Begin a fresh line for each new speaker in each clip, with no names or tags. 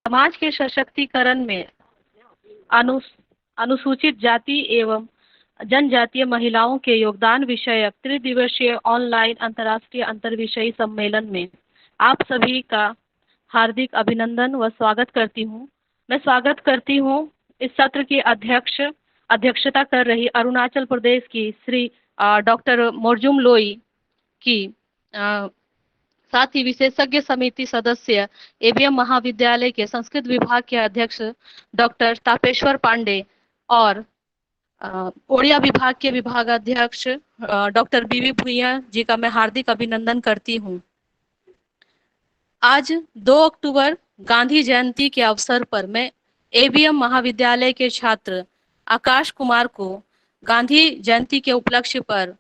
समाज के सशक्तिकरण में अनुसूचित जाति एवं जनजातीय महिलाओं के योगदान विषयक त्रिदिवसीय ऑनलाइन अंतर्राष्ट्रीय अंतर्विषयी सम्मेलन में आप सभी का हार्दिक अभिनंदन व स्वागत करती हूँ। मैं स्वागत करती हूँ इस सत्र की अध्यक्षता कर रही अरुणाचल प्रदेश की श्री डॉक्टर मोरजुम लोई की, साथ ही विशेषज्ञ समिति सदस्य एबीएम महाविद्यालय के संस्कृत विभाग के अध्यक्ष डॉक्टर तापेश्वर पांडे और ओडिया विभाग के विभागाध्यक्ष डॉक्टर बीवी भुइया जी का मैं हार्दिक अभिनंदन करती हूँ। आज 2 अक्टूबर गांधी जयंती के अवसर पर मैं एबीएम महाविद्यालय के छात्र आकाश कुमार को गांधी जयंती के उपलक्ष्य पर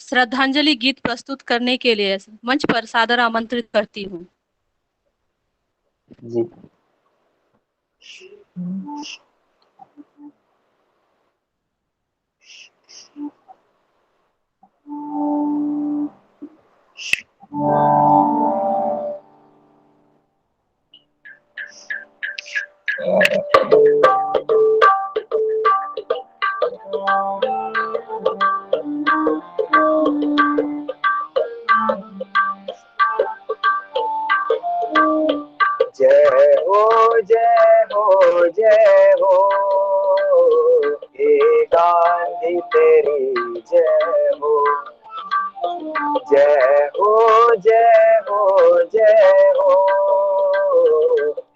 श्रद्धांजलि गीत प्रस्तुत करने के लिए मंच पर सादर आमंत्रित करती हूँ।
जी। जय हो जय हो जय हो ये गांधी तेरी जय हो। जय हो जय हो जय हो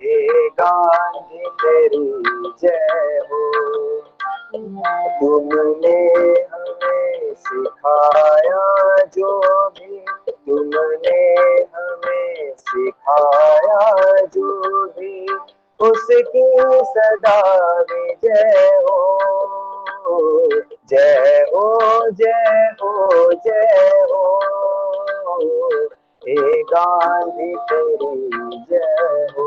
ये गांधी तेरी जय हो। तुमने हमें सिखाया जो भी, तुमने हमें सिखाया जो भी, उसकी सदा विजय हो। जय हो जय हो जय हो हे गांधी तेरी जय हो।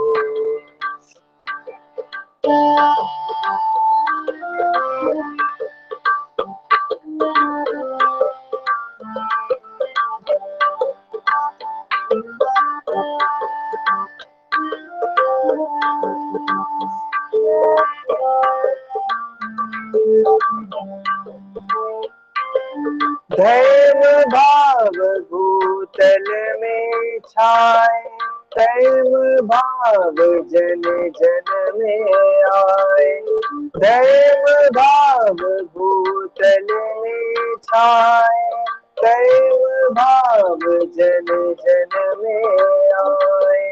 धर्म भाव भूतल में छाए, धर्म भाव जन जन में आए। धर्म भाव भूतल में छाए, धर्म भाव जन जन में आए।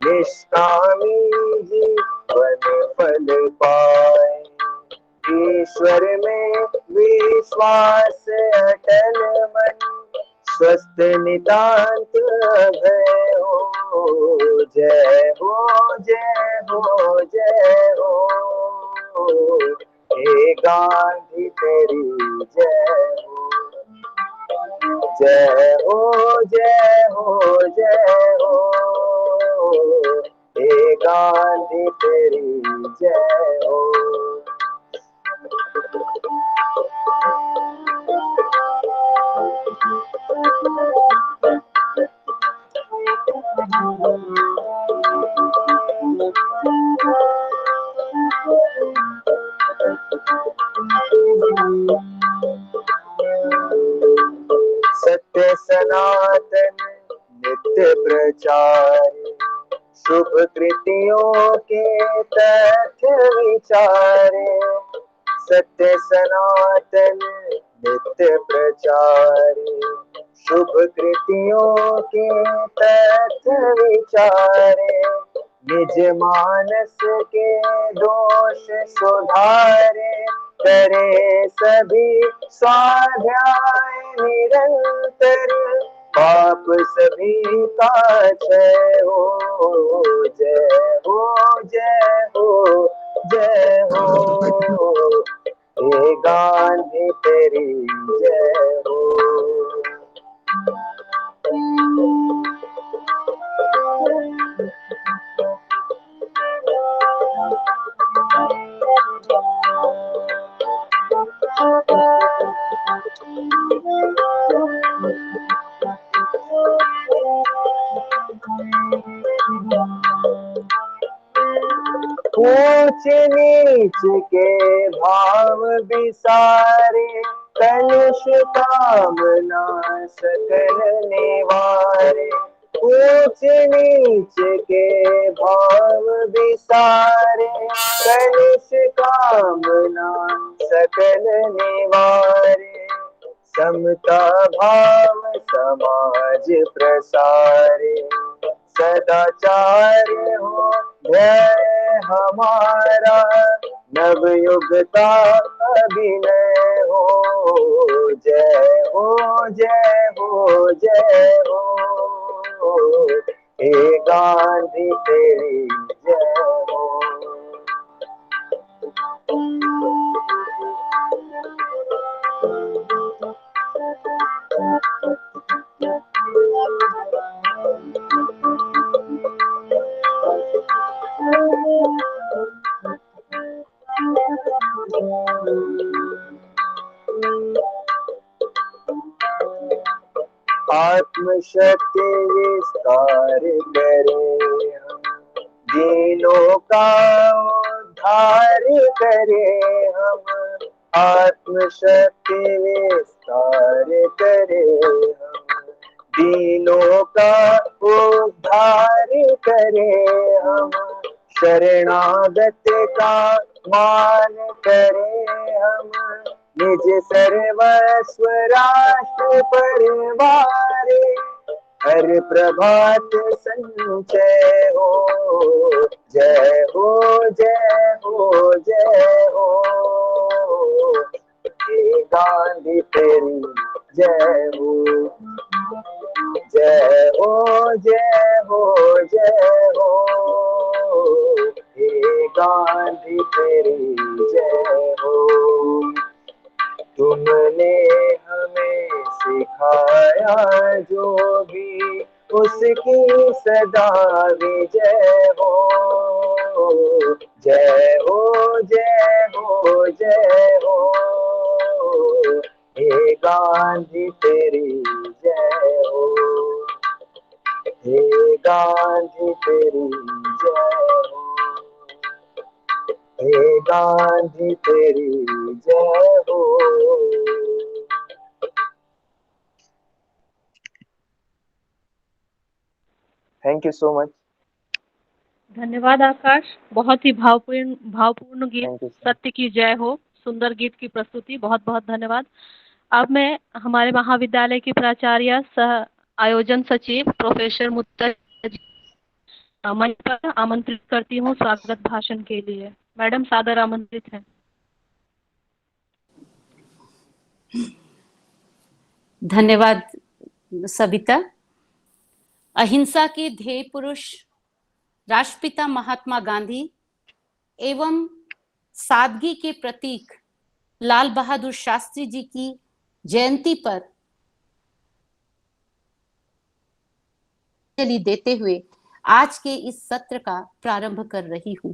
निष्कामी जीवन फल पाए, ईश्वर में विश्वास अटल मन, स्वस्थ नितांत भय हो। जय हो जय हो जय हो हे गांधी तेरी जय हो। जय हो जय हो जय हो हे गांधी तेरी जय हो। सत्य सनातन नित्य प्रचार, शुभ कृतियों के तथ्य विचारे। सत्य सनातन नित्य प्रचारे, शुभ कृतियों के तथ्य विचारे। निज मानस के दोष सुधारे, करे सभी स्वाध्याय निरंतर, पाप सभी का क्षय हो। जय हो जय हो जय हो हे गांधी तेरी जय हो। ऊंच नीच के भाव विसारे, कलुष कामना सकल निवारे। ऊंच नीच के भाव विसारे, कलुष कामना सकल निवारे। समता भाव समाज प्रसारे, सदाचार हो ध्येय हमारा। नवयुग का अभिनय हो, जय हो जय हो जय हो। हे गांधी तेरी जय हो। आत्मशक्ति विस्तार करे हम, दीनों का उद्धार करे हम। आत्मशक्ति विस्तार करे हम, दीनों का उद्धार करे हम। शरणागत का मान करे हम, निज सर्वस्व राष्ट्र परिवारे। हर प्रभात संचय हो, जय हो जय हो जय हो। हे गांधी तेरी जय हो, जय हो जय हो जय हो। हे गांधी तेरी जय हो। तुमने हमें सिखाया जो भी, उसकी सदा विजय हो, जय हो जय हो जय हो। हे गांधी तेरी जय हो, हे गांधी तेरी जय हो, हे गांधी तेरी जय हो। Thank you so much.
धन्यवाद आकाश, बहुत ही भावपूर्ण गीत।
थैंक यू
सत्य की जय हो, सुंदर गीत की प्रस्तुति, बहुत बहुत धन्यवाद। अब मैं हमारे महाविद्यालय की प्राचार्य सह आयोजन सचिव प्रोफेसर मुत्ता मंच पर आमंत्रित करती हूँ स्वागत भाषण के लिए। मैडम सादर आमंत्रित हैं।
धन्यवाद सविता। अहिंसा के ध्येय पुरुष राष्ट्रपिता महात्मा गांधी एवं सादगी के प्रतीक लाल बहादुर शास्त्री जी की जयंती पर देते हुए आज के इस सत्र का प्रारंभ कर रही हूं।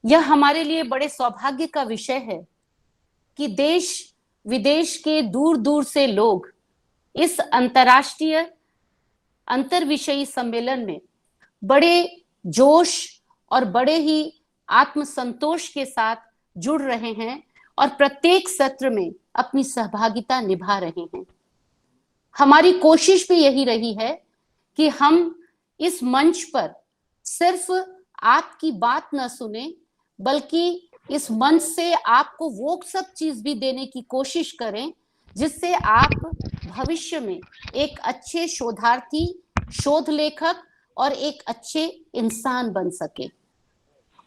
यह हमारे लिए बड़े सौभाग्य का विषय है कि देश विदेश के दूर दूर से लोग इस अंतर्राष्ट्रीय अंतर्विषयी सम्मेलन में बड़े जोश और बड़े ही आत्मसंतोष के साथ जुड़ रहे हैं और प्रत्येक सत्र में अपनी सहभागिता निभा रहे हैं। हमारी कोशिश भी यही रही है कि हम इस मंच पर सिर्फ आपकी बात न सुने, बल्कि इस मंच से आपको वो सब चीज भी देने की कोशिश करें जिससे आप भविष्य में एक अच्छे शोधार्थी, शोध लेखक और एक अच्छे इंसान बन सके।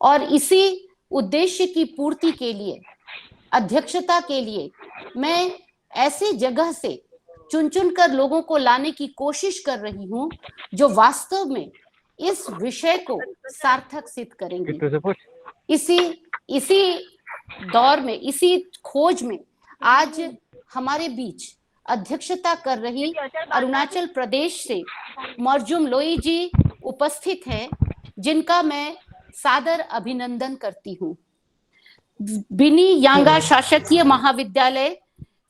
और इसी उद्देश्य की पूर्ति के लिए, अध्यक्षता के लिए मैं ऐसे जगह से चुन चुन कर लोगों को लाने की कोशिश कर रही हूं जो वास्तव में इस विषय को सार्थक सिद्ध करेंगे। इसी दौर में, इसी खोज में आज हमारे बीच अध्यक्षता कर रही अरुणाचल प्रदेश से मर्जुम लोई जी उपस्थित हैं, जिनका मैं सादर अभिनंदन करती हूँ। बिनी यांगा शासकीय महाविद्यालय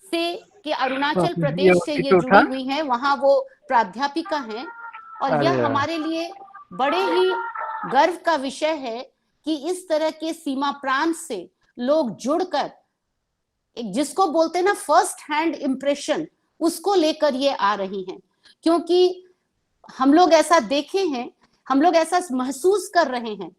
से कि अरुणाचल प्रदेश से ये जुड़ी हुई हैं, वहाँ वो प्राध्यापिका हैं और यह हमारे लिए बड़े ही गर्व का विषय है कि इस तरह के सीमा प्रांत से लोग जुड़कर एक जिसको बोलते हैं ना फर्स्ट हैंड इंप्रेशन, उसको लेकर ये आ रही हैं। क्योंकि हम लोग ऐसा देखे हैं, हम लोग ऐसा महसूस कर रहे हैं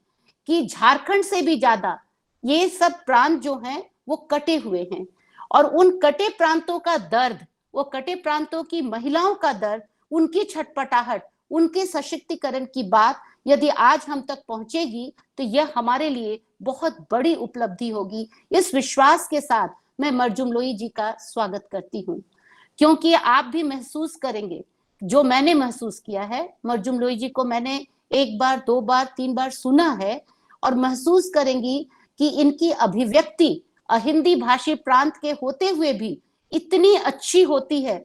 कि झारखंड से भी ज्यादा ये सब प्रांत जो हैं वो कटे हुए हैं, और उन कटे प्रांतों का दर्द, वो कटे प्रांतों की महिलाओं का दर्द, उनकी छटपटाहट, उनके सशक्तिकरण की बात यदि आज हम तक पहुंचेगी तो यह हमारे लिए बहुत बड़ी उपलब्धि होगी। इस विश्वास के साथ मैं मरजुम लोई जी का स्वागत करती हूँ, क्योंकि आप भी महसूस करेंगे जो मैंने महसूस किया है। मरजुम लोई जी को मैंने 1 बार 2 बार 3 बार सुना है, और महसूस करेंगी कि इनकी अभिव्यक्ति अहिंदी भाषी प्रांत के होते हुए भी इतनी अच्छी होती है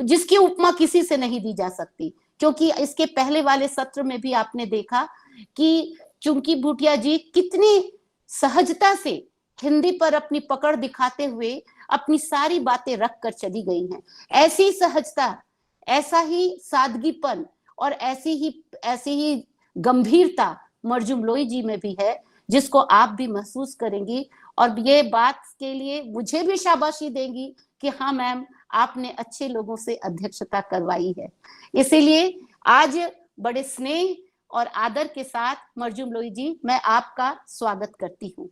जिसकी उपमा किसी से नहीं दी जा सकती। क्योंकि इसके पहले वाले सत्र में भी आपने देखा कि चुंकी भूटिया जी कितनी सहजता से हिंदी पर अपनी पकड़ दिखाते हुए अपनी सारी बातें रख कर चली गई हैं। ऐसी सहजता, ऐसा ही सादगीपन और ऐसी ही गंभीरता मरजुम लोई जी में भी है, जिसको आप भी महसूस करेंगी, और ये बात के लिए मुझे भी शाबाशी देंगी कि हाँ मैम, आपने अच्छे लोगों से अध्यक्षता करवाई है। इसीलिए आज बड़े स्नेह और आदर के साथ मरजुम लोई जी, मैं आपका स्वागत करती हूँ।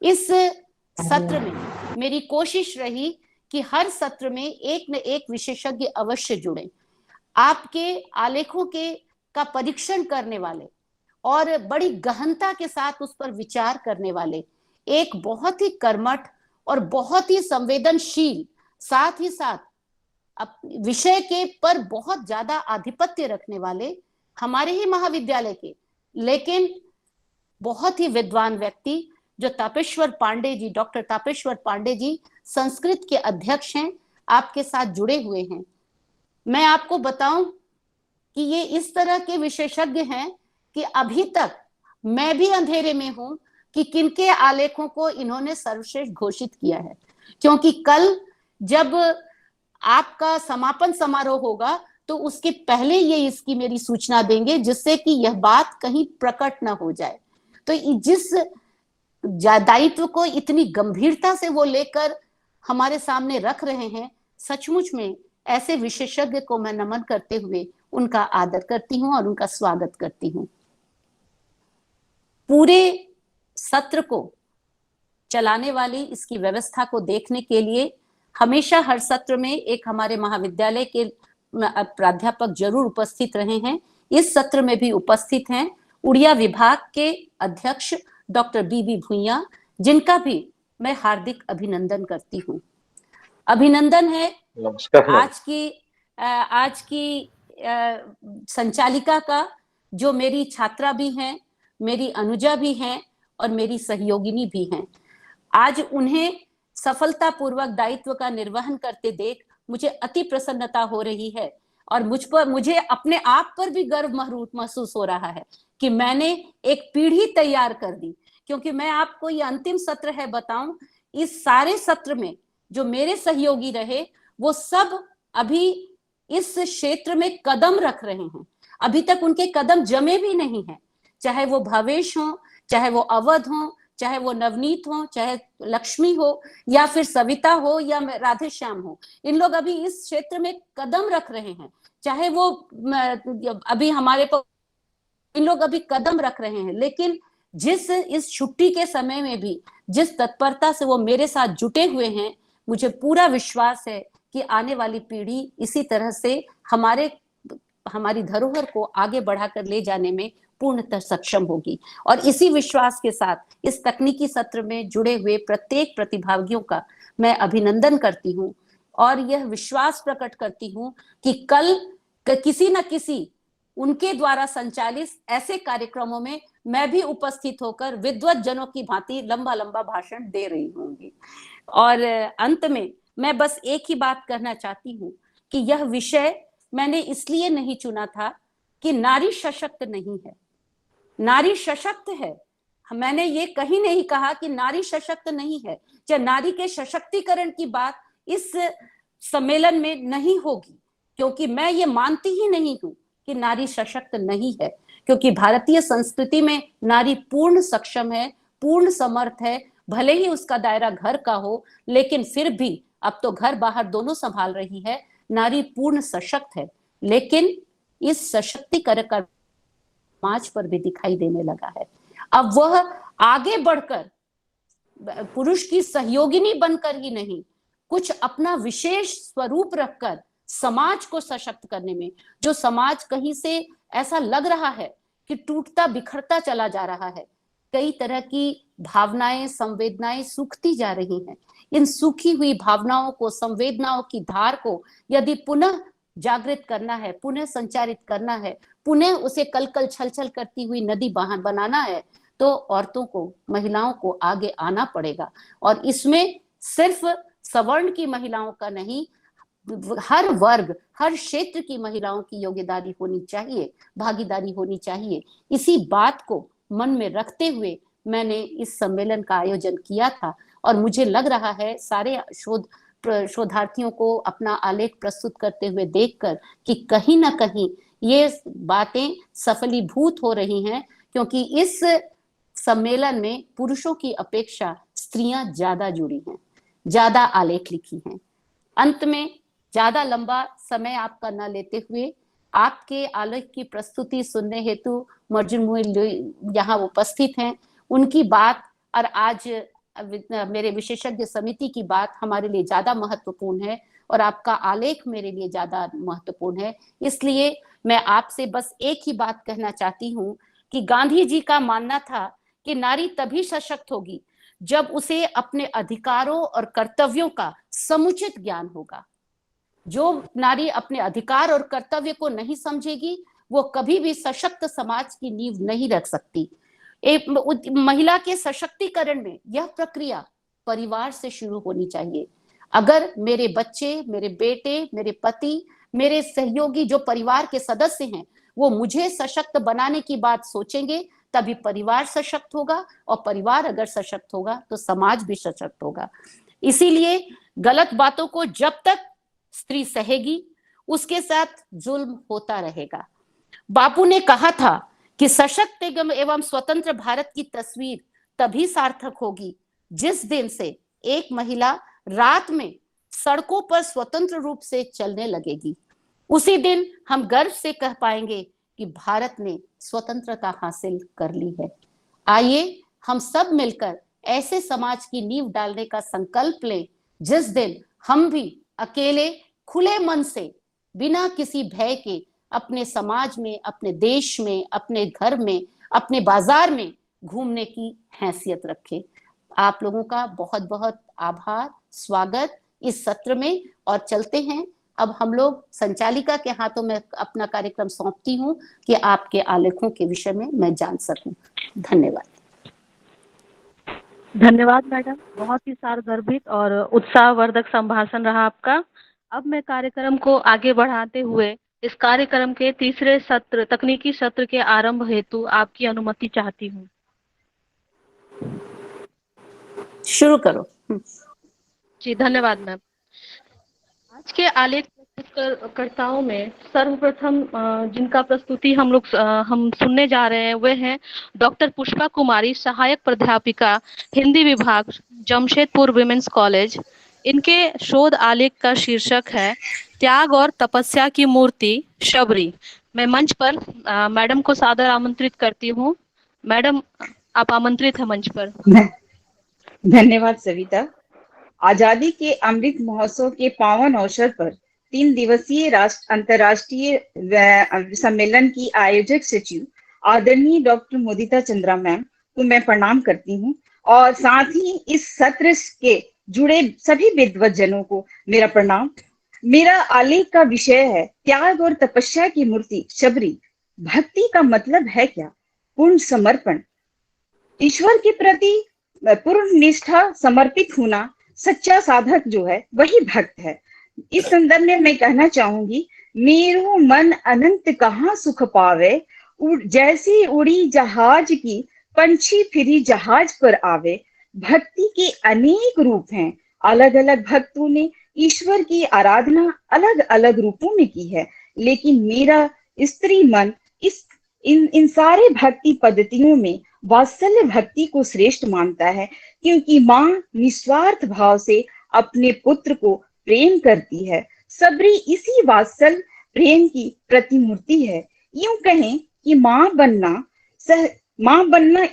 इस सत्र में मेरी कोशिश रही कि हर सत्र में एक न एक विशेषज्ञ अवश्य जुड़े, आपके आलेखों का परीक्षण करने वाले और बड़ी गहनता के साथ उस पर विचार करने वाले, एक बहुत ही कर्मठ और बहुत ही संवेदनशील, साथ ही साथ विषय के पर बहुत ज्यादा आधिपत्य रखने वाले हमारे ही महाविद्यालय के, लेकिन बहुत ही विद्वान व्यक्ति जो तापेश्वर पांडे जी, डॉक्टर तापेश्वर पांडे जी संस्कृत के अध्यक्ष हैं, आपके साथ जुड़े हुए हैं। मैं आपको बताऊं कि ये इस तरह के विशेषज्ञ हैं कि अभी तक मैं भी अंधेरे में हूं कि किनके आलेखों को इन्होंने सर्वश्रेष्ठ घोषित किया है। क्योंकि कल जब आपका समापन समारोह होगा तो उसके पहले ये इसकी मेरी सूचना देंगे, जिससे कि यह बात कहीं प्रकट ना हो जाए। तो जिस दायित्व को इतनी गंभीरता से वो लेकर हमारे सामने रख रहे हैं, सचमुच में ऐसे विशेषज्ञ को मैं नमन करते हुए उनका आदर करती हूं और उनका स्वागत करती हूं। पूरे सत्र को चलाने वाली इसकी व्यवस्था को देखने के लिए हमेशा हर सत्र में एक हमारे महाविद्यालय के प्राध्यापक जरूर उपस्थित रहे हैं। इस सत्र में भी उपस्थित हैं उड़िया विभाग के अध्यक्ष डॉक्टर बीबी भुइयां, जिनका भी मैं हार्दिक अभिनंदन करती हूँ। अभिनंदन है आज की संचालिका का, जो मेरी छात्रा भी हैं, मेरी अनुजा भी हैं और मेरी सहयोगिनी भी हैं। आज उन्हें सफलतापूर्वक दायित्व का निर्वहन करते देख मुझे अति प्रसन्नता हो रही है, और मुझे अपने आप पर भी गर्व महसूस हो रहा है कि मैंने एक पीढ़ी तैयार कर दी। क्योंकि मैं आपको ये अंतिम सत्र है बताऊं, इस सारे सत्र में जो मेरे सहयोगी रहे वो सब अभी इस क्षेत्र में कदम रख रहे हैं। अभी तक उनके कदम जमे भी नहीं है, चाहे वो भावेश हो, चाहे वो अवध हो, चाहे वो नवनीत हो, चाहे लक्ष्मी हो, या फिर सविता हो, या राधे श्याम हो। इन लोग अभी इस क्षेत्र में कदम रख रहे हैं, चाहे वो अभी हमारे इन लोग अभी कदम रख रहे हैं। लेकिन इस छुट्टी के समय में भी जिस तत्परता से वो मेरे साथ जुटे हुए हैं, मुझे पूरा विश्वास है कि आने वाली पीढ़ी इसी तरह से हमारी धरोहर को आगे बढ़ाकर ले जाने में पूर्णतः सक्षम होगी। और इसी विश्वास के साथ इस तकनीकी सत्र में जुड़े हुए प्रत्येक प्रतिभागियों का मैं अभिनंदन करती हूँ, और यह विश्वास प्रकट करती हूँ कि कल किसी न किसी उनके द्वारा संचालित ऐसे कार्यक्रमों में मैं भी उपस्थित होकर विद्वत जनों की भांति लंबा लंबा भाषण दे रही होंगी। और अंत में मैं बस एक ही बात कहना चाहती हूँ कि यह विषय मैंने इसलिए नहीं चुना था कि नारी सशक्त नहीं है, नारी सशक्त है। मैंने ये कहीं नहीं कहा कि नारी सशक्त नहीं है, चाहे नारी के सशक्तिकरण की बात इस सम्मेलन में नहीं होगी, क्योंकि मैं ये मानती ही नहीं हूं कि नारी सशक्त नहीं है, क्योंकि भारतीय संस्कृति में नारी पूर्ण सक्षम है, पूर्ण समर्थ है। भले ही उसका दायरा घर का हो, लेकिन फिर भी अब तो घर बाहर दोनों संभाल रही है। नारी पूर्ण सशक्त है, लेकिन इस सशक्तिकरण का समाज पर भी दिखाई देने लगा है। अब वह आगे बढ़कर पुरुष की सहयोगिनी बनकर ही नहीं, कुछ अपना विशेष स्वरूप रखकर समाज को सशक्त करने में, जो समाज कहीं से ऐसा लग रहा है कि टूटता बिखरता चला जा रहा है, कई तरह की भावनाएं, संवेदनाएं सूखती जा रही हैं। इन सूखी हुई भावनाओं को, संवेदनाओं की धार को यदि पुनः जागृत करना है, पुनः संचारित करना है, पुनः उसे कलकल छलछल करती हुई नदी बनाना है, तो औरतों को, महिलाओं को आगे आना पड़ेगा। और इसमें सिर्फ सवर्ण की महिलाओं का नहीं, हर वर्ग, हर क्षेत्र की महिलाओं की योगदारी होनी चाहिए, भागीदारी होनी चाहिए। इसी बात को मन में रखते हुए मैंने इस सम्मेलन का आयोजन किया था, और मुझे लग रहा है सारे शोधार्थियों को अपना आलेख प्रस्तुत करते हुए देखकर कि कहीं ना कहीं ये बातें सफलीभूत हो रही हैं, क्योंकि इस सम्मेलन में पुरुषों की अपेक्षा स्त्रियां ज्यादा जुड़ी हैं, ज्यादा आलेख लिखी हैं। अंत में ज्यादा लंबा समय आपका न लेते हुए आपके आलेख की प्रस्तुति सुनने हेतु मर्जुन मुहिल यहाँ उपस्थित हैं। उनकी बात और आज मेरे विशेषज्ञ समिति की बात हमारे लिए ज्यादा महत्वपूर्ण है, और आपका आलेख मेरे लिए ज्यादा महत्वपूर्ण है। इसलिए मैं आपसे बस एक ही बात कहना चाहती हूँ कि गांधी जी का मानना था कि नारी तभी सशक्त होगी जब उसे अपने अधिकारों और कर्तव्यों का समुचित ज्ञान होगा। जो नारी अपने अधिकार और कर्तव्य को नहीं समझेगी, वो कभी भी सशक्त समाज की नींव नहीं रख सकती। एक महिला के सशक्तिकरण में यह प्रक्रिया परिवार से शुरू होनी चाहिए। अगर मेरे बच्चे, मेरे बेटे, मेरे पति, मेरे सहयोगी जो परिवार के सदस्य हैं, वो मुझे सशक्त बनाने की बात सोचेंगे, तभी परिवार सशक्त होगा, और परिवार अगर सशक्त होगा तो समाज भी सशक्त होगा। इसीलिए गलत बातों को जब तक स्त्री सहेगी, उसके साथ जुल्म होता रहेगा। बापू ने कहा था कि सशक्त एवं स्वतंत्र भारत की तस्वीर तभी सार्थक होगी जिस दिन से एक महिला रात में सड़कों पर स्वतंत्र रूप से चलने लगेगी। उसी दिन हम गर्व से कह पाएंगे कि भारत ने स्वतंत्रता हासिल कर ली है। आइए हम सब मिलकर ऐसे समाज की नींव डालने का संकल्प लें जिस दिन हम भी अकेले, खुले मन से, बिना किसी भय के अपने समाज में, अपने देश में, अपने घर में, अपने बाजार में घूमने की हैसियत रखें। आप लोगों का बहुत बहुत आभार, स्वागत इस सत्र में। और चलते हैं, अब हम लोग संचालिका के हाथों में अपना कार्यक्रम सौंपती हूँ कि आपके आलेखों के विषय में मैं जान सकूं। धन्यवाद।
धन्यवाद मैडम, बहुत ही सारगर्भित और उत्साहवर्धक संभाषण रहा आपका। अब मैं कार्यक्रम को आगे बढ़ाते हुए इस कार्यक्रम के तीसरे सत्र, तकनीकी सत्र के आरंभ हेतु आपकी अनुमति चाहती हूँ।
शुरू करो।
जी धन्यवाद मैम। आज के आलेख प्रस्तुतकर्ताओं में सर्वप्रथम जिनका प्रस्तुति हम सुनने जा रहे हैं वे हैं डॉक्टर पुष्पा कुमारी, सहायक प्राध्यापिका हिंदी विभाग, जमशेदपुर विमेंस कॉलेज। इनके शोध आलेख का शीर्षक है त्याग और तपस्या की मूर्ति शबरी। मैं मंच पर मैडम को सादर आमंत्रित करती हूँ। मैडम आप आमंत्रित हैं मंच पर।
धन्यवाद सविता। आजादी के अमृत महोत्सव के पावन अवसर पर 3 दिवसीय अंतर्राष्ट्रीय सम्मेलन की आयोजक सचिव आदरणीय डॉक्टर मुदिता चंद्रा मैम को मैं प्रणाम करती हूँ, और साथ ही इस सत्र के जुड़े सभी विद्वज्जनों को मेरा प्रणाम। मेरा आलेख का विषय है त्याग और तपस्या की मूर्ति शबरी। भक्ति का मतलब है क्या? पूर्ण समर्पण, ईश्वर के प्रति पूर्ण निष्ठा, समर्पित होना। सच्चा साधक जो है वही भक्त है। इस संदर्भ में मैं कहना चाहूंगी, मेरो मन अनंत कहाँ सुख पावे, जैसी उड़ी जहाज की पंछी फिरी जहाज पर आवे। भक्ति के अनेक रूप हैं, अलग अलग भक्तों ने ईश्वर की आराधना अलग अलग रूपों में की है, लेकिन मेरा स्त्री मन इस इन सारे भक्ति पद्धतियों में वात्सल्य भक्ति को श्रेष्ठ मानता है, क्योंकि माँ निस्वार्थ भाव से अपने पुत्र को प्रेम करती है। सबरी इसी वात्सल्य प्रेम की प्रतिमूर्ति है। यूं कहें कि माँ बनना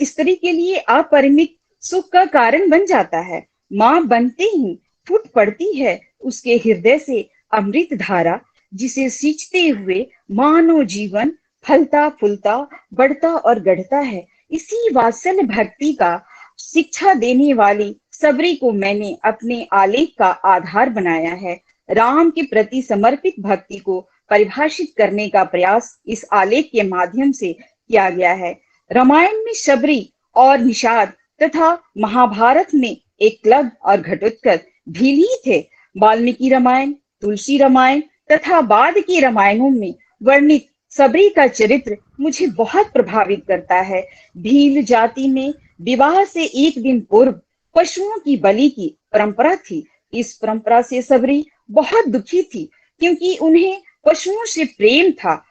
स्त्री के लिए अपरिमित सुख का कारण बन जाता है। माँ बनते ही फूट पड़ती है उसके हृदय से अमृत धारा, जिसे सींचते हुए मानव जीवन फलता फूलता बढ़ता और गढ़ता है। इसी वात्सल्य भक्ति का शिक्षा देने वाली सबरी को मैंने अपने आलेख का आधार बनाया है। राम के प्रति समर्पित भक्ति को परिभाषित करने का प्रयास इस आलेख के माध्यम से किया गया है। रामायण में शबरी और निषाद तथा महाभारत में एकलव्य और घटोत्कच भील थे। वाल्मीकि रामायण, तुलसी रामायण तथा बाद के रामायणों में वर्णित सबरी का चरित्र मुझे बहुत प्रभावित करता है। भील जाति में विवाह से एक दिन पूर्व पशुओं की बलि की परंपरा थी। इस परंपरा से सबरी बहुत दुखी थी, क्योंकि उन्हें पशुओं से प्रेम था।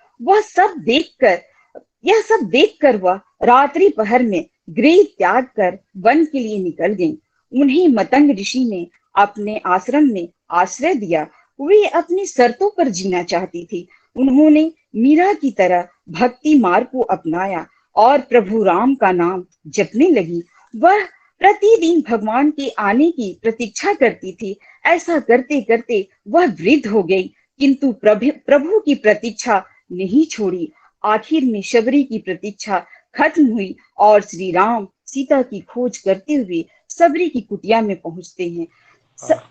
यह सब देखकर वह रात्रि पहर में गृह त्याग कर वन के लिए निकल गईं। उन्हें मतंग ऋषि ने अपने आश्रम में आश्रय दिया। वे अपनी शर्तों पर जीना चाहती थी। उन्होंने मीरा की तरह भक्ति मार्ग को अपनाया और प्रभु राम का नाम जपने लगी। वह प्रतिदिन भगवान के आने की प्रतीक्षा करती थी। ऐसा करते करते वह वृद्ध हो गई, किंतु प्रभु की प्रतीक्षा नहीं छोड़ी। आखिर में शबरी की प्रतीक्षा खत्म हुई और श्री राम सीता की खोज करते हुए सबरी की कुटिया में पहुंचते हैं।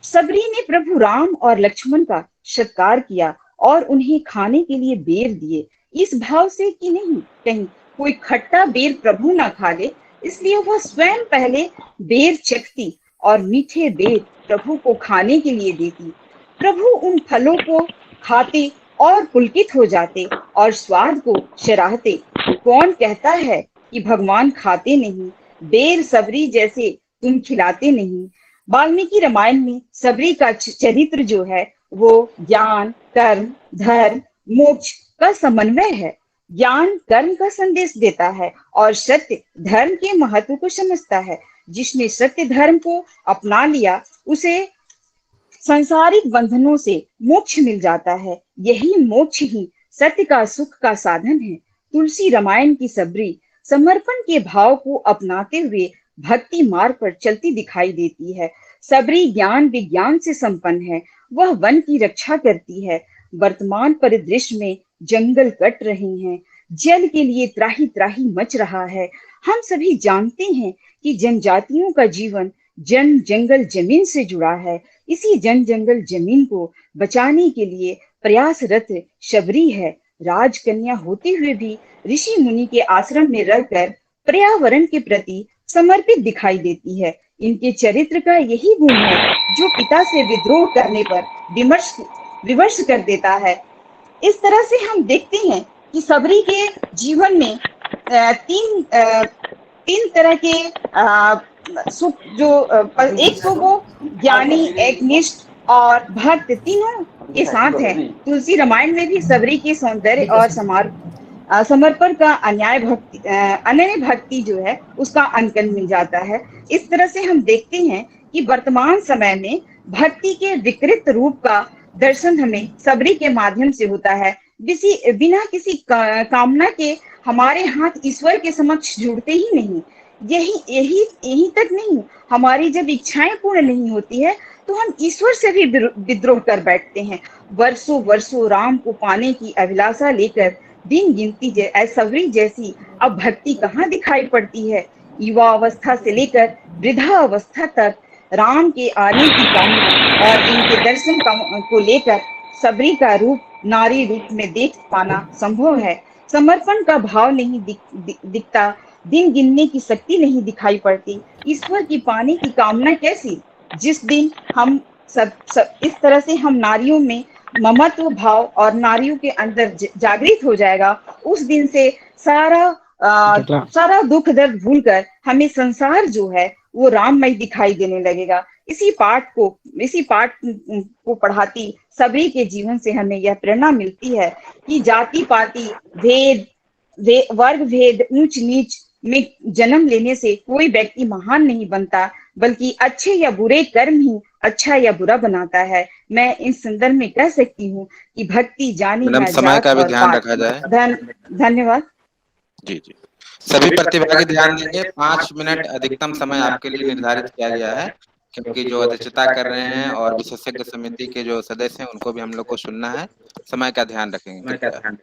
सबरी ने प्रभु राम और लक्ष्मण का सत्कार किया और उन्हें खाने के लिए बेर दिए, इस भाव से कि नहीं कहीं कोई खट्टा बेर प्रभु ना खा ले, इसलिए वह स्वयं पहले बेर चखती और मीठे बेर प्रभु को खाने के लिए देती। प्रभु उन फलों को खाते और पुलकित हो जाते और स्वाद को सराहते। कौन कहता है कि भगवान खाते नहीं? बेर सबरी जैसे तुम खिलाते नहीं। वाल्मीकि रामायण में सबरी का चरित्र जो है वो ज्ञान, कर्म, धर्म, मोक्ष का समन्वय है। ज्ञान कर्म का संदेश देता है और सत्य धर्म के महत्व को समझता है। जिसने सत्य धर्म को अपना लिया उसे सांसारिक बंधनों से मोक्ष मिल जाता है। यही मोक्ष ही सत्य का सुख का साधन है। तुलसी रामायण की सबरी समर्पण के भाव को अपनाते हुए भक्ति मार्ग पर चलती दिखाई देती है। सबरी ज्ञान विज्ञान से संपन्न है। वह वन की रक्षा करती है। वर्तमान परिदृश्य में जंगल कट रहे हैं, जल के लिए त्राही त्राही मच रहा है। हम सभी जानते हैं कि जनजातियों का जीवन जन जंगल जमीन से जुड़ा है। इसी जन जंगल जमीन को बचाने के लिए प्रयासरत शबरी है। राजकन्या होते हुए भी ऋषि मुनि के आश्रम में रहकर पर्यावरण के प्रति समर्पित दिखाई देती है। इनके चरित्र का यही गुण है जो पिता से विद्रोह करने पर विमर्श कर देता है। इस तरह से हम देखते हैं कि सबरी के जीवन में तीन तरह के सुख जो एक तो वो ज्ञानी, एक निष्ठ और भक्त तीनों के साथ है। तुलसी रामायण में भी सबरी के सौंदर्य और समर्पण का अनन्य भक्ति जो है उसका अंकन मिल जाता है। इस तरह से हम देखते हैं कि वर्तमान समय में भक्ति के विकृत रूप का दर्शन हमें सबरी के माध्यम से होता है। बिना किसी कामना के हमारे हाथ ईश्वर के समक्ष जुड़ते ही नहीं। यही तक नहीं, हमारी जब इच्छाएं पूर्ण नहीं होती है तो हम ईश्वर से भी विद्रोह कर बैठते हैं। वर्षों राम को पाने की अभिलाषा लेकर दिन गिनती सबरी जैसी अब भक्ति कहाँ दिखाई पड़ती है। युवा अवस्था से लेकर वृद्धा अवस्था तक राम के आने की कामना और इनके दर्शन को लेकर सबरी का रूप नारी रूप में देख पाना संभव है। समर्पण का भाव नहीं दिखता, दिन गिनने की शक्ति नहीं दिखाई पड़ती। ईश्वर की पाने की कामना कैसी? जिस दिन हम सब इस तरह से हम नारियों में ममत्व भाव और नारियों के अंदर जागृत हो जाएगा, उस दिन से सारा दुख दर्द भूलकर हमें संसार जो है वो राममय दिखाई देने लगेगा। इसी पाठ को पढ़ाती सभी के जीवन से हमें यह प्रेरणा मिलती है कि जाति पाति भेद वर्ग भेद ऊंच नीच में जन्म लेने से कोई व्यक्ति महान नहीं बनता, बल्कि अच्छे या बुरे कर्म ही अच्छा या बुरा बनाता है। मैं इस संदर्भ में कह सकती हूँ कि भक्ति जानी
मैडम,
ना
समय
जात
का भी
और
ध्यान
पात।
रखा जाए।
धन्यवाद।
जी जी, सभी प्रतिभागी ध्यान देंगे। 5 मिनट अधिकतम समय आपके लिए निर्धारित किया गया है, क्योंकि जो अध्यक्षता कर रहे हैं और विशेषज्ञ समिति के जो सदस्य हैं उनको भी हम लोग को सुनना है। समय का ध्यान रखेंगे कृपया।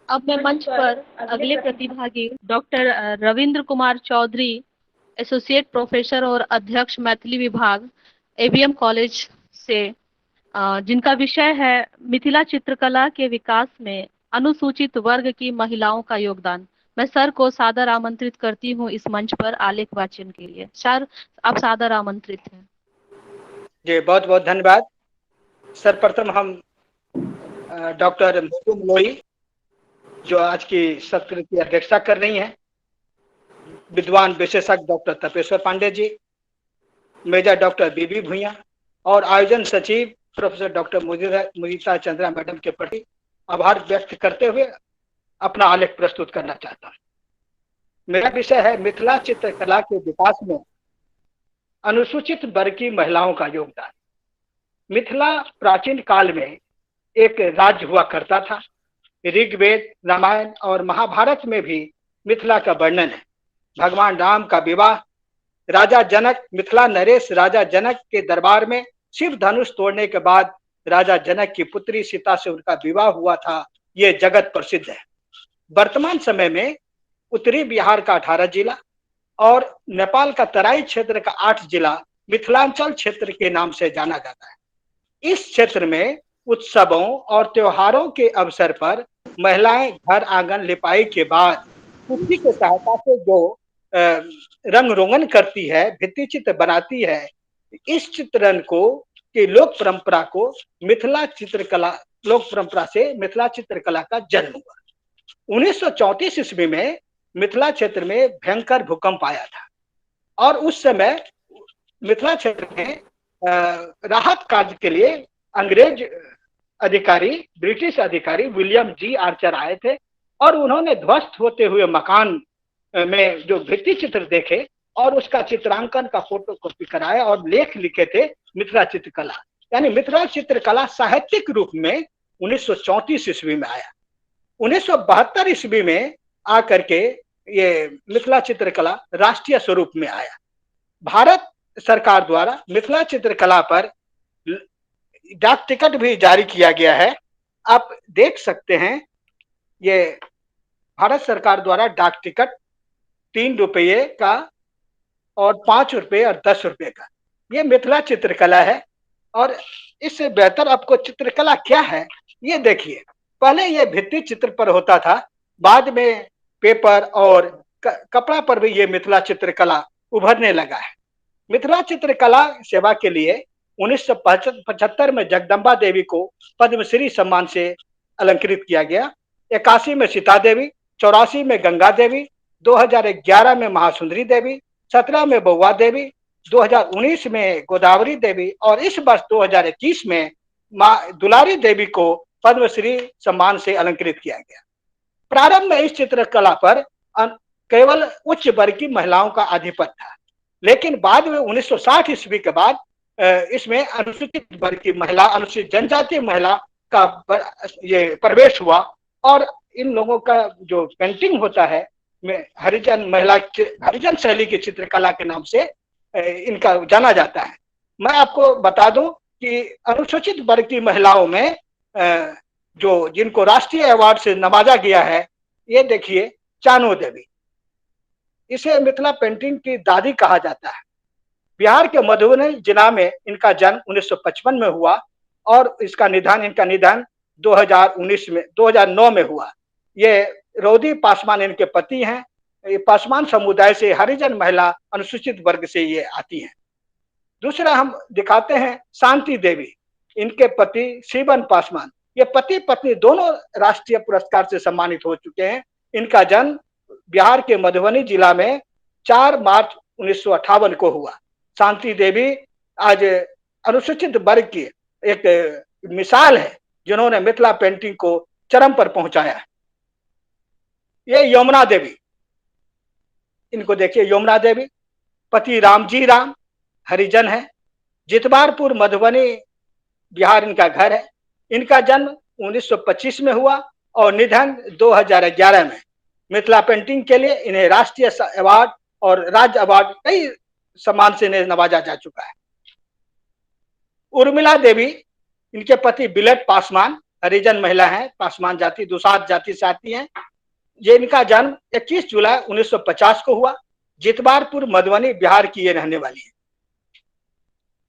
अब मैं मंच पर अगले प्रतिभागी doctor Ravindra Kumar Chaudhary, associate professor और अध्यक्ष मैथिली विभाग, एबीएम कॉलेज से, जिनका विषय है मिथिला चित्रकला के विकास में अनुसूचित वर्ग की महिलाओं का योगदान। मैं सर को सादर आमंत्रित करती हूँ इस मंच पर आलेख वाचन के लिए। सर, आप सादर आमंत्रित हैं।
जी, बहुत बहुत धन्यवाद। सर्वप्रथम हम डॉक्टर मधु मोई, जो आज की सत्र की अध्यक्षता कर रही हैं, विद्वान विशेषज्ञ doctor Tapeshwar Pandey ji, major doctor बीबी भुइयां और आयोजन सचिव प्रोफेसर डॉक्टर मुदिता चंद्रा मैडम के प्रति आभार व्यक्त करते हुए अपना आलेख प्रस्तुत करना चाहता हूँ। मेरा विषय है मिथिला चित्रकला के विकास में अनुसूचित वर्ग की महिलाओं का योगदान। मिथिला प्राचीन काल में एक राज्य हुआ करता था। ऋग्वेद, रामायण और महाभारत में भी मिथिला का वर्णन है। भगवान राम का विवाह राजा जनक, मिथिला नरेश राजा जनक के दरबार में शिव धनुष तोड़ने के बाद राजा जनक की पुत्री सीता से उनका विवाह हुआ था, ये जगत प्रसिद्ध है। वर्तमान समय में उत्तरी बिहार का 18 जिला और नेपाल का तराई क्षेत्र का 8 जिला मिथिलांचल क्षेत्र के नाम से जाना जाता है। इस क्षेत्र में उत्सवों और त्योहारों के अवसर पर महिलाएं घर आंगन लिपाई के बाद पुट्टी की सहायता से जो रंग रोगन करती है, भित्ति चित्र बनाती है, इस चित्रण को की लोक परंपरा को मिथिला परंपरा से मिथिला चित्रकला का जन्म हुआ। 1934 ईस्वी में मिथिला क्षेत्र में भयंकर भूकंप आया था और उस समय मिथिला क्षेत्र में राहत कार्य के लिए अंग्रेज अधिकारी, ब्रिटिश अधिकारी विलियम जी आर्चर आए थे और उन्होंने ध्वस्त होते हुए मकान में जो भित्ति चित्र देखे और उसका चित्रांकन का फोटो कॉपी कराया और लेख लिखे थे मिथिला चित्रकला। यानी मिथिला चित्रकला साहित्यिक रूप में 1934 ईस्वी में आया। 1972 ईस्वी में आकर के ये मिथिला चित्रकला राष्ट्रीय स्वरूप में आया। भारत सरकार द्वारा मिथिला चित्रकला पर डाक टिकट भी जारी किया गया है। आप देख सकते हैं, ये भारत सरकार द्वारा डाक टिकट 3 रुपये का और 5 रुपये और 10 रुपये का, ये मिथिला चित्रकला है। और इससे बेहतर आपको चित्रकला क्या है ये देखिए। पहले ये भित्ति चित्र पर होता था, बाद में पेपर और कपड़ा पर भी ये मिथिला चित्रकला उभरने लगा है। मिथिला चित्रकला सेवा के लिए 1975 में जगदम्बा देवी को पद्मश्री सम्मान से अलंकृत किया गया। 81 में सीता देवी, 84 में गंगा देवी, 2011 में महासुंदरी देवी, 17 में बउआ देवी, 2019 में गोदावरी देवी और इस वर्ष 2021 में माँ दुलारी देवी को पद्मश्री सम्मान से अलंकृत किया गया। प्रारंभ में इस चित्रकला पर केवल उच्च वर्ग की महिलाओं का आधिपत्य था, लेकिन बाद में 1960 ईस्वी के बाद इसमें अनुसूचित वर्ग की महिला, अनुसूचित जनजातीय महिला का ये प्रवेश हुआ और इन लोगों का जो पेंटिंग होता है हरिजन शैली की चित्रकला के नाम से इनका जाना जाता है। मैं आपको बता दूं कि अनुसूचित वर्ग की महिलाओं में जो जिनको राष्ट्रीय अवार्ड से नवाजा गया है, ये देखिए चानो देवी, इसे मिथिला पेंटिंग की दादी कहा जाता है। बिहार के मधुबनी जिला में इनका जन्म 1955 में हुआ और इनका निधन 2009 में हुआ। ये रोदी पासवान इनके पति हैं। ये पासवान समुदाय से हरिजन महिला अनुसूचित वर्ग से ये आती हैं। दूसरा हम दिखाते हैं शांति देवी, इनके पति शिवन पासवान, ये पति पत्नी दोनों राष्ट्रीय पुरस्कार से सम्मानित हो चुके हैं। इनका जन्म बिहार के मधुबनी जिला में 4 मार्च 1958 को हुआ। शांति देवी आज अनुसूचित वर्ग की एक मिसाल है जिन्होंने मिथिला पेंटिंग को चरम पर पहुंचाया है। ये यमुना देवी, इनको देखिए, यमुना देवी, पति रामजी राम हरिजन है, जितवारपुर मधुबनी बिहार इनका घर है। इनका जन्म 1925 में हुआ और निधन 2011 में। मिथिला पेंटिंग के लिए इन्हें राष्ट्रीय अवार्ड और राज्य अवार्ड कई सम्मान से इन्हें नवाजा जा चुका है। उर्मिला देवी, इनके पति बिलेट पासवान हरिजन महिला है, पासवान जाति दुसाध जाति से आती हैं। ये इनका जन्म 21 जुलाई 1950 को हुआ। जितवारपुर मधुबनी बिहार की ये रहने वाली है।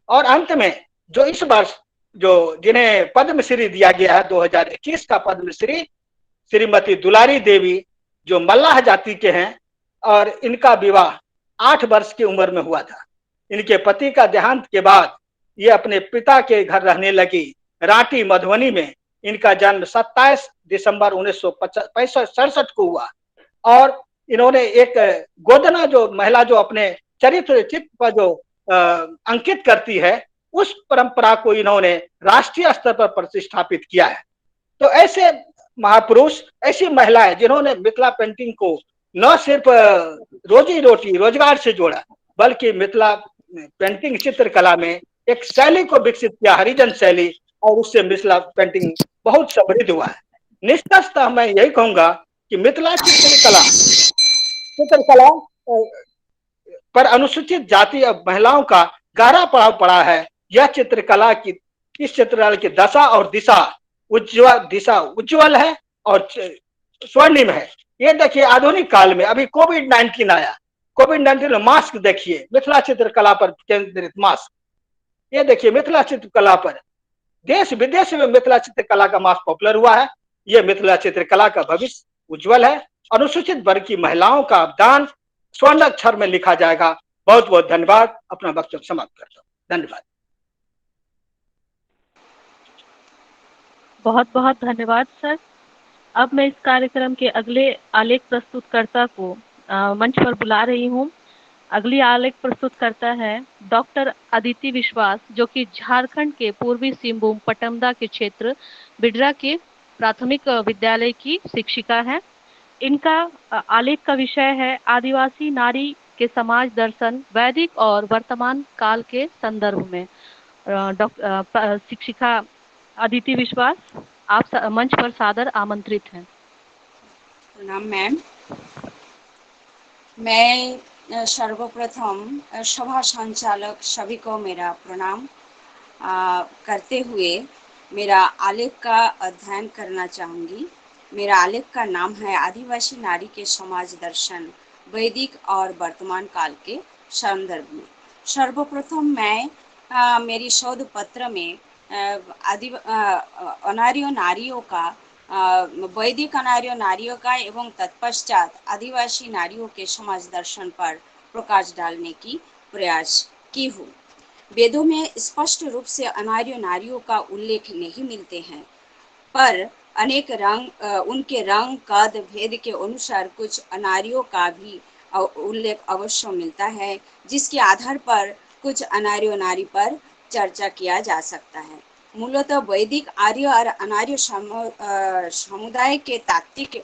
और अंत में जो इस वर्ष जो जिन्हें पद्मश्री दिया गया है 2021 का पद्मश्री, श्रीमती दुलारी देवी जो मल्लाह जाति के हैं और इनका विवाह 8 वर्ष की उम्र में हुआ था। इनके पति का देहांत के बाद ये अपने पिता के घर रहने लगी रांटी मधुबनी में। इनका जन्म 27 दिसंबर 1967 को हुआ और इन्होंने एक गोदना जो महिला जो अपने चित्र पर जो अंकित करती है, उस परंपरा को इन्होंने राष्ट्रीय स्तर पर प्रतिष्ठापित किया है। तो ऐसे महापुरुष, ऐसी महिलाएं जिन्होंने मिथिला पेंटिंग को न सिर्फ रोजी रोटी रोजगार से जोड़ा, बल्कि मिथिला पेंटिंग चित्रकला में एक शैली को विकसित किया, हरिजन शैली, और उससे मिथिला पेंटिंग बहुत समृद्ध हुआ है। निष्कर्षतः मैं यही कहूंगा कि मिथिला चित्रकला पर अनुसूचित जाति और महिलाओं का गहरा प्रभाव पड़ा है। यह चित्रकला की, इस चित्रकला की दशा और दिशा उज्ज्वल है और स्वर्णिम है। ये देखिए, आधुनिक काल में अभी कोविड-19 आया, कोविड-19 में मास्क देखिए, मिथिला चित्रकला पर केंद्रित मास्क। ये देखिए, मिथिला चित्रकला पर देश विदेश में मिथिला चित्रकला का मास्क पॉपुलर हुआ है। ये मिथिला चित्रकला का भविष्य उज्जवल है। अनुसूचित वर्ग की महिलाओं का अवदान स्वर्ण अक्षर में लिखा जाएगा। बहुत बहुत धन्यवाद। अपना वक्तव्य समाप्त करता हूँ। धन्यवाद।
बहुत बहुत धन्यवाद सर। अब मैं इस कार्यक्रम के अगले आलेख प्रस्तुतकर्ता को मंच पर बुला रही हूँ। अगली आलेख प्रस्तुतकर्ता है डॉक्टर अदिति विश्वास, जो कि झारखंड के पूर्वी सिंहभूम पटमदा के क्षेत्र बिडरा के प्राथमिक विद्यालय की शिक्षिका है। इनका आलेख का विषय है आदिवासी नारी के समाज दर्शन वैदिक और वर्तमान काल के संदर्भ में। शिक्षिका अदिति विश्वास, आप मंच पर सादर आमंत्रित हैं।
प्रणाम मैम। मैं सर्वप्रथम सभा संचालक सभी को मेरा प्रणाम करते हुए मेरा आलेख का अध्ययन करना चाहूँगी। मेरा आलेख का नाम है आदिवासी नारी के समाज दर्शन वैदिक और वर्तमान काल के संदर्भ में। सर्वप्रथम मैं मेरी शोध पत्र में अनार्य नारियों का, वैदिक अनार्य नारियों का एवं तत्पश्चात आदिवासी नारियों के समाज दर्शन पर प्रकाश डालने की प्रयास की हूँ। वेदों में स्पष्ट रूप से अनार्य नारियों का उल्लेख नहीं मिलते हैं, पर अनेक उनके रंग कद भेद के अनुसार कुछ अनार्यों का भी उल्लेख अवश्य मिलता है, जिसके आधार पर कुछ अनार्य नारी पर चर्चा किया जा सकता है। मूलतः वैदिक आर्य और अनार्य समुदाय के तात्विक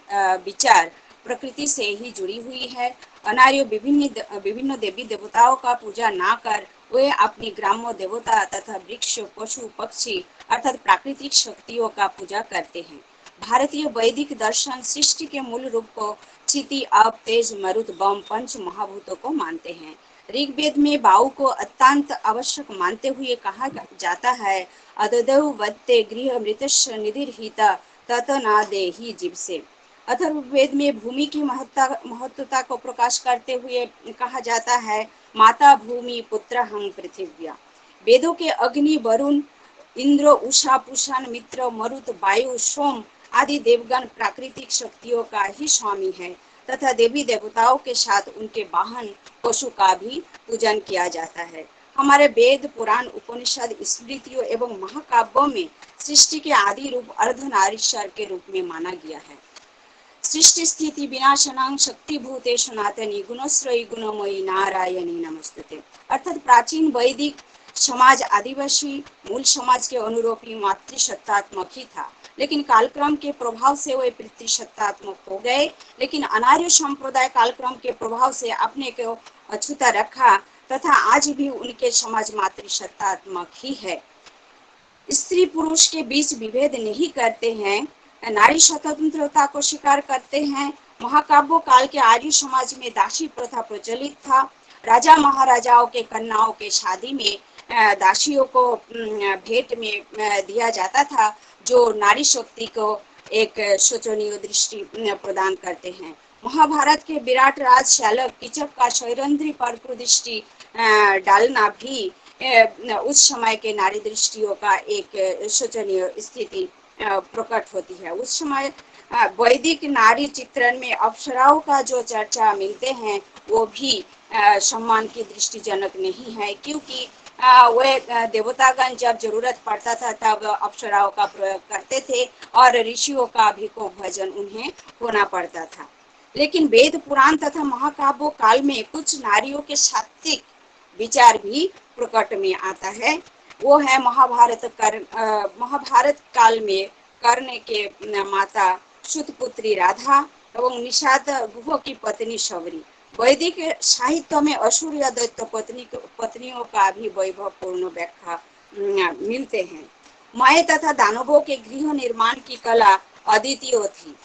विचार प्रकृति से ही जुड़ी हुई है। अनार्य विभिन्न देवी देवताओं का पूजा ना कर वे अपनी ग्राम्य देवता तथा वृक्ष पशु पक्षी अर्थात प्राकृतिक शक्तियों का पूजा करते हैं। भारतीय वैदिक दर्शन सृष्टि के मूल रूप को क्षिति अप तेज मरुत बम पंच महाभूतों को मानते हैं। ऋग्वेद में वायु को अत्यंत आवश्यक मानते हुए कहा जाता है अददौ वत्ते गृह मृतस्य निधिर्हिता ततना देहि जीव से। अथर्ववेद में भूमि की महत्वता को प्रकाश करते हुए कहा जाता है माता भूमि पुत्र हं पृथिव्या। वेदों के अग्नि वरुण इंद्र उषा पुषण मित्र मरुत वायु सोम आदि देवगण प्राकृतिक शक्तियों का ही स्वामी है तथा देवी देवताओं के साथ उनके वाहन पशु का भी पूजन किया जाता है। हमारे वेद पुराण उपनिषद स्मृतियों एवं महाकाव्यों में सृष्टि के आदि रूप अर्धनारीश्वर के रूप में माना गया है। सृष्टि स्थिति विनाशनां शक्तिभूते सनातनी गुणश्रयी गुणमयी नारायणी नमस्तुते। अर्थात प्राचीन वैदिक समाज आदिवासी मूल समाज के अनुरूपी मातृसत्तात्मक ही था, लेकिन कालक्रम के प्रभाव से वे पितृसत्तात्मक हो गए। लेकिन अनार्य संप्रदाय कालक्रम के प्रभाव से अपने को अछूता रखा तथा आज भी उनके समाज मातृसत्तात्मक ही है। स्त्री पुरुष के बीच विभेद नहीं करते हैं, नारी स्वतंत्रता को स्वीकार करते हैं। महाकाव्य काल के आर्य समाज में दासी प्रथा प्रचलित था। राजा महाराजाओं के कन्याओं के शादी में दासियों को भेंट में दिया जाता था, जो नारी शक्ति को एक शोचनीय दृष्टि प्रदान करते हैं। महाभारत के विराट राज शालक कीचक का सौरंध्री पर कुदृष्टि डालना भी उस समय के नारी दृष्टियों का एक शोचनीय स्थिति प्रकट होती है। उस समय वैदिक नारी चित्रण में अप्सराओं का जो चर्चा मिलते हैं वो भी सम्मान की दृष्टिजनक नहीं है, क्योंकि वे देवतागण जब जरूरत पड़ता था तब अप्सराओं का प्रयोग करते थे और ऋषियों का भी को भजन उन्हें होना पड़ता था। लेकिन वेद पुराण तथा महाकाव्य काल में कुछ नारियों के सात्विक विचार भी प्रकट में आता है। वो है महाभारत काल में कर्ण के माता सुतपुत्री राधा एवं निषाद गुह की पत्नी शबरी। वैदिक साहित्य में असुर या दैत्य पत्नियों का भी वैभवपूर्ण व्याख्या मिलते हैं। माए तथा दानवों के गृह निर्माण की कला अद्वितीय थी।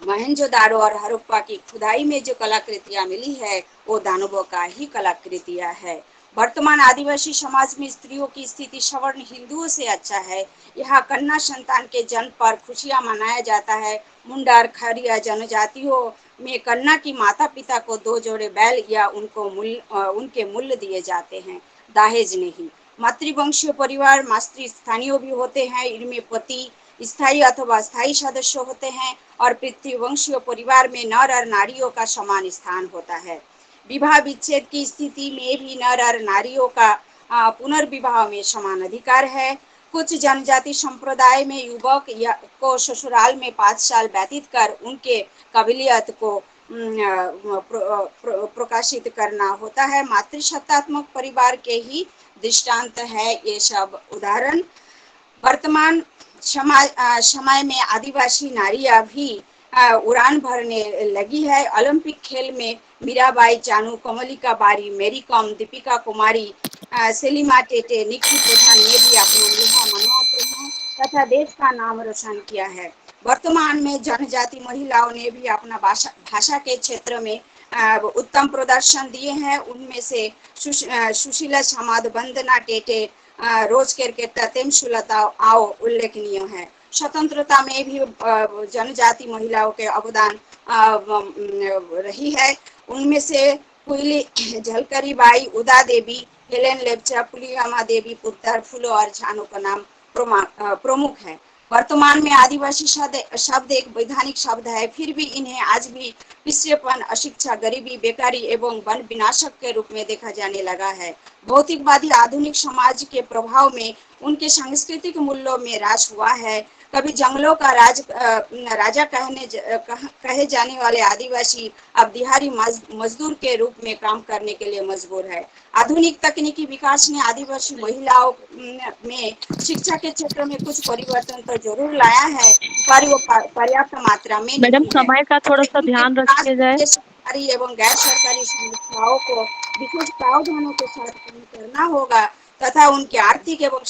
मोहनजोदाड़ो और हड़प्पा की खुदाई में जो कलाकृतियां मिली है वो दानवों का ही कलाकृतियां है। वर्तमान आदिवासी समाज में स्त्रियों की स्थिति सवर्ण हिंदुओं से अच्छा है। यहाँ कन्या संतान के जन्म पर खुशियां मनाया जाता है। मुंडार खरिया जनजातियों में कन्या की माता पिता को 2 जोड़े बैल या उनके मूल्य दिए जाते हैं, दहेज नहीं। मातृवंशीय परिवार मातृ स्थानीय भी होते हैं। इनमें पति स्थायी अथवा स्थायी सदस्य होते हैं और पितृवंशीय परिवार में नर और नारियों का समान स्थान होता है। विवाह विच्छेद की स्थिति में भी नर और नारियों का पुनर्विवाह में समान अधिकार है। कुछ जनजाति संप्रदाय में युवक को ससुराल में 5 साल व्यतीत कर उनके काबिलियत को प्रकाशित करना होता है। मातृसत्तात्मक परिवार के ही दृष्टांत है ये सब उदाहरण। वर्तमान समय में आदिवासी नारियां भी उड़ान भरने लगी है। ओलंपिक खेल में मीराबाई चानू, कमलिका बारी, मेरी कॉम, दीपिका कुमारी, सेलिमा टेटे, निक्की प्रधान ने भी अपना लोहा मनवाते हैं तथा देश का नाम रोशन किया है। वर्तमान में जनजाति महिलाओं ने भी अपना भाषा के क्षेत्र में उत्तम प्रदर्शन दिए हैं। उनमें से सुशीला समाद, वंदना टेटे, रोजकेर के ततेम सुलता आओ उल्लेखनीय है। स्वतंत्रता में भी जनजाति महिलाओं के अवदान रही है। उनमें से कुइली झलकरी बाई, उदा देवी, हेलेन लेप्चा, पुलियामा देवी, पुत्तर फूलो और छानो का नाम प्रमुख है। वर्तमान में आदिवासी शब्द एक वैधानिक शब्द है, फिर भी इन्हें आज भी पिछड़ेपन, अशिक्षा, गरीबी, बेकारी एवं वन विनाशक के रूप में देखा जाने लगा है। भौतिकवादी आधुनिक समाज के प्रभाव में उनके सांस्कृतिक मूल्यों में ह्रास हुआ है। कभी जंगलों का राजा कहे जाने वाले आदिवासी अब दिहाड़ी मजदूर के रूप में काम करने के लिए मजबूर है। आधुनिक तकनीकी विकास ने आदिवासी महिलाओं में शिक्षा के क्षेत्र में कुछ परिवर्तन तो जरूर लाया है, पर वो पर्याप्त मात्रा में
मैडम
नहीं है।
समय का थोड़ा सा ध्यान रखिए जाए।
सरकारी एवं गैर सरकारी संस्थाओं को विशेष प्रावधानों के साथ काम करना होगा तथा उनकी आर्थिक एवं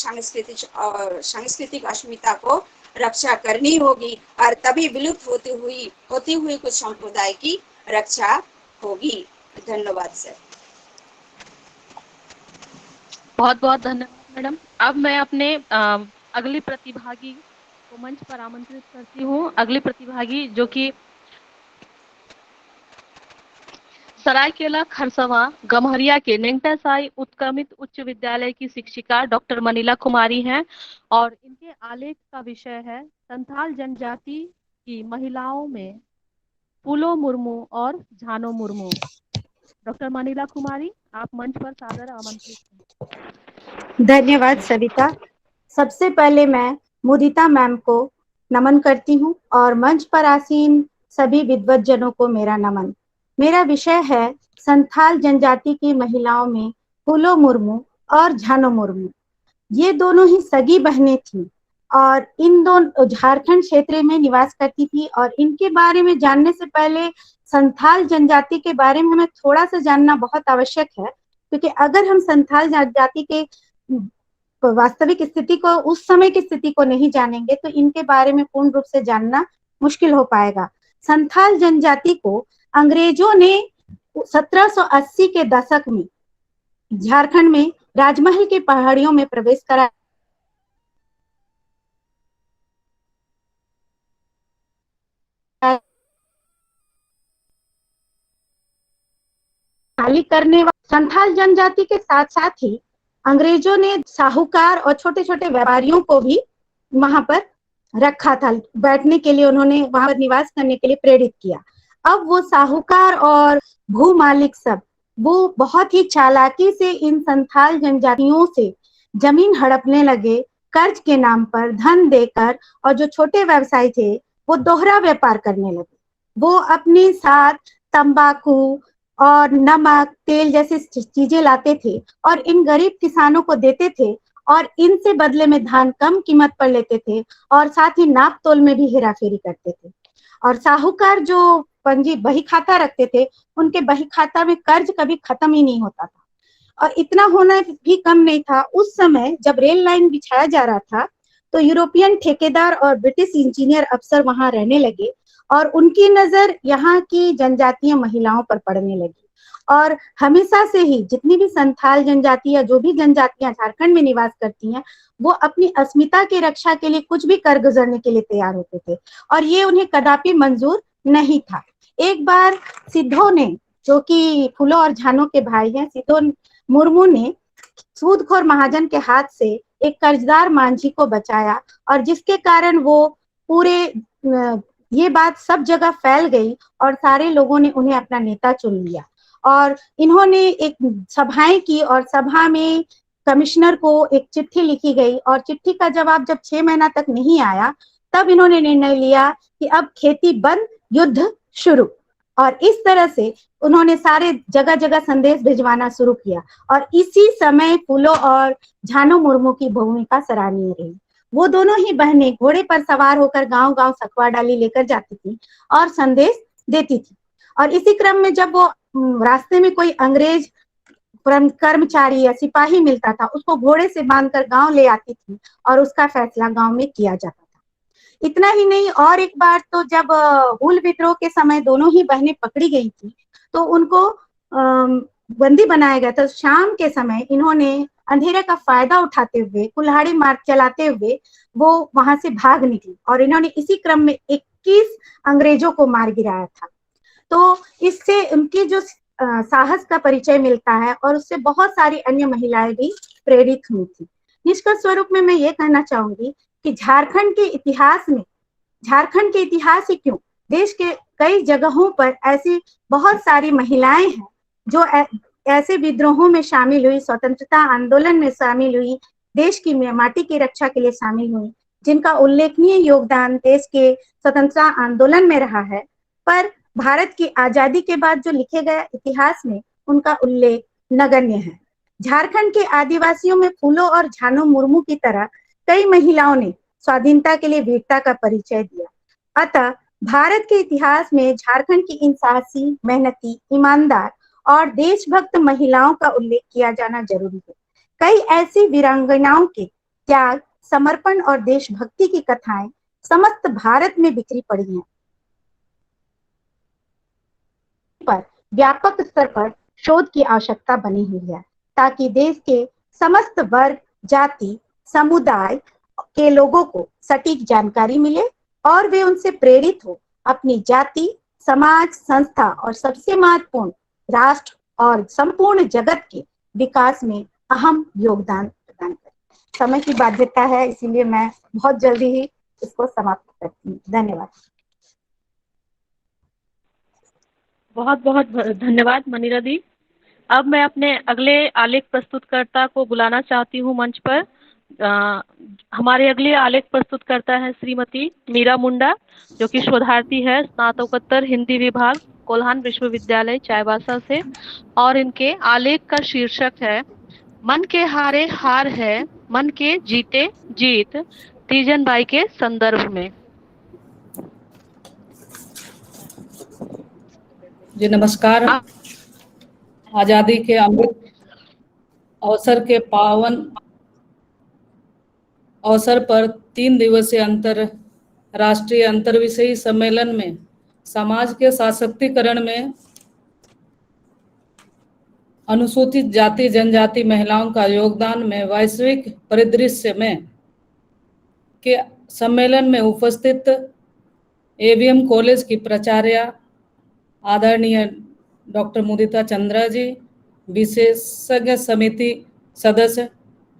सांस्कृतिक अस्मिता को रक्षा करनी होगी और तभी विलुप्त होती हुई कुछ संप्रदाय की रक्षा होगी। धन्यवाद सर।
बहुत बहुत धन्यवाद मैडम। अब मैं अपने अगली प्रतिभागी को मंच पर आमंत्रित करती हूँ। अगली प्रतिभागी जो कि सरायकेला खरसवां गम्हरिया के नेंगटासाई उत्क्रमित उच्च विद्यालय की शिक्षिका डॉक्टर मनीला कुमारी हैं और इनके आलेख का विषय है संथाल जनजाति की महिलाओं में फूलो मुर्मू और झानो मुर्मू। डॉक्टर मनीला कुमारी, आप मंच पर सादर आमंत्रित हैं।
धन्यवाद सविता। सबसे पहले मैं मुदिता मैम को नमन करती हूँ और मंच पर आसीन सभी विद्वज्जनों को मेरा नमन। मेरा विषय है संथाल जनजाति की महिलाओं में फूलो मुर्मू और झानो मुर्मू। ये दोनों ही सगी बहनें थीं और इन दोनों झारखंड क्षेत्र में निवास करती थी। और इनके बारे में जानने से पहले संथाल जनजाति के बारे में हमें थोड़ा सा जानना बहुत आवश्यक है, क्योंकि अगर हम संथाल जनजाति के वास्तविक स्थिति को, उस समय की स्थिति को नहीं जानेंगे तो इनके बारे में पूर्ण रूप से जानना मुश्किल हो पाएगा। संथाल जनजाति को अंग्रेजों ने 1780 के दशक में झारखंड में राजमहल की पहाड़ियों में प्रवेश करा खाली करने संथाल जनजाति के साथ साथ ही अंग्रेजों ने साहूकार और छोटे छोटे व्यापारियों को भी वहां पर रखा था बैठने के लिए, उन्होंने वहां पर निवास करने के लिए प्रेरित किया। अब वो साहूकार और भू मालिक सब वो बहुत ही चालाकी से इन संथाल जनजातियों से जमीन हड़पने लगे, कर्ज के नाम पर धन देकर, और जो छोटे व्यवसायी थे वो दोहरा व्यापार करने लगे। वो अपने साथ तंबाकू और नमक, तेल जैसी चीजें लाते थे और इन गरीब किसानों को देते थे और इनसे बदले में धान कम कीमत पर लेते थे और साथ ही नाप तोल में भी हेराफेरी करते थे। और साहूकार जो पंजी बही खाता रखते थे, उनके बही खाता में कर्ज कभी खत्म ही नहीं होता था। और इतना होना भी कम नहीं था, उस समय जब रेल लाइन बिछाया जा रहा था तो यूरोपियन ठेकेदार और ब्रिटिश इंजीनियर अफसर वहां रहने लगे और उनकी नजर यहाँ की जनजातीय महिलाओं पर पड़ने लगी। और हमेशा से ही जितनी भी संथाल जनजाति या जो भी जनजातियां झारखंड में निवास करती हैं, वो अपनी अस्मिता की रक्षा के लिए कुछ भी कर गुजरने के लिए तैयार होते थे और ये उन्हें कदापि मंजूर नहीं था। एक बार सिद्धो ने, जो कि फूलो और झानो के भाई हैं, सिद्धो मुर्मू ने सूदखोर महाजन के हाथ से एक कर्जदार मांझी को बचाया और जिसके कारण वो पूरे ये बात सब जगह फैल गई और सारे लोगों ने उन्हें अपना नेता चुन लिया। और इन्होंने एक सभाएं की और सभा में कमिश्नर को एक चिट्ठी लिखी गई और चिट्ठी का जवाब जब 6 महीना तक नहीं आया, तब इन्होंने निर्णय लिया कि अब खेती बंद, युद्ध शुरू। और इस तरह से उन्होंने सारे जगह जगह संदेश भिजवाना शुरू किया और इसी समय फूलो और झानो मुर्मू की भूमिका सराहनीय रही। वो दोनों ही बहनें घोड़े पर सवार होकर गांव गांव सखुआ डाली लेकर जाती थी और संदेश देती थी। और इसी क्रम में जब वो रास्ते में कोई अंग्रेज कर्मचारी या सिपाही मिलता था, उसको घोड़े से बांधकर गांव ले आती थी और उसका फैसला गांव में किया जाता था। इतना ही नहीं, और एक बार तो जब हुल विद्रोह के समय दोनों ही बहनें पकड़ी गई थी तो उनको बंदी बनाया गया था। शाम के समय इन्होंने अंधेरे का फायदा उठाते हुए, कुल्हाड़ी मार चलाते हुए वो वहां से भाग निकली और इन्होंने इसी क्रम में 21 अंग्रेजों को मार गिराया था। तो इससे उनकी जो साहस का परिचय मिलता है और उससे बहुत सारी अन्य महिलाएं भी प्रेरित हुई थी। निष्कर्ष स्वरूप में मैं ये कहना चाहूंगी कि झारखंड के इतिहास ही क्यों, देश के कई जगहों पर ऐसी बहुत सारी महिलाएं हैं जो ऐसे विद्रोहों में शामिल हुई, स्वतंत्रता आंदोलन में शामिल हुई, देश की माटी की रक्षा के लिए शामिल हुई, जिनका उल्लेखनीय योगदान देश के स्वतंत्रता आंदोलन में रहा है। पर भारत की आजादी के बाद जो लिखे गए इतिहास में उनका उल्लेख नगण्य है। झारखंड के आदिवासियों में फूलो और झानो मुर्मू की तरह कई महिलाओं ने स्वाधीनता के लिए वीरता का परिचय दिया। अतः भारत के इतिहास में झारखंड की इन साहसी, मेहनती, ईमानदार और देशभक्त महिलाओं का उल्लेख किया जाना जरूरी है। कई ऐसी वीरांगनाओं के त्याग, समर्पण और देशभक्ति की कथाएं समस्त भारत में बिखरी पड़ी हैं। पर व्यापक स्तर पर शोध की आवश्यकता बनी हुई है ताकि देश के समस्त वर्ग, जाति, समुदाय के लोगों को सटीक जानकारी मिले और वे उनसे प्रेरित हो अपनी जाति, समाज, संस्था और सबसे महत्वपूर्ण राष्ट्र और संपूर्ण जगत के विकास में अहम योगदान प्रदान करें। समय की बाध्यता है, इसीलिए मैं बहुत जल्दी ही इसको समाप्त करती हूँ। धन्यवाद।
बहुत बहुत धन्यवाद मनीरा दी। अब मैं अपने अगले आलेख प्रस्तुतकर्ता को बुलाना चाहती हूँ मंच पर। हमारे अगले आलेख प्रस्तुत करता है श्रीमती मीरा मुंडा, जो कि शोधार्थी है स्नातकोत्तर हिंदी विभाग, कोल्हान विश्वविद्यालय चाईबासा से। और इनके आलेख का शीर्षक है मन के हारे हार है, मन के जीते जीत, तीजन बाई के संदर्भ में।
जी नमस्कार। आजादी के अमृत अवसर के पावन अवसर पर 3 दिवसीय अंतरराष्ट्रीय अंतर्विषयी सम्मेलन में समाज के सशक्तिकरण में अनुसूचित जाति जनजाति महिलाओं का योगदान में वैश्विक परिदृश्य में के सम्मेलन में उपस्थित एवीएम कॉलेज की प्राचार्य आदरणीय डॉक्टर मुदिता चंद्रा जी, विशेषज्ञ समिति सदस्य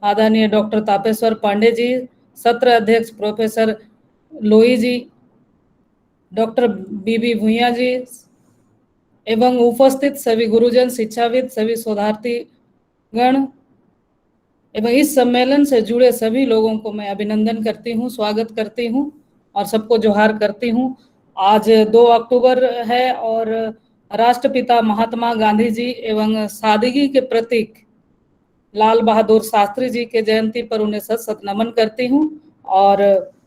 आदरणीय डॉक्टर तापेश्वर पांडे जी, सत्र अध्यक्ष प्रोफेसर लोई जी, डॉक्टर बीबी भुइया जी एवं उपस्थित सभी गुरुजन, शिक्षाविद, सभी शोधार्थी गण एवं इस सम्मेलन से जुड़े सभी लोगों को मैं अभिनंदन करती हूँ, स्वागत करती हूँ और सबको जोहार करती हूँ। आज 2 अक्टूबर है और राष्ट्रपिता महात्मा गांधी जी एवं सादगी के प्रतीक लाल बहादुर शास्त्री जी के जयंती पर उन्हें सत सत नमन करती हूँ और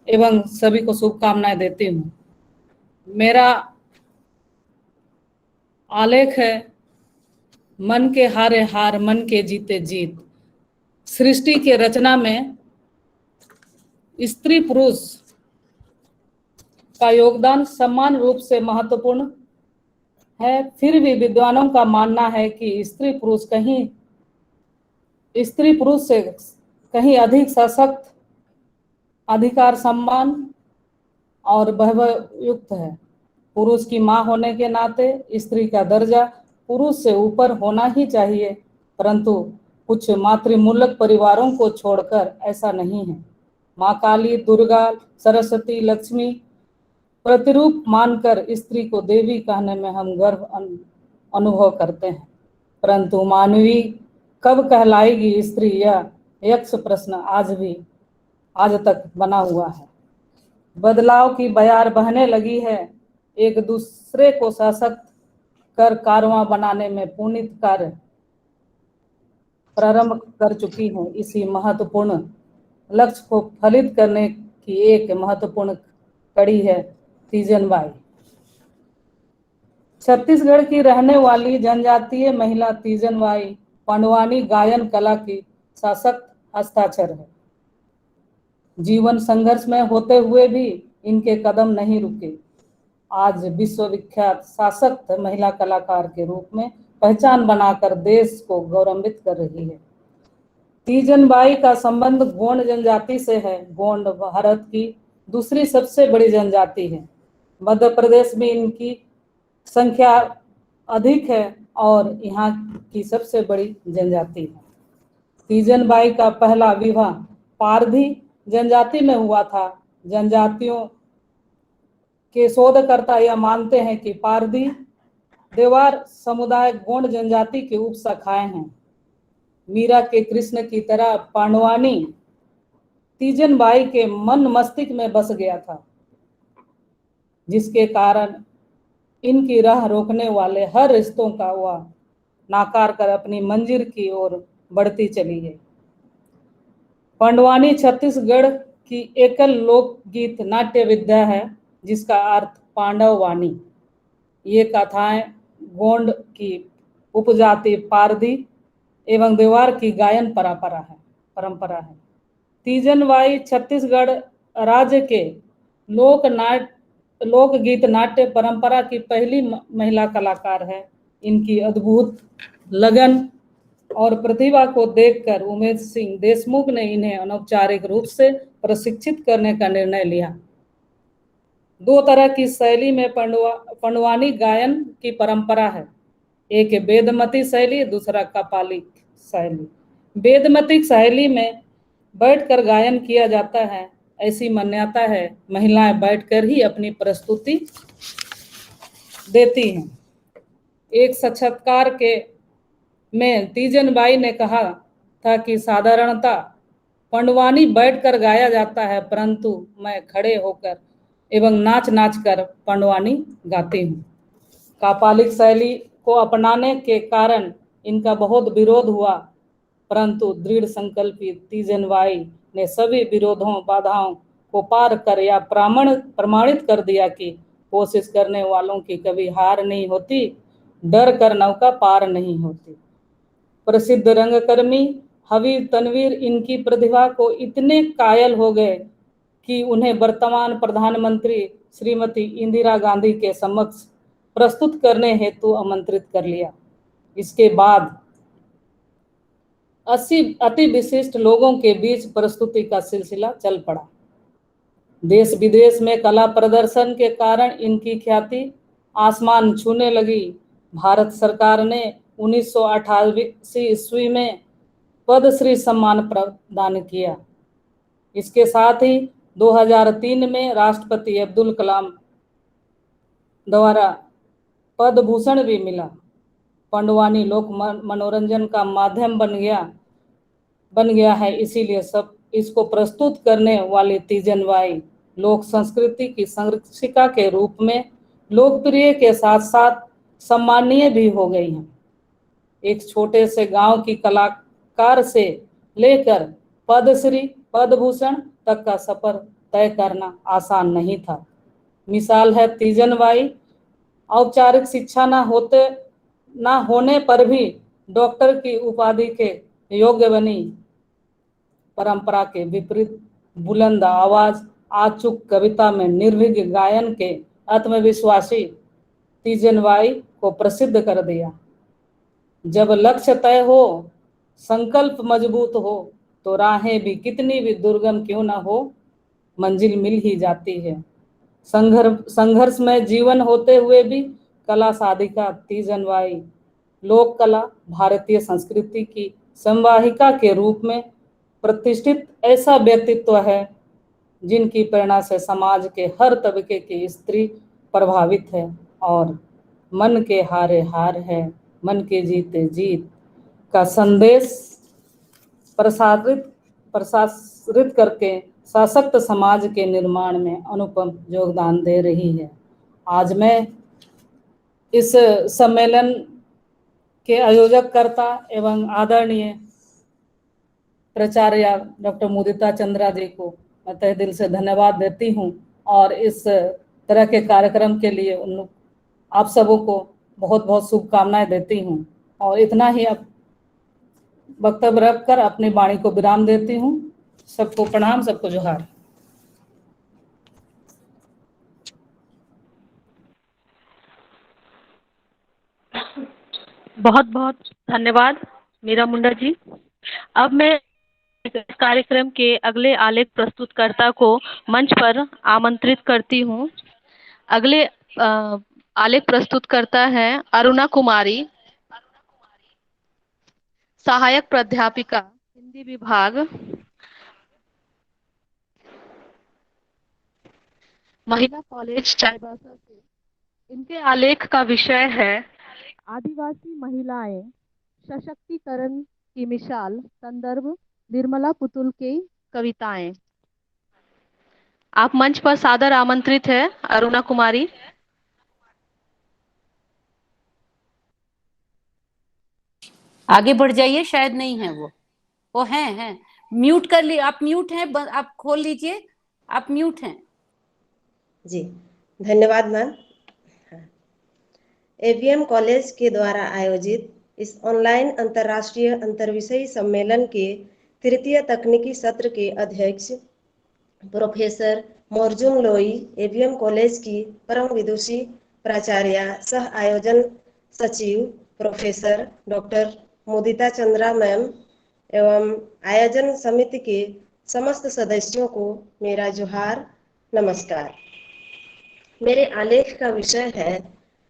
एवं सभी को शुभकामनाएं देती हूँ। मेरा आलेख है मन के हारे हार, मन के जीते जीत। सृष्टि के रचना में स्त्री पुरुष का योगदान समान रूप से महत्वपूर्ण है। फिर भी विद्वानों का मानना है कि स्त्री पुरुष से कहीं अधिक सशक्त, अधिकार सम्मान और वैभवयुक्त है। पुरुष की मां होने के नाते स्त्री का दर्जा पुरुष से ऊपर होना ही चाहिए, परंतु कुछ मातृमूलक परिवारों को छोड़कर ऐसा नहीं है। मां काली, दुर्गा, सरस्वती, लक्ष्मी प्रतिरूप मानकर स्त्री को देवी कहने में हम गर्व अनुभव करते हैं, परंतु मानवी कब कहलाएगी स्त्री, यह यक्ष प्रश्न आज तक बना हुआ है। बदलाव की बयार बहने लगी है, एक दूसरे को सशक्त कर कारवां बनाने में पुनीत कार्य प्रारंभ कर चुकी हूँ। इसी महत्वपूर्ण लक्ष्य को फलित करने की एक महत्वपूर्ण कड़ी है तीजन बाई। छत्तीसगढ़ की रहने वाली जनजातीय महिला तीजन बाई पांडवानी गायन कला की सशक्त हस्ताक्षर है। जीवन संघर्ष में होते हुए भी इनके कदम नहीं रुके। आज विश्वविख्यात सशक्त महिला कलाकार के रूप में पहचान बनाकर देश को गौरवान्वित कर रही है। तीजन बाई का संबंध गोंड जनजाति से है। गोंड भारत की दूसरी सबसे बड़ी जनजाति है। मध्य प्रदेश में इनकी संख्या अधिक है और यहाँ की सबसे बड़ी जनजाति है। तीजन बाई का पहला विवाह पारधी जनजाति में हुआ था। जनजातियों के शोधकर्ता यह मानते हैं कि पारधी देवार समुदाय गोंड जनजाति के उप शाखाएं हैं। मीरा के कृष्ण की तरह पांडवानी तीजन बाई के मन मस्तिष्क में बस गया था, जिसके कारण इनकी राह रोकने वाले हर रिश्तों का वह नाकार कर अपनी मंजिल की ओर बढ़ती चली गई। पांडवानी छत्तीसगढ़ की एकल लोकगीत नाट्य विद्या है, जिसका अर्थ पांडव वाणी। ये कथाएं गोंड की उपजाति पारधी एवं देवार की गायन परंपरा है। तीजन बाई छत्तीसगढ़ राज्य के लोकगीत नाट्य परंपरा की पहली महिला कलाकार है। इनकी अद्भुत लगन और प्रतिभा को देखकर उमेश सिंह देशमुख ने इन्हें अनौपचारिक रूप से प्रशिक्षित करने का निर्णय लिया। 2 तरह की शैली में पांडवानी गायन की परंपरा है। एक वेदमती शैली, दूसरा कपालिक शैली। वेदमती शैली में बैठकर गायन किया जाता है। ऐसी मान्यता है महिलाएं बैठकर ही अपनी प्रस्तुति देती हैं। एक साक्षात्कार में तीजन बाई ने कहा था कि साधारणता पंडवानी बैठकर गाया जाता है, परंतु मैं खड़े होकर एवं नाच नाच कर पंडवानी गाती हूँ। कापालिक शैली को अपनाने के कारण इनका बहुत विरोध हुआ, परंतु दृढ़ संकल्पी तीजनबाई ने सभी विरोधों बाधाओं को पार कर या प्रमाणित कर दिया कि कोशिश करने वालों की कभी हार नहीं होती, डर कर नौका पार नहीं होती। प्रसिद्ध रंगकर्मी हबीब तनवीर इनकी प्रतिभा को इतने कायल हो गए कि उन्हें वर्तमान प्रधानमंत्री श्रीमती इंदिरा गांधी के समक्ष प्रस्तुत करने हेतु आमंत्रित कर लिया। इसके बाद 80 अति विशिष्ट लोगों के बीच प्रस्तुति का सिलसिला चल पड़ा। देश विदेश में कला प्रदर्शन के कारण इनकी ख्याति आसमान छूने लगी। भारत सरकार ने 1988 ईस्वी में पद्मश्री सम्मान प्रदान किया। इसके साथ ही 2003 में राष्ट्रपति अब्दुल कलाम द्वारा पद्म भूषण भी मिला। पंडवानी लोक मनोरंजन का माध्यम बन गया है, इसीलिए सब इसको प्रस्तुत करने वाली तीजनबाई लोक संस्कृति की संरक्षिका के रूप में लोकप्रिय के साथ साथ सम्मानीय भी हो गई हैं। एक छोटे से गांव की कलाकार से लेकर पद्मश्री पद्म भूषण तक का सफर तय करना आसान नहीं था। मिसाल है तीजनबाई औपचारिक शिक्षा ना होने पर भी डॉक्टर की उपाधि के योग्य बनी। परंपरा के विपरीत बुलंद आवाज आचुक कविता में निर्भीक गायन के आत्मविश्वासी तीजनबाई को प्रसिद्ध कर दिया। जब लक्ष्य तय हो, संकल्प मजबूत हो, तो राहें भी कितनी भी दुर्गम क्यों ना हो, मंजिल मिल ही जाती है। संघर्ष में जीवन होते हुए भी कला साधिका तीजनबाई लोक कला भारतीय संस्कृति की संवाहिका के रूप में प्रतिष्ठित ऐसा व्यक्तित्व है जिनकी प्रेरणा से समाज के हर तबके की स्त्री प्रभावित है और मन के हारे हार है, मन के जीते जीत का संदेश प्रसारित करके सशक्त समाज के निर्माण में अनुपम योगदान दे रही है। आज मैं इस सम्मेलन के आयोजककर्ता एवं आदरणीय प्राचार्य डॉक्टर मुदिता चंद्रा जी को मैं तहे दिल से धन्यवाद देती हूँ और इस तरह के कार्यक्रम के लिए आप सबों को बहुत बहुत शुभकामनाएं देती हूँ और इतना ही अब वक्तव्य रखकर अपनी वाणी को विराम देती हूँ। सबको प्रणाम, सबको जोहार।
बहुत बहुत धन्यवाद मीरा मुंडा जी। अब मैं इस कार्यक्रम के अगले आलेख प्रस्तुतकर्ता को मंच पर आमंत्रित करती हूँ। अगले आलेख प्रस्तुतकर्ता है अरुणा कुमारी, सहायक प्राध्यापिका हिंदी विभाग, महिला कॉलेज चाईबासा से। इनके आलेख का विषय है आदिवासी महिलाएं सशक्तिकरण की मिसाल, संदर्भ निर्मला पुतुल की कविताएं। आप मंच पर सादर आमंत्रित है अरुणा कुमारी।
आगे बढ़ जाइए, शायद नहीं है वो हैं। म्यूट कर ली, आप म्यूट हैं, आप खोल लीजिए, आप म्यूट हैं।
जी धन्यवाद मैम। एवीएम कॉलेज के द्वारा आयोजित इस ऑनलाइन अंतर्राष्ट्रीय अंतर्विषयी सम्मेलन के तृतीय तकनीकी सत्र के अध्यक्ष प्रोफेसर मोर्जुम लोई, एवीएम कॉलेज की परम विदुषी प्राचार्य सह आयोजन सचिव प्रोफेसर डॉक्टर मुदिता चंद्रा मैम एवं आयोजन समिति के समस्त सदस्यों को मेरा जोहार, नमस्कार। मेरे आलेख का विषय है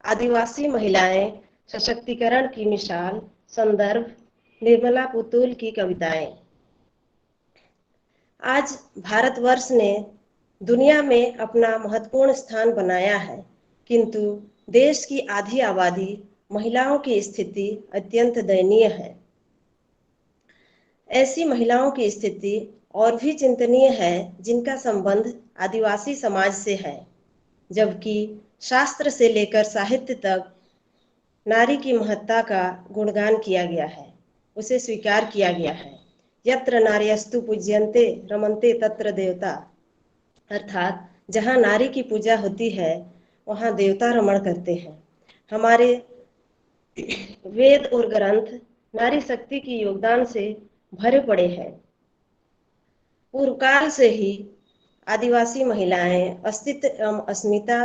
आदिवासी महिलाएं सशक्तिकरण की मिसाल, संदर्भ निर्मला पुतुल की कविताएं। आज भारतवर्ष ने दुनिया में अपना महत्वपूर्ण स्थान बनाया है, किंतु देश की आधी आबादी महिलाओं की स्थिति अत्यंत दयनीय है। ऐसी महिलाओं की स्थिति और भी चिंतनीय है जिनका संबंध आदिवासी समाज से है, जबकि शास्त्र से लेकर साहित्य तक नारी की महत्ता का गुणगान किया गया है, उसे स्वीकार किया गया है। यत्र नार्यस्तु पूज्यन्ते रमन्ते तत्र देवता, अर्थात जहाँ नारी की पूजा होती है वहाँ देवता रमण करते हैं। हमारे वेद और ग्रंथ नारी शक्ति की योगदान से भरे पड़े हैं। पूर्व काल से ही आदिवासी महिलाएं अस्तित्व एवं अस्मिता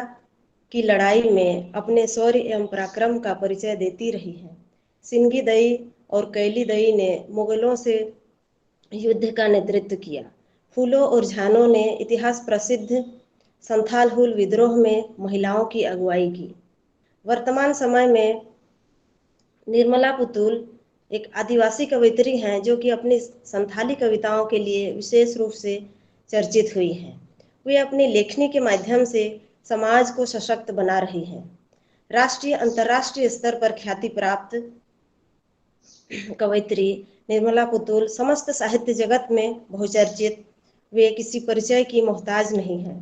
की लड़ाई में अपने शौर्य एवं पराक्रम का परिचय देती रही हैं। सिंगी दई और कैली दई ने मुगलों से युद्ध का नेतृत्व किया। फूलों और झानों ने इतिहास प्रसिद्ध संथाल हुल विद्रोह में महिलाओं की अगुवाई की। वर्तमान समय में निर्मला पुतुल एक आदिवासी कवयित्री हैं जो कि अपनी संथाली कविताओं के लिए विशेष रूप से चर्चित हुई हैं। वे अपनी लेखनी के माध्यम से समाज को सशक्त बना रही हैं। राष्ट्रीय अंतर्राष्ट्रीय स्तर पर ख्याति प्राप्त कवयित्री निर्मला पुतुल समस्त साहित्य जगत में बहुचर्चित। वे किसी परिचय की मोहताज नहीं हैं।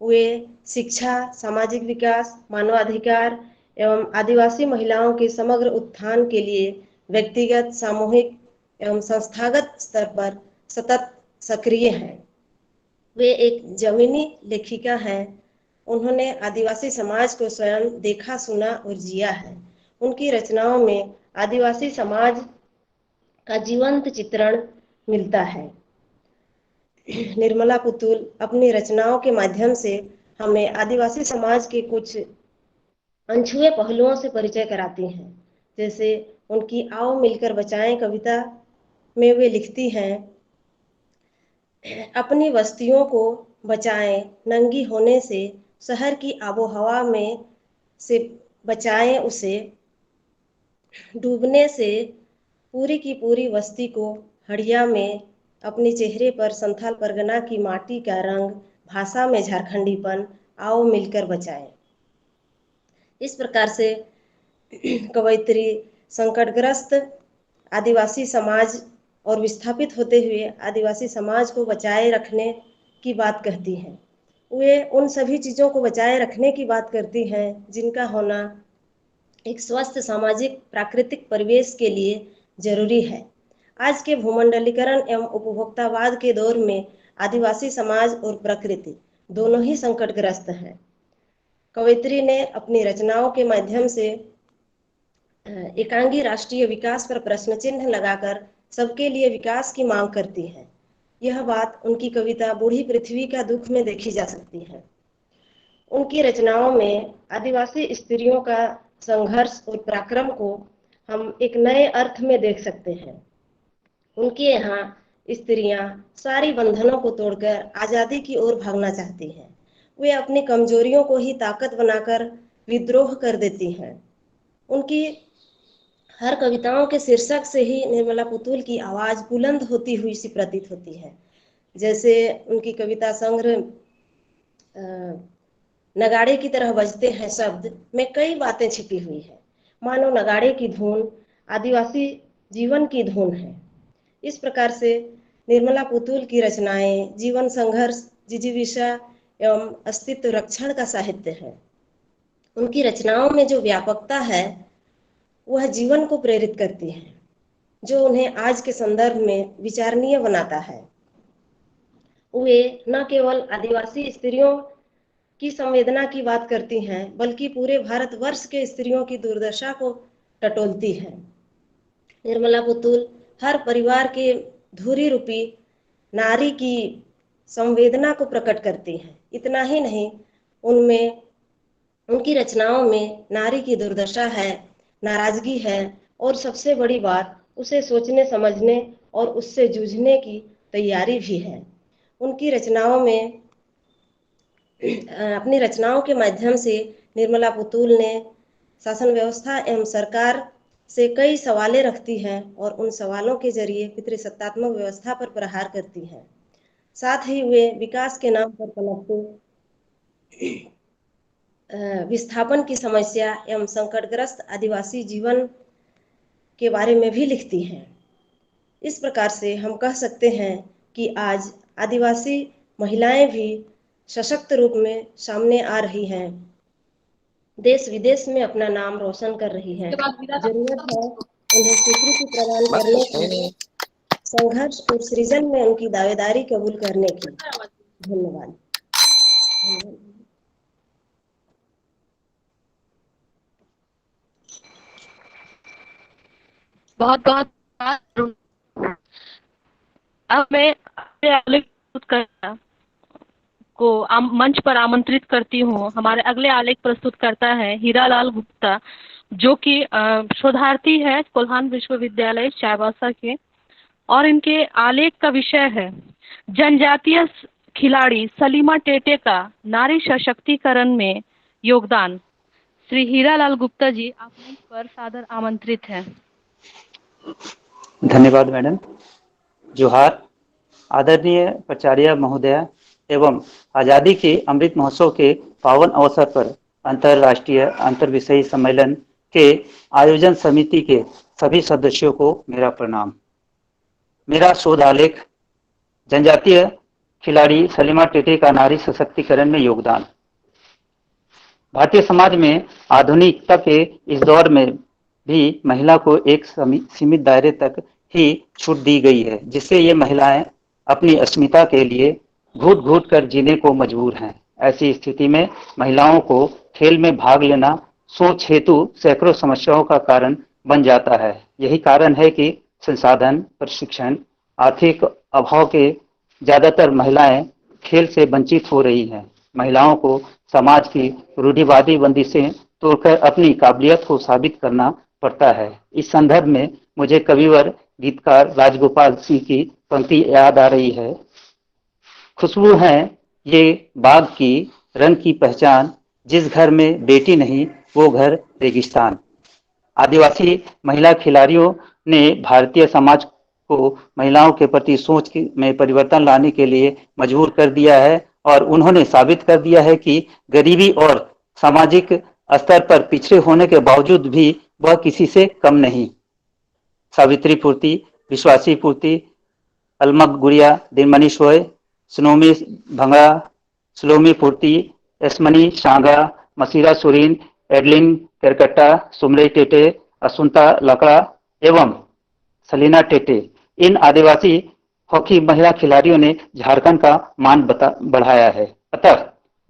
वे शिक्षा, सामाजिक विकास, मानवाधिकार एवं आदिवासी महिलाओं के समग्र उत्थान के लिए व्यक्तिगत, सामूहिक एवं संस्थागत स्तर पर सतत सक्रिय हैं। वे एक जमीनी लेखिका हैं। उन्होंने आदिवासी समाज को स्वयं देखा, सुना और जिया है। उनकी रचनाओं में आदिवासी समाज का जीवंत चित्रण मिलता है। निर्मला पुतुल अपनी रचनाओं के माध्यम से हमें आदिवासी समाज के कुछ अनछुए पहलुओं से परिचय कराती हैं। जैसे उनकी आओ मिलकर बचाएं कविता में वे लिखती हैं, अपनी बस्तियों को बचाएं नंगी होने से, शहर की आबोहवा में से बचाएं उसे डूबने से, पूरी की पूरी बस्ती को हड़िया में, अपने चेहरे पर संथाल परगना की माटी का रंग, भाषा में झारखंडीपन, आओ मिलकर बचाएं। इस प्रकार से कवयित्री संकटग्रस्त आदिवासी समाज और विस्थापित होते हुए आदिवासी समाज को बचाए रखने की बात कहती हैं। वे उन सभी चीज़ों को बचाए रखने की बात करती हैं जिनका होना एक स्वस्थ सामाजिक प्राकृतिक परिवेश के लिए जरूरी है। आज के भूमंडलीकरण एवं उपभोक्तावाद के दौर में आदिवासी समाज और प्रकृति दोनों ही संकटग्रस्त हैं। कवयित्री ने अपनी रचनाओं के माध्यम से एकांगी राष्ट्रीय विकास पर प्रश्न चिन्ह लगाकर सबके लिए विकास की मांग करती है। यह बात उनकी कविता बूढ़ी पृथ्वी का दुख में देखी जा सकती है। उनकी रचनाओं में आदिवासी स्त्रियों का संघर्ष और पराक्रम को हम एक नए अर्थ में देख सकते हैं। उनके यहाँ स्त्रियां सारी बंधनों को तोड़कर आज़ादी की ओर भागना चाहती हैं। वे अपनी कमजोरियों को ही ताकत बनाकर विद्रोह कर देती हैं। उनकी हर कविताओं के शीर्षक से ही निर्मला पुतुल की आवाज़ बुलंद होती हुई सी प्रतीत होती है। जैसे उनकी कविता संग्रह नगाड़े की तरह बजते हैं शब्द में कई बातें छिपी हुई है। मानो नगाड़े की धुन आदिवासी जीवन की धुन है। इस प्रकार से निर्मला पुतुल की रचनाएं जीवन संघर्ष, जिजीविषा एवं अस्तित्व रक्षण का साहित्य है। उनकी रचनाओं में जो व्यापकता है वह जीवन को प्रेरित करती है, जो उन्हें आज के संदर्भ में विचारणीय बनाता है। वे न केवल आदिवासी स्त्रियों की संवेदना की बात करती हैं, बल्कि पूरे भारतवर्ष के स्त्रियों की दुर्दशा को टटोलती हैं। निर्मला पुतुल हर परिवार के धुरी रूपी नारी की संवेदना को प्रकट करती हैं। इतना ही नहीं, उनमें उनकी रचनाओं में नारी की दुर्दशा है, नाराजगी है और सबसे बड़ी बात उसे सोचने, समझने और उससे जूझने की तैयारी भी है। उनकी रचनाओं में अपनी रचनाओं के माध्यम से निर्मला पुतुल ने शासन व्यवस्था एवं सरकार से कई सवालें रखती हैं और उन सवालों के जरिए पितृसत्तात्मक व्यवस्था पर प्रहार करती हैं। साथ ही वे विकास के नाम पर पनपते विस्थापन की समस्या एवं संकटग्रस्त आदिवासी जीवन के बारे में भी लिखती हैं। इस प्रकार से हम कह सकते हैं कि आज आदिवासी महिलाएं भी सशक्त रूप में सामने आ रही हैं, देश विदेश में अपना नाम रोशन कर रही हैं। जरूरत है उन्हें स्वीकृति प्रदान करने की, संघर्ष और सृजन में उनकी दावेदारी कबूल करने की। धन्यवाद।
बहुत बहुत अब मैं अपने अगले प्रस्तुतकर्ता को मंच पर आमंत्रित करती हूँ। हमारे अगले आलेख प्रस्तुतकर्ता है हीरालाल गुप्ता, जो कि शोधार्थी है कोल्हान विश्वविद्यालय चाईबासा के, और इनके आलेख का विषय है जनजातीय खिलाड़ी सलीमा टेटे का नारी सशक्तिकरण में योगदान। श्री हीरालाल गुप्ता जी, आप मंच पर सादर आमंत्रित हैं।
धन्यवाद मैडम। जोहार। आदरणीय प्राचार्य महोदय एवं आज़ादी के अमृत महोत्सव के पावन अवसर पर अंतर्राष्ट्रीय अंतर्विषयी सम्मेलन के आयोजन समिति के सभी सदस्यों को मेरा प्रणाम। मेरा शोध आलेख जनजातीय खिलाड़ी सलीमा टेटे का नारी सशक्तिकरण में योगदान। भारतीय समाज में आधुनिकता के इस दौर में भी महिला को एक सीमित दायरे तक ही छूट दी गई है, जिससे ये महिलाएं अपनी अस्मिता के लिए घुट घुट कर जीने को मजबूर हैं। ऐसी स्थिति में महिलाओं को खेल में भाग लेना सोच हेतु सैकड़ों समस्याओं का कारण बन जाता है। यही कारण है कि संसाधन, प्रशिक्षण, आर्थिक अभाव के ज्यादातर महिलाएं खेल से वंचित हो रही हैं। महिलाओं को समाज की रूढ़िवादी बंदिशें तोड़कर अपनी काबिलियत को साबित करना पड़ता है। इस संदर्भ में मुझे कविवर गीतकार राजगोपाल सिंह की पंक्ति याद आ रही है। खुशबू है ये बाग की, रंग की पहचान, जिस घर में बेटी नहीं वो घर रेगिस्तान। आदिवासी महिला खिलाड़ियों ने भारतीय समाज को महिलाओं के प्रति सोच में परिवर्तन लाने के लिए मजबूर कर दिया है, और उन्होंने साबित कर दिया है कि गरीबी और सामाजिक स्तर पर पिछड़े होने के बावजूद भी वह किसी से कम नहीं। सावित्री पूर्ति, विश्वासी पूर्ति, अलमग गुड़िया, दिनमणि सोय, स्नोमी भंगड़ा, स्लोमी पूर्ति, एसमनी शांगा, मसीरा सुरीन, एडलिन करकट्टा, सुमरे टेटे, असुंता लकड़ा एवं सलीना टेटे, इन आदिवासी हॉकी महिला खिलाड़ियों ने झारखंड का मान बढ़ाया है। अतः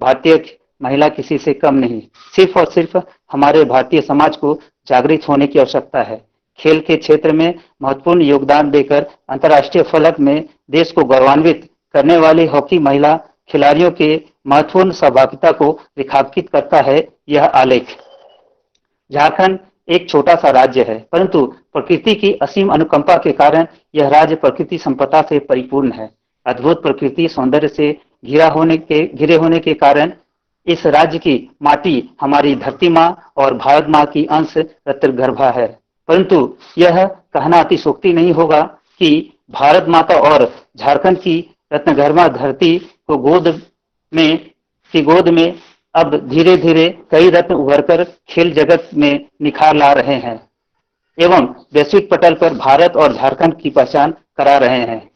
भारतीय महिला किसी से कम नहीं। सिर्फ और सिर्फ हमारे भारतीय समाज को जागृत होने की आवश्यकता है। खेल के क्षेत्र में महत्वपूर्ण योगदान देकर अंतर्राष्ट्रीय फलक में देश को गौरवान्वित करने वाली हॉकी महिला खिलाड़ियों के महत्वपूर्ण सहभागिता को रेखांकित करता है यह आलेख। झारखंड एक छोटा सा राज्य है, परंतु प्रकृति की असीम अनुकंपा के कारण यह राज्य प्रकृति संपदा से परिपूर्ण है। अद्भुत प्रकृति सौंदर्य से घिरे होने के कारण इस राज्य की माटी हमारी धरती माँ और भारत माँ की अंश रत्नगर्भा है। परंतु यह कहना अतिशयोक्ति नहीं होगा कि भारत माता और झारखंड की रत्नगर्भा धरती को गोद में अब धीरे धीरे कई रत्न उभरकर खेल जगत में निखार ला रहे हैं एवं वैश्विक पटल पर भारत और झारखंड की पहचान करा रहे हैं।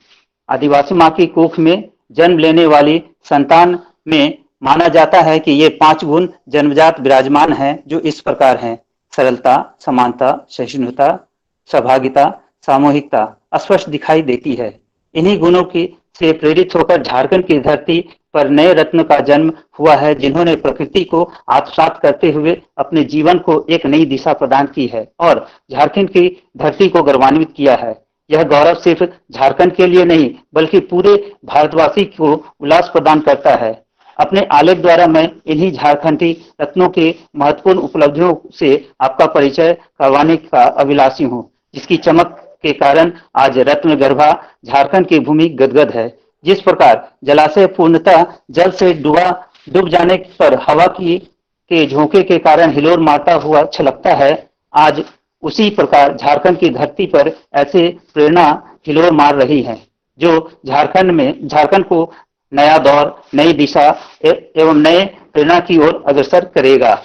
आदिवासी माँ की कोख में जन्म लेने वाली संतान में माना जाता है कि ये 5 गुण जन्मजात विराजमान हैं, जो इस प्रकार हैं: सरलता, समानता, सहिष्णुता, सहभागिता, सामूहिकता अस्पष्ट दिखाई देती है। इन्हीं गुणों की से प्रेरित होकर झारखंड की धरती पर नए रत्न का जन्म हुआ है, जिन्होंने प्रकृति को आत्मसात करते हुए अपने जीवन को एक नई दिशा प्रदान की है और झारखंड की धरती को गौरवान्वित किया है। यह गौरव सिर्फ झारखंड के लिए नहीं बल्कि पूरे भारतवासी को उल्लास प्रदान करता है। अपने आलेख द्वारा मैं इन्हीं झारखंडी रत्नों के महत्वपूर्ण उपलब्धियों से आपका परिचय करवाने का अभिलाषी हूँ, जिसकी चमक के कारण आज रत्नगर्भा झारखंड की भूमि गदगद है। जिस प्रकार जलाशय पूर्णतः जल से डूब जाने पर हवा के झोंके के कारण हिलोर मारता हुआ छलकता है, आज उसी प्रकार झारखंड की धरती पर ऐसे प्रेरणा हिलोर मार रही है, जो झारखंड को नया दौर, नई दिशा एवं नए प्रेरणा की ओर अग्रसर करेगा।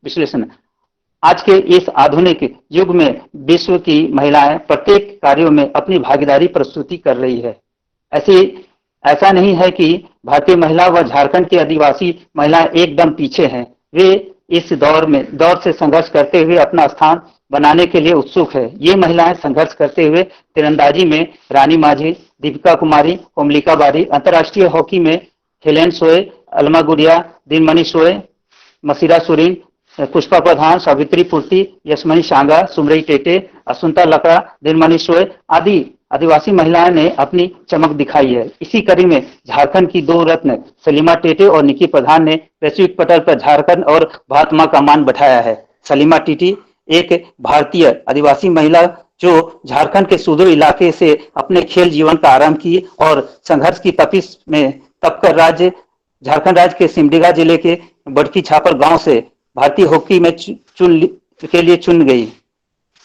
विश्लेषण: आज के इस आधुनिक युग में विश्व की महिलाएं प्रत्येक कार्यों में अपनी भागीदारी प्रस्तुति कर रही है। ऐसा नहीं है कि भारतीय महिला व झारखंड की आदिवासी महिलाएं एकदम पीछे हैं। वे इस दौर से संघर्ष करते हुए अपना स्थान बनाने के लिए उत्सुक है। ये महिलाएं संघर्ष करते हुए तीरंदाजी में रानी माझी, दीपिका कुमारी, कोमलिका बारी, अंतर्राष्ट्रीय हॉकी में हेलेन सोए, अलमा गुड़िया, दिनमणि सोए, मसीरा सुरीन, पुष्पा प्रधान, सावित्री पुर्ती, यशमणी शांगा, सुमरई टेटे, असुंता लकड़ा, दिनमणि सोए आदि आदिवासी महिलाएं ने अपनी चमक दिखाई है। इसी कड़ी में झारखंड की दो रत्न सलीमा टेटे और निकी प्रधान ने वैश्विक पटल पर झारखंड और भारत मां का मान बढ़ाया है। सलीमा टेटे एक भारतीय आदिवासी महिला जो झारखंड के सुदूर इलाके से अपने खेल जीवन का आरंभ की और संघर्ष की तपिश में तपकर झारखंड राज्य के सिमडेगा जिले के बड़की छापर गांव से भारतीय हॉकी में चुन गई।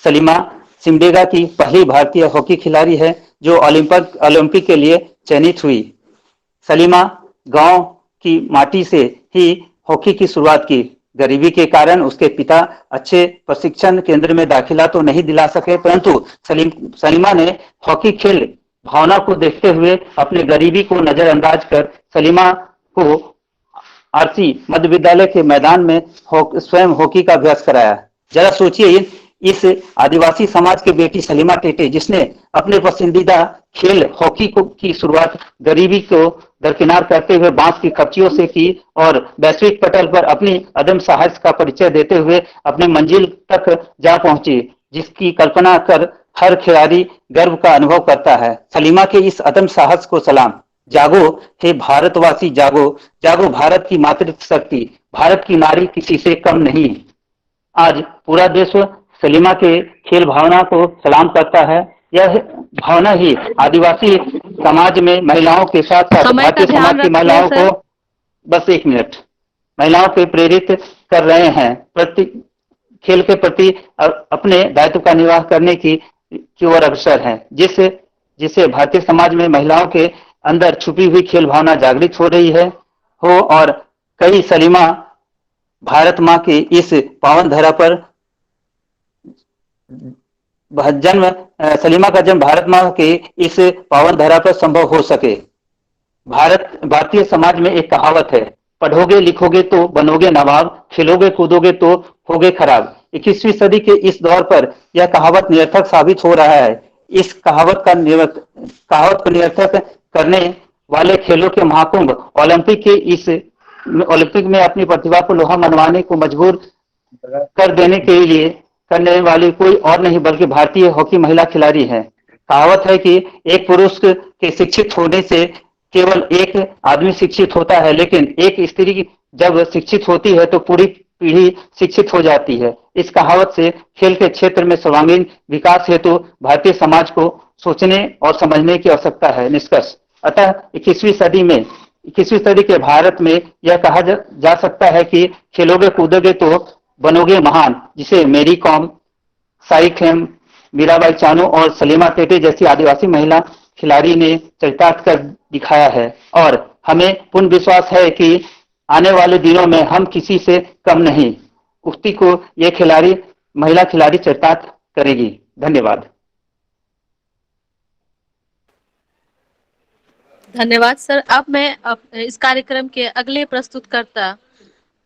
सलीमा सिमडेगा की पहली भारतीय हॉकी खिलाड़ी है जो ओलंपिक के लिए चयनित हुई। सलीमा गांव की माटी से ही हॉकी की शुरुआत की। गरीबी के कारण उसके पिता अच्छे प्रशिक्षण केंद्र में दाखिला तो नहीं दिला सके, परंतु सलीमा ने हॉकी खेल भावना को देखते हुए अपने गरीबी को नजरअंदाज कर सलीमा को आरसी मध्य विद्यालय के मैदान में स्वयं हॉकी का अभ्यास कराया। जरा सोचिए, इस आदिवासी समाज की बेटी सलीमा टेटे जिसने अपने पसंदीदा खेल हॉकी की शुरुआत गरीबी को दरकिनार करते हुए बांस की कपचियों से की और वैश्विक पटल पर अपनी अदम साहस का परिचय देते हुए अपने मंजिल तक जा पहुंची, जिसकी कल्पना कर हर खिलाड़ी गर्व का अनुभव करता है। सलीमा के इस अदम साहस को सलाम। जागो हे भारतवासी, जागो जागो भारत की मातृशक्ति, भारत की नारी किसी से कम नहीं। आज पूरा देश सलीमा के खेल भावना को सलाम करता है। यह भावना ही आदिवासी समाज में महिलाओं के साथ साथ भारतीय समाज की महिलाओं को बस एक मिनट महिलाओं को प्रेरित कर रहे हैं खेल के प्रति अपने दायित्व का निर्वाह करने की ओर अग्रसर है, जिससे भारतीय समाज में महिलाओं के अंदर छुपी हुई खेल भावना जागृत हो रही है और कई सलीमा भारत मां के इस पावन धरा पर सलीमा का जन्म भारत मां के इस पावन धरा पर संभव हो सके। भारतीय समाज में एक कहावत है, पढ़ोगे लिखोगे तो बनोगे नवाब, खेलोगे कूदोगे तो होगे खराब। 21वीं सदी के इस दौर पर यह कहावत निरर्थक साबित हो रहा है। इस कहावत को निरर्थक करने वाले खेलों के महाकुंभ ओलंपिक में अपनी प्रतिभा को लोहा मनवाने को मजबूर कर देने के लिए करने वाली कोई और नहीं बल्कि भारतीय हॉकी महिला खिलाड़ी है। कहावत है कि एक पुरुष के शिक्षित होने से केवल एक आदमी शिक्षित होता है, लेकिन एक स्त्री जब शिक्षित होती है तो पूरी पीढ़ी शिक्षित हो जाती है। इस कहावत से खेल के क्षेत्र में सर्वांगीण विकास हेतु भारतीय समाज को सोचने और समझने की आवश्यकता है। निष्कर्ष, अतः 21वीं सदी के भारत में यह कहा जा सकता है कि खेलोगे कूदोगे तो बनोगे महान, जिसे मेरी कॉम, साई खेम, मीराबाई चानू और सलीमा टेटे जैसी आदिवासी महिला खिलाड़ी ने चरितार्थ कर दिखाया है और हमें पूर्ण विश्वास है कि आने वाले दिनों में हम किसी से कम नहीं। उक्ति को ये महिला खिलाड़ी चरितार्थ करेगी। धन्यवाद।
धन्यवाद सर। अब मैं इस कार्यक्रम के अगले प्रस्तुतकर्ता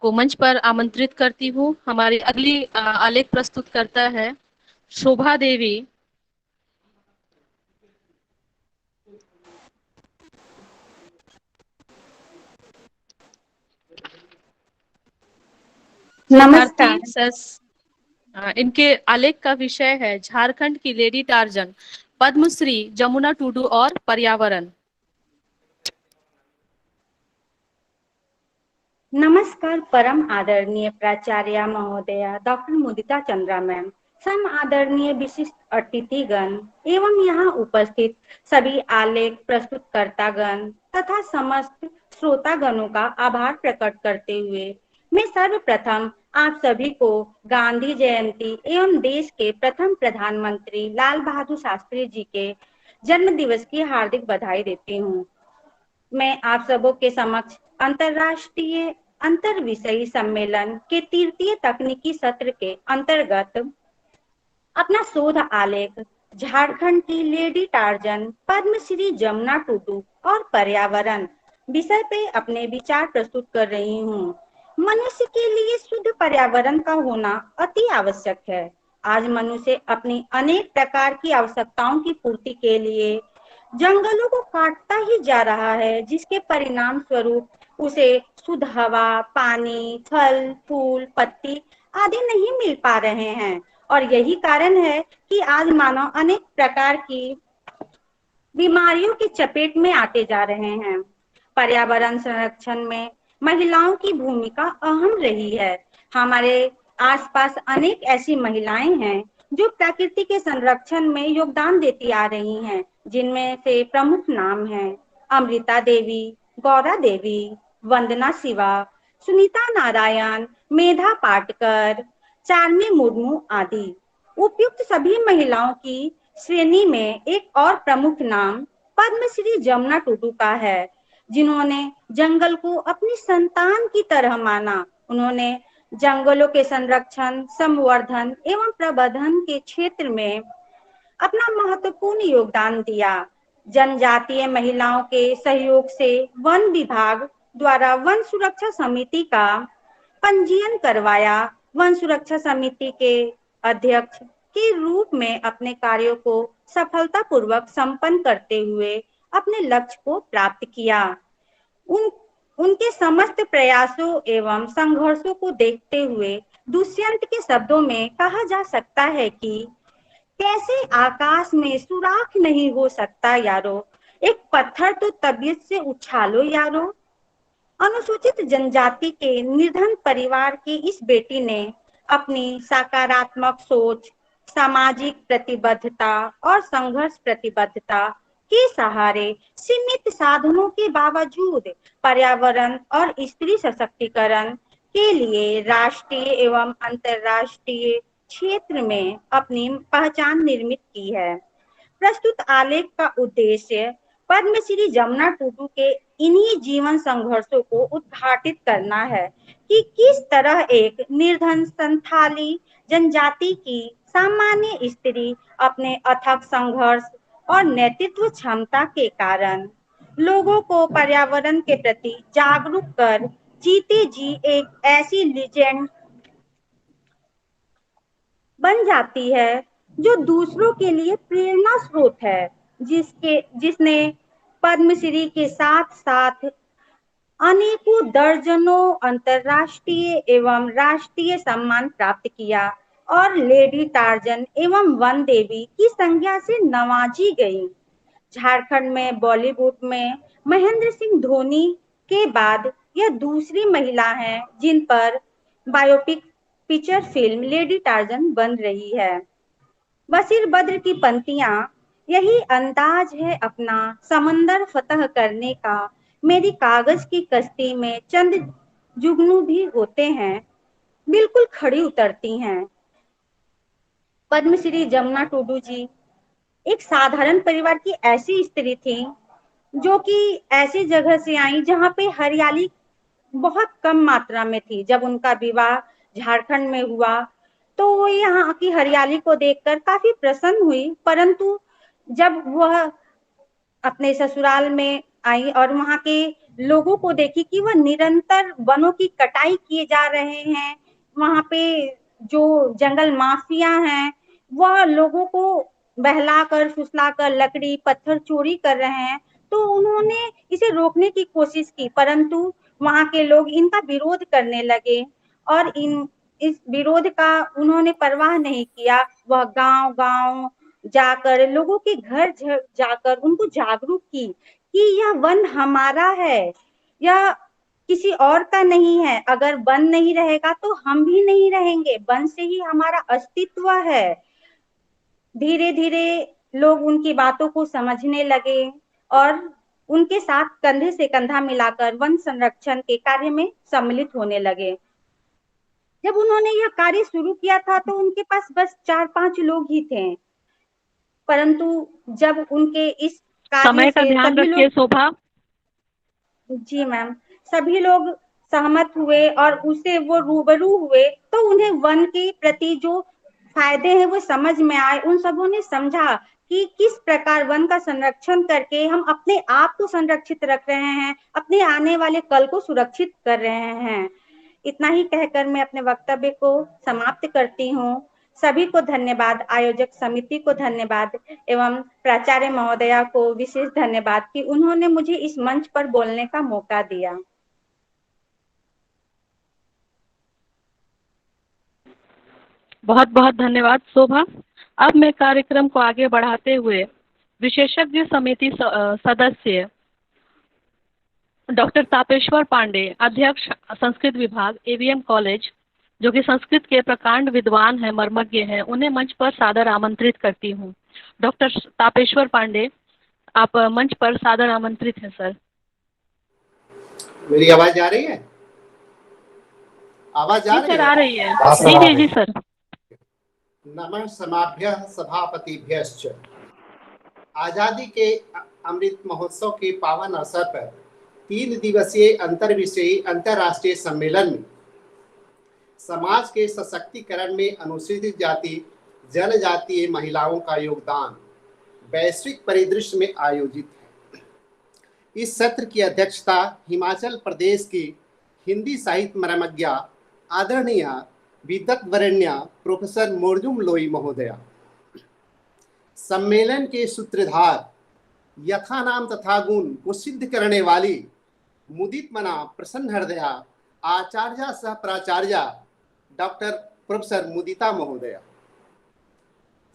को मंच पर आमंत्रित करती हूँ। हमारी अगली आलेख प्रस्तुतकर्ता है शोभा देवी।
नमस्कार।
इनके आलेख का विषय है झारखंड की लेडी टार्जन, पद्मश्री जमुना टुडू और पर्यावरण।
नमस्कार परम आदरणीय प्राचार्य महोदया डॉक्टर मुदिता चंद्रा मैम, सम आदरणीय विशिष्ट अतिथिगण एवं यहाँ उपस्थित सभी आलेख प्रस्तुतकर्तागण तथा समस्त श्रोतागणों का आभार प्रकट करते हुए मैं सर्वप्रथम आप सभी को गांधी जयंती एवं देश के प्रथम प्रधानमंत्री लाल बहादुर शास्त्री जी के जन्म दिवस की हार्दिक बधाई देती हूँ। मैं आप सबों के समक्ष अंतर्राष्ट्रीय अंतर विषयी सम्मेलन के तृतीय तकनीकी सत्र के अंतर्गत अपना शोध आलेख झारखंड की लेडी टार्जन पद्मश्री जमुना टुडू और पर्यावरण विषय पे अपने विचार प्रस्तुत कर रही हूँ। मनुष्य के लिए शुद्ध पर्यावरण का होना अति आवश्यक है। आज मनुष्य अपनी अनेक प्रकार की आवश्यकताओं की पूर्ति के लिए जंगलों को काटता ही जा रहा है, जिसके परिणाम स्वरूप उसे शुद्ध हवा, पानी, फल, फूल, पत्ती आदि नहीं मिल पा रहे हैं। और यही कारण है कि आज मानव अनेक प्रकार की बीमारियों की चपेट में आते जा रहे हैं। पर्यावरण संरक्षण में महिलाओं की भूमिका अहम रही है। हमारे आसपास अनेक ऐसी महिलाएं हैं जो प्रकृति के संरक्षण में योगदान देती आ रही हैं, जिनमें से प्रमुख नाम हैं अमृता देवी, गौरा देवी, वंदना शिवा, सुनीता नारायण, मेधा पाटकर, चारमी मुर्मू आदि। उपयुक्त सभी महिलाओं की श्रेणी में एक और प्रमुख नाम पद्मश्री जमुना टुडू का है, जिन्होंने जंगल को अपनी संतान की तरह माना। उन्होंने जंगलों के संरक्षण, संवर्धन एवं प्रबंधन के क्षेत्र में अपना महत्वपूर्ण योगदान दिया। जनजातीय महिलाओं के सहयोग से वन विभाग द्वारा वन सुरक्षा समिति का पंजीयन करवाया। वन सुरक्षा समिति के अध्यक्ष के रूप में अपने कार्यों को सफलतापूर्वक संपन्न करते हुए अपने लक्ष्य को प्राप्त किया। उनके समस्त प्रयासों एवं संघर्षों को देखते हुए दुष्यंत के शब्दों में कहा जा सकता है कि कैसे आकाश में सुराख नहीं हो सकता यारो, एक पत्थर तो तबीयत से उछालो यारो। अनुसूचित जनजाति के निर्धन परिवार की इस बेटी ने अपनी सकारात्मक सोच, सामाजिक प्रतिबद्धता और संघर्ष प्रतिबद्धता के सहारे सीमित साधनों के बावजूद पर्यावरण और स्त्री सशक्तिकरण के लिए राष्ट्रीय एवं अंतर्राष्ट्रीय क्षेत्र में अपनी पहचान निर्मित की है। प्रस्तुत आलेख का उद्देश्य पद्मश्री जमुना टुडू के इन्हीं जीवन संघर्षों को उद्घाटित करना है कि किस तरह एक निर्धन संथाली जनजाति की सामान्य स्त्री अपने अथक संघर्ष और नेतृत्व क्षमता के कारण लोगों को पर्यावरण के प्रति जागरूक कर जीते जी एक ऐसी लीजेंड बन जाती है जो दूसरों के लिए प्रेरणा स्रोत है, जिसने पद्मश्री के साथ साथ अनेकों दर्जनों अंतर्राष्ट्रीय एवं राष्ट्रीय सम्मान प्राप्त किया और लेडी टार्जन एवं वन देवी की संज्ञा से नवाजी गई। झारखंड में बॉलीवुड में महेंद्र सिंह धोनी के बाद यह दूसरी महिला है जिन पर biopic feature film lady Tarzan बन रही है। बशीर बद्र की पंक्तियां, यही अंदाज है अपना समंदर फतह करने का, मेरी कागज की कश्ती में चंद जुगनू भी होते हैं, बिल्कुल खड़ी उतरती हैं। पद्मश्री जमुना टुडू जी एक साधारण परिवार की ऐसी स्त्री थी जो कि ऐसी जगह से आई जहां पे हरियाली बहुत कम मात्रा में थी। जब उनका विवाह झारखंड में हुआ तो वो यहाँ की हरियाली को देखकर काफी प्रसन्न हुई, परंतु जब वह अपने ससुराल में आई और वहाँ के लोगों को देखी कि वह निरंतर वनों की कटाई किए जा रहे हैं, वहाँ पे जो जंगल माफिया हैं वह लोगों को बहलाकर फुसलाकर लकड़ी पत्थर चोरी कर रहे हैं, तो उन्होंने इसे रोकने की कोशिश की, परंतु वहाँ के लोग इनका विरोध करने लगे और इस विरोध का उन्होंने परवाह नहीं किया। वह गांव-गांव जाकर लोगों के घर जाकर उनको जागरूक की कि यह वन हमारा है, यह किसी और का नहीं है। अगर वन नहीं रहेगा तो हम भी नहीं रहेंगे, वन से ही हमारा अस्तित्व है। धीरे धीरे लोग उनकी बातों को समझने लगे और उनके साथ कंधे से कंधा मिलाकर वन संरक्षण के कार्य में सम्मिलित होने लगे। जब उन्होंने यह कार्य शुरू किया था तो उनके पास बस 4-5 लोग ही थे, परंतु जब उनके इस
समय का ध्यान रखिए शोभा।
जी मैम, सभी लोग सहमत हुए और उससे वो रूबरू हुए तो उन्हें वन के प्रति जो
फायदे हैं वो समझ में आए। उन सबों ने समझा कि किस प्रकार वन का संरक्षण करके हम अपने आप को संरक्षित रख रहे हैं, अपने आने वाले कल को सुरक्षित कर रहे हैं। इतना ही कहकर मैं अपने वक्तव्य को समाप्त करती हूँ। सभी को धन्यवाद, आयोजक समिति को धन्यवाद एवं प्राचार्य महोदया को विशेष धन्यवाद कि उन्होंने मुझे इस मंच पर बोलने का मौका दिया।
बहुत बहुत धन्यवाद शोभा। अब मैं कार्यक्रम को आगे बढ़ाते हुए विशेषज्ञ समिति सदस्य डॉक्टर तापेश्वर पांडे, अध्यक्ष संस्कृत विभाग, एवीएम कॉलेज, जो कि संस्कृत के प्रकांड विद्वान हैं, मर्मज्ञ हैं, उन्हें मंच पर सादर आमंत्रित करती हूँ। डॉक्टर तापेश्वर पांडे, आप मंच पर सादर आमंत्रित हैं सर।
मेरी आवाज आ रही है? आवाज आ रही है?
सर आ रही है। जी सर।
नमः समाभ्यः सभापतिभ्यश्च। आजादी के अमृत महोत्सव के पावन अवसर पर 3 दिवसीय अंतर्विषयी अंतर्राष्ट्रीय सम्मेलन में समाज के सशक्तिकरण में अनुसूचित जाति जनजातीय महिलाओं का योगदान वैश्विक परिदृश्य में आयोजित है। इस सत्र की अध्यक्षता हिमाचल प्रदेश की हिंदी साहित्य मर्मज्ञा आदरणीय विद्वद्वरेण्य प्रोफेसर मोर्जुम लोई महोदया, सम्मेलन के सूत्रधार, यथा नाम तथा गुण को सिद्ध करने वाली मुदित मना प्रसन्न हृदया आचार्य सह प्राचार्य डॉक्टर प्रोफेसर मुदिता महोदया।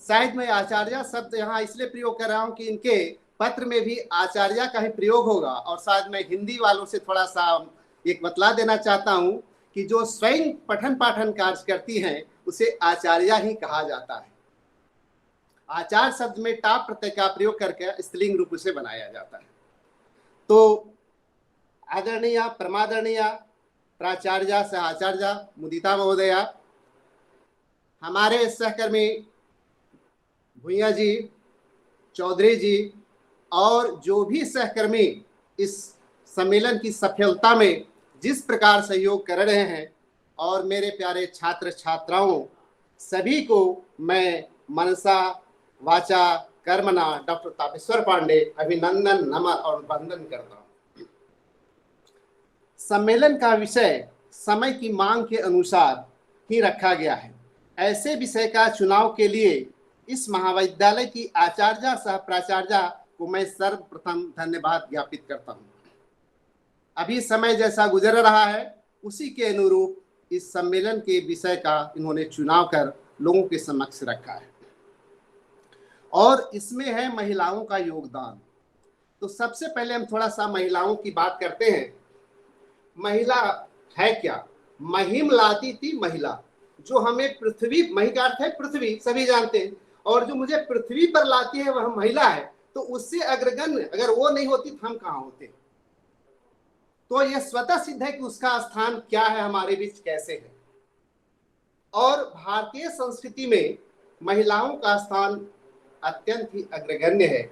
शायद मैं आचार्य शब्द यहाँ इसलिए प्रयोग कर रहा हूँ कि इनके पत्र में भी आचार्य का ही प्रयोग होगा, और शायद मैं हिंदी वालों से थोड़ा सा एक बतला देना चाहता हूँ कि जो स्वयं पठन पाठन कार्य करती हैं उसे आचार्य ही कहा जाता है। आचार्य शब्द में टाप प्रत्यय का प्रयोग करके स्त्रीलिंग रूप से बनाया जाता है। तो आदरणीय परमादरणीय प्राचार्य सह आचार्य मुदिता महोदया, हमारे सहकर्मी भुइया जी, चौधरी जी और जो भी सहकर्मी इस सम्मेलन की सफलता में जिस प्रकार सहयोग कर रहे हैं, और मेरे प्यारे छात्र छात्राओं सभी को मैं मनसा वाचा कर्मणा डॉक्टर तापेश्वर पांडे अभिनंदन नमन और वंदन करता हूँ। सम्मेलन का विषय समय की मांग के अनुसार ही रखा गया है। ऐसे विषय का चुनाव के लिए इस महाविद्यालय की आचार्य सह प्राचार्य को मैं सर्वप्रथम धन्यवाद ज्ञापित करता हूँ। अभी समय जैसा गुजर रहा है उसी के अनुरूप इस सम्मेलन के विषय का इन्होंने चुनाव कर लोगों के समक्ष रखा है, और इसमें है महिलाओं का योगदान। तो सबसे पहले हम थोड़ा सा महिलाओं की बात करते हैं। महिला है क्या? महिम लाती थी महिला, जो हमें पृथ्वी, मही का अर्थ है पृथ्वी, सभी जानते हैं, और जो मुझे पृथ्वी पर लाती है वह महिला है। तो उससे अग्रगण्य अगर वो नहीं होती तो हम कहाँ होते? तो यह स्वतः सिद्ध है कि उसका स्थान क्या है हमारे बीच, कैसे है। और भारतीय संस्कृति में महिलाओं का स्थान अत्यंत ही अग्रगण्य है।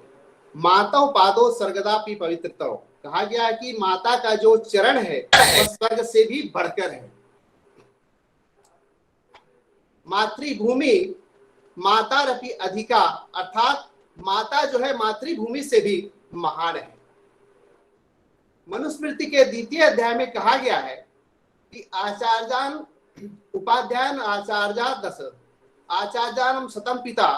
माता पादो स्वर्गदापि पवित्रतो, कहा गया है कि माता का जो चरण है वह स्वर्ग से भी बढ़कर है। मातृभूमि मातारपि अधिका, अर्थात माता जो है मातृभूमि से भी महान है। मनुस्मृति के 2 अध्याय में कहा गया है कि आचार्यान उपाध्यायन आचार्या 10 आचार्यानम शतम पिता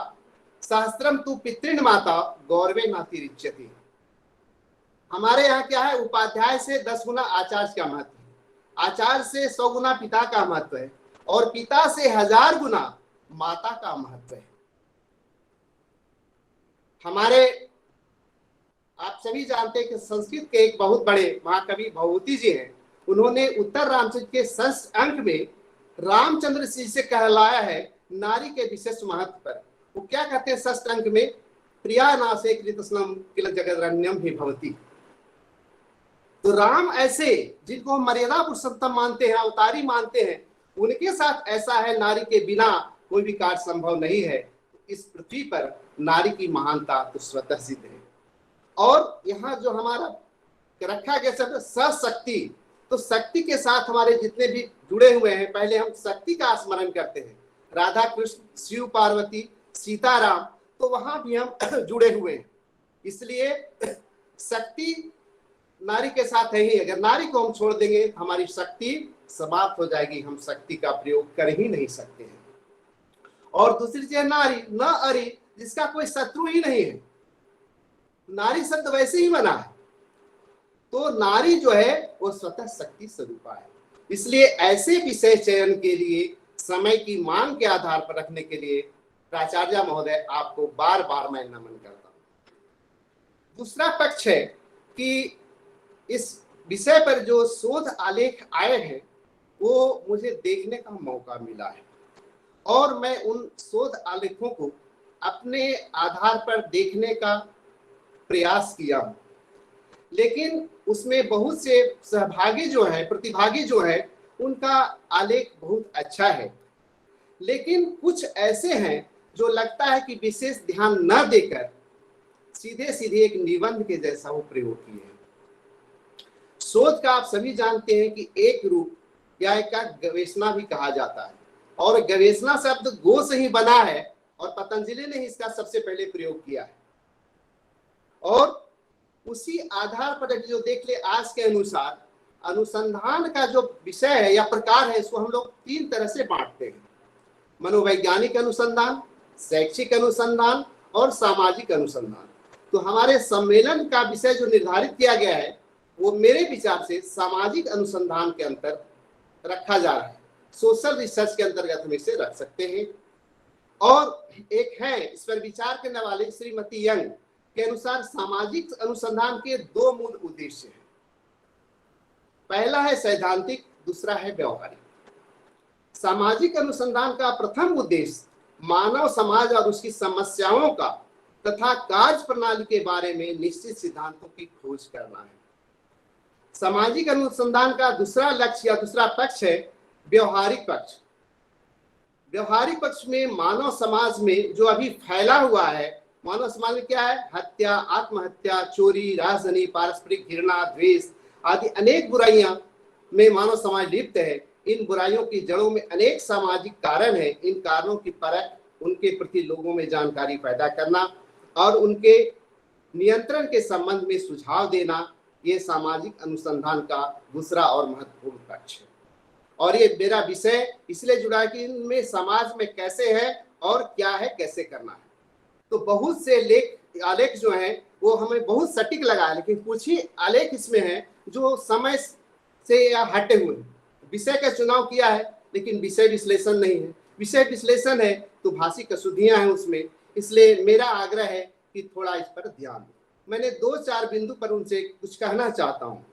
सहस्त्रम तु पितृण माता गौरवे नातिरिच्यति। हमारे यहाँ क्या है, उपाध्याय से 10 गुना आचार्य का महत्व है, आचार्य से 100 गुना पिता का महत्व है, और पिता से 1000 गुना माता का महत्व है। हमारे आप सभी जानते हैं कि संस्कृत के एक बहुत बड़े महाकवि भवभूति जी हैं। उन्होंने उत्तर रामचरित के 6 अंक में रामचंद्र जी से कहलाया है नारी के विशेष महत्व पर। वो क्या कहते हैं 6 अंक में? प्रिया नासे कृतस्नम किल जगदरण्यम ही भवती। तो राम ऐसे जिनको हम मर्यादा पुरुषोत्तम मानते हैं, अवतारी मानते हैं, उनके साथ ऐसा है नारी के बिना कोई भी कार्य संभव नहीं है। इस पृथ्वी पर नारी की महानता तो स्वतः सिद्ध है। और यहाँ जो हमारा रखा गया शब्द सशक्ति, तो शक्ति के साथ हमारे जितने भी जुड़े हुए हैं, पहले हम शक्ति का स्मरण करते हैं। राधा कृष्ण, शिव पार्वती, सीताराम, तो वहां भी हम जुड़े हुए हैं। इसलिए शक्ति नारी के साथ है ही। अगर नारी को हम छोड़ देंगे तो हमारी शक्ति समाप्त हो जाएगी, हम शक्ति का प्रयोग कर ही नहीं सकते हैं। और दूसरी चीज नारी न अरि, जिसका कोई शत्रु ही नहीं है। नारी शब्द वैसे ही बना है, तो नारी जो है वो स्वतः शक्ति स्वरूपा है। इसलिए ऐसे विषय चयन के लिए समय की मांग के आधार पर रखने के लिए प्राचार्य महोदय आपको बार बार मैं नमन करता हूं। दूसरा पक्ष है कि इस विषय पर जो शोध आलेख आए हैं वो मुझे देखने का मौका मिला है और मैं उन शोध आलेखों को अपने आधार पर देखने का प्रयास किया हूं। लेकिन उसमें बहुत से सहभागी जो हैं, प्रतिभागी जो हैं, उनका आलेख बहुत अच्छा है, लेकिन कुछ ऐसे हैं जो लगता है कि विशेष ध्यान न देकर सीधे सीधे एक निबंध के जैसा वो प्रयोग किए हैं। शोध का आप सभी जानते हैं कि एक रूप या एक का गवेषणा भी कहा जाता है, और गवेषणा शब्द गो से ही बना है और पतंजलि ने इसका सबसे पहले प्रयोग किया है। और उसी आधार पर जो देख ले, आज के अनुसार अनुसंधान का जो विषय है या प्रकार है, इसको हम लोग 3 तरह से बांटते हैं: मनोवैज्ञानिक अनुसंधान, शैक्षिक अनुसंधान और सामाजिक अनुसंधान। तो हमारे सम्मेलन का विषय जो निर्धारित किया गया है वो मेरे विचार से सामाजिक अनुसंधान के अंतर रखा जा रहा है, सोशल रिसर्च के अंतर्गत हम इसे रख सकते हैं। और एक है, इस पर विचार करने वाले श्रीमती यंग के अनुसार सामाजिक अनुसंधान के 2 मूल उद्देश्य हैं। पहला है सैद्धांतिक, दूसरा है व्यवहारिक। सामाजिक अनुसंधान का प्रथम उद्देश्य मानव समाज और उसकी समस्याओं का तथा कार्य प्रणाली के बारे में निश्चित सिद्धांतों की खोज करना है। सामाजिक अनुसंधान का दूसरा लक्ष्य या दूसरा पक्ष है व्यवहारिक पक्ष। व्यवहारिक पक्ष में मानव समाज में जो अभी फैला हुआ है, मानव समाज में क्या है, हत्या, आत्महत्या, चोरी, राजधानी, पारस्परिक घृणा, द्वेष आदि अनेक बुराइयां में मानव समाज लिप्त है। इन बुराइयों की जड़ों में अनेक सामाजिक कारण है। इन कारणों की परख, उनके प्रति लोगों में जानकारी पैदा करना और उनके नियंत्रण के संबंध में सुझाव देना, ये सामाजिक अनुसंधान का दूसरा और महत्वपूर्ण पक्ष है। और ये मेरा विषय इसलिए जुड़ा है कि इनमें समाज में कैसे है और क्या है, कैसे करना है। तो बहुत से आलेख जो हैं वो हमें बहुत सटीक लगा है, लेकिन कुछ ही आलेख इसमें हैं जो समय से या हटे हुए हैं। विषय का चुनाव किया है लेकिन विषय विश्लेषण नहीं है। विषय विश्लेषण है तो भाषिक अशुद्धियां हैं उसमें। इसलिए मेरा आग्रह है कि थोड़ा इस पर ध्यान दें। मैंने 2-4 बिंदु पर उनसे कुछ कहना चाहता हूँ।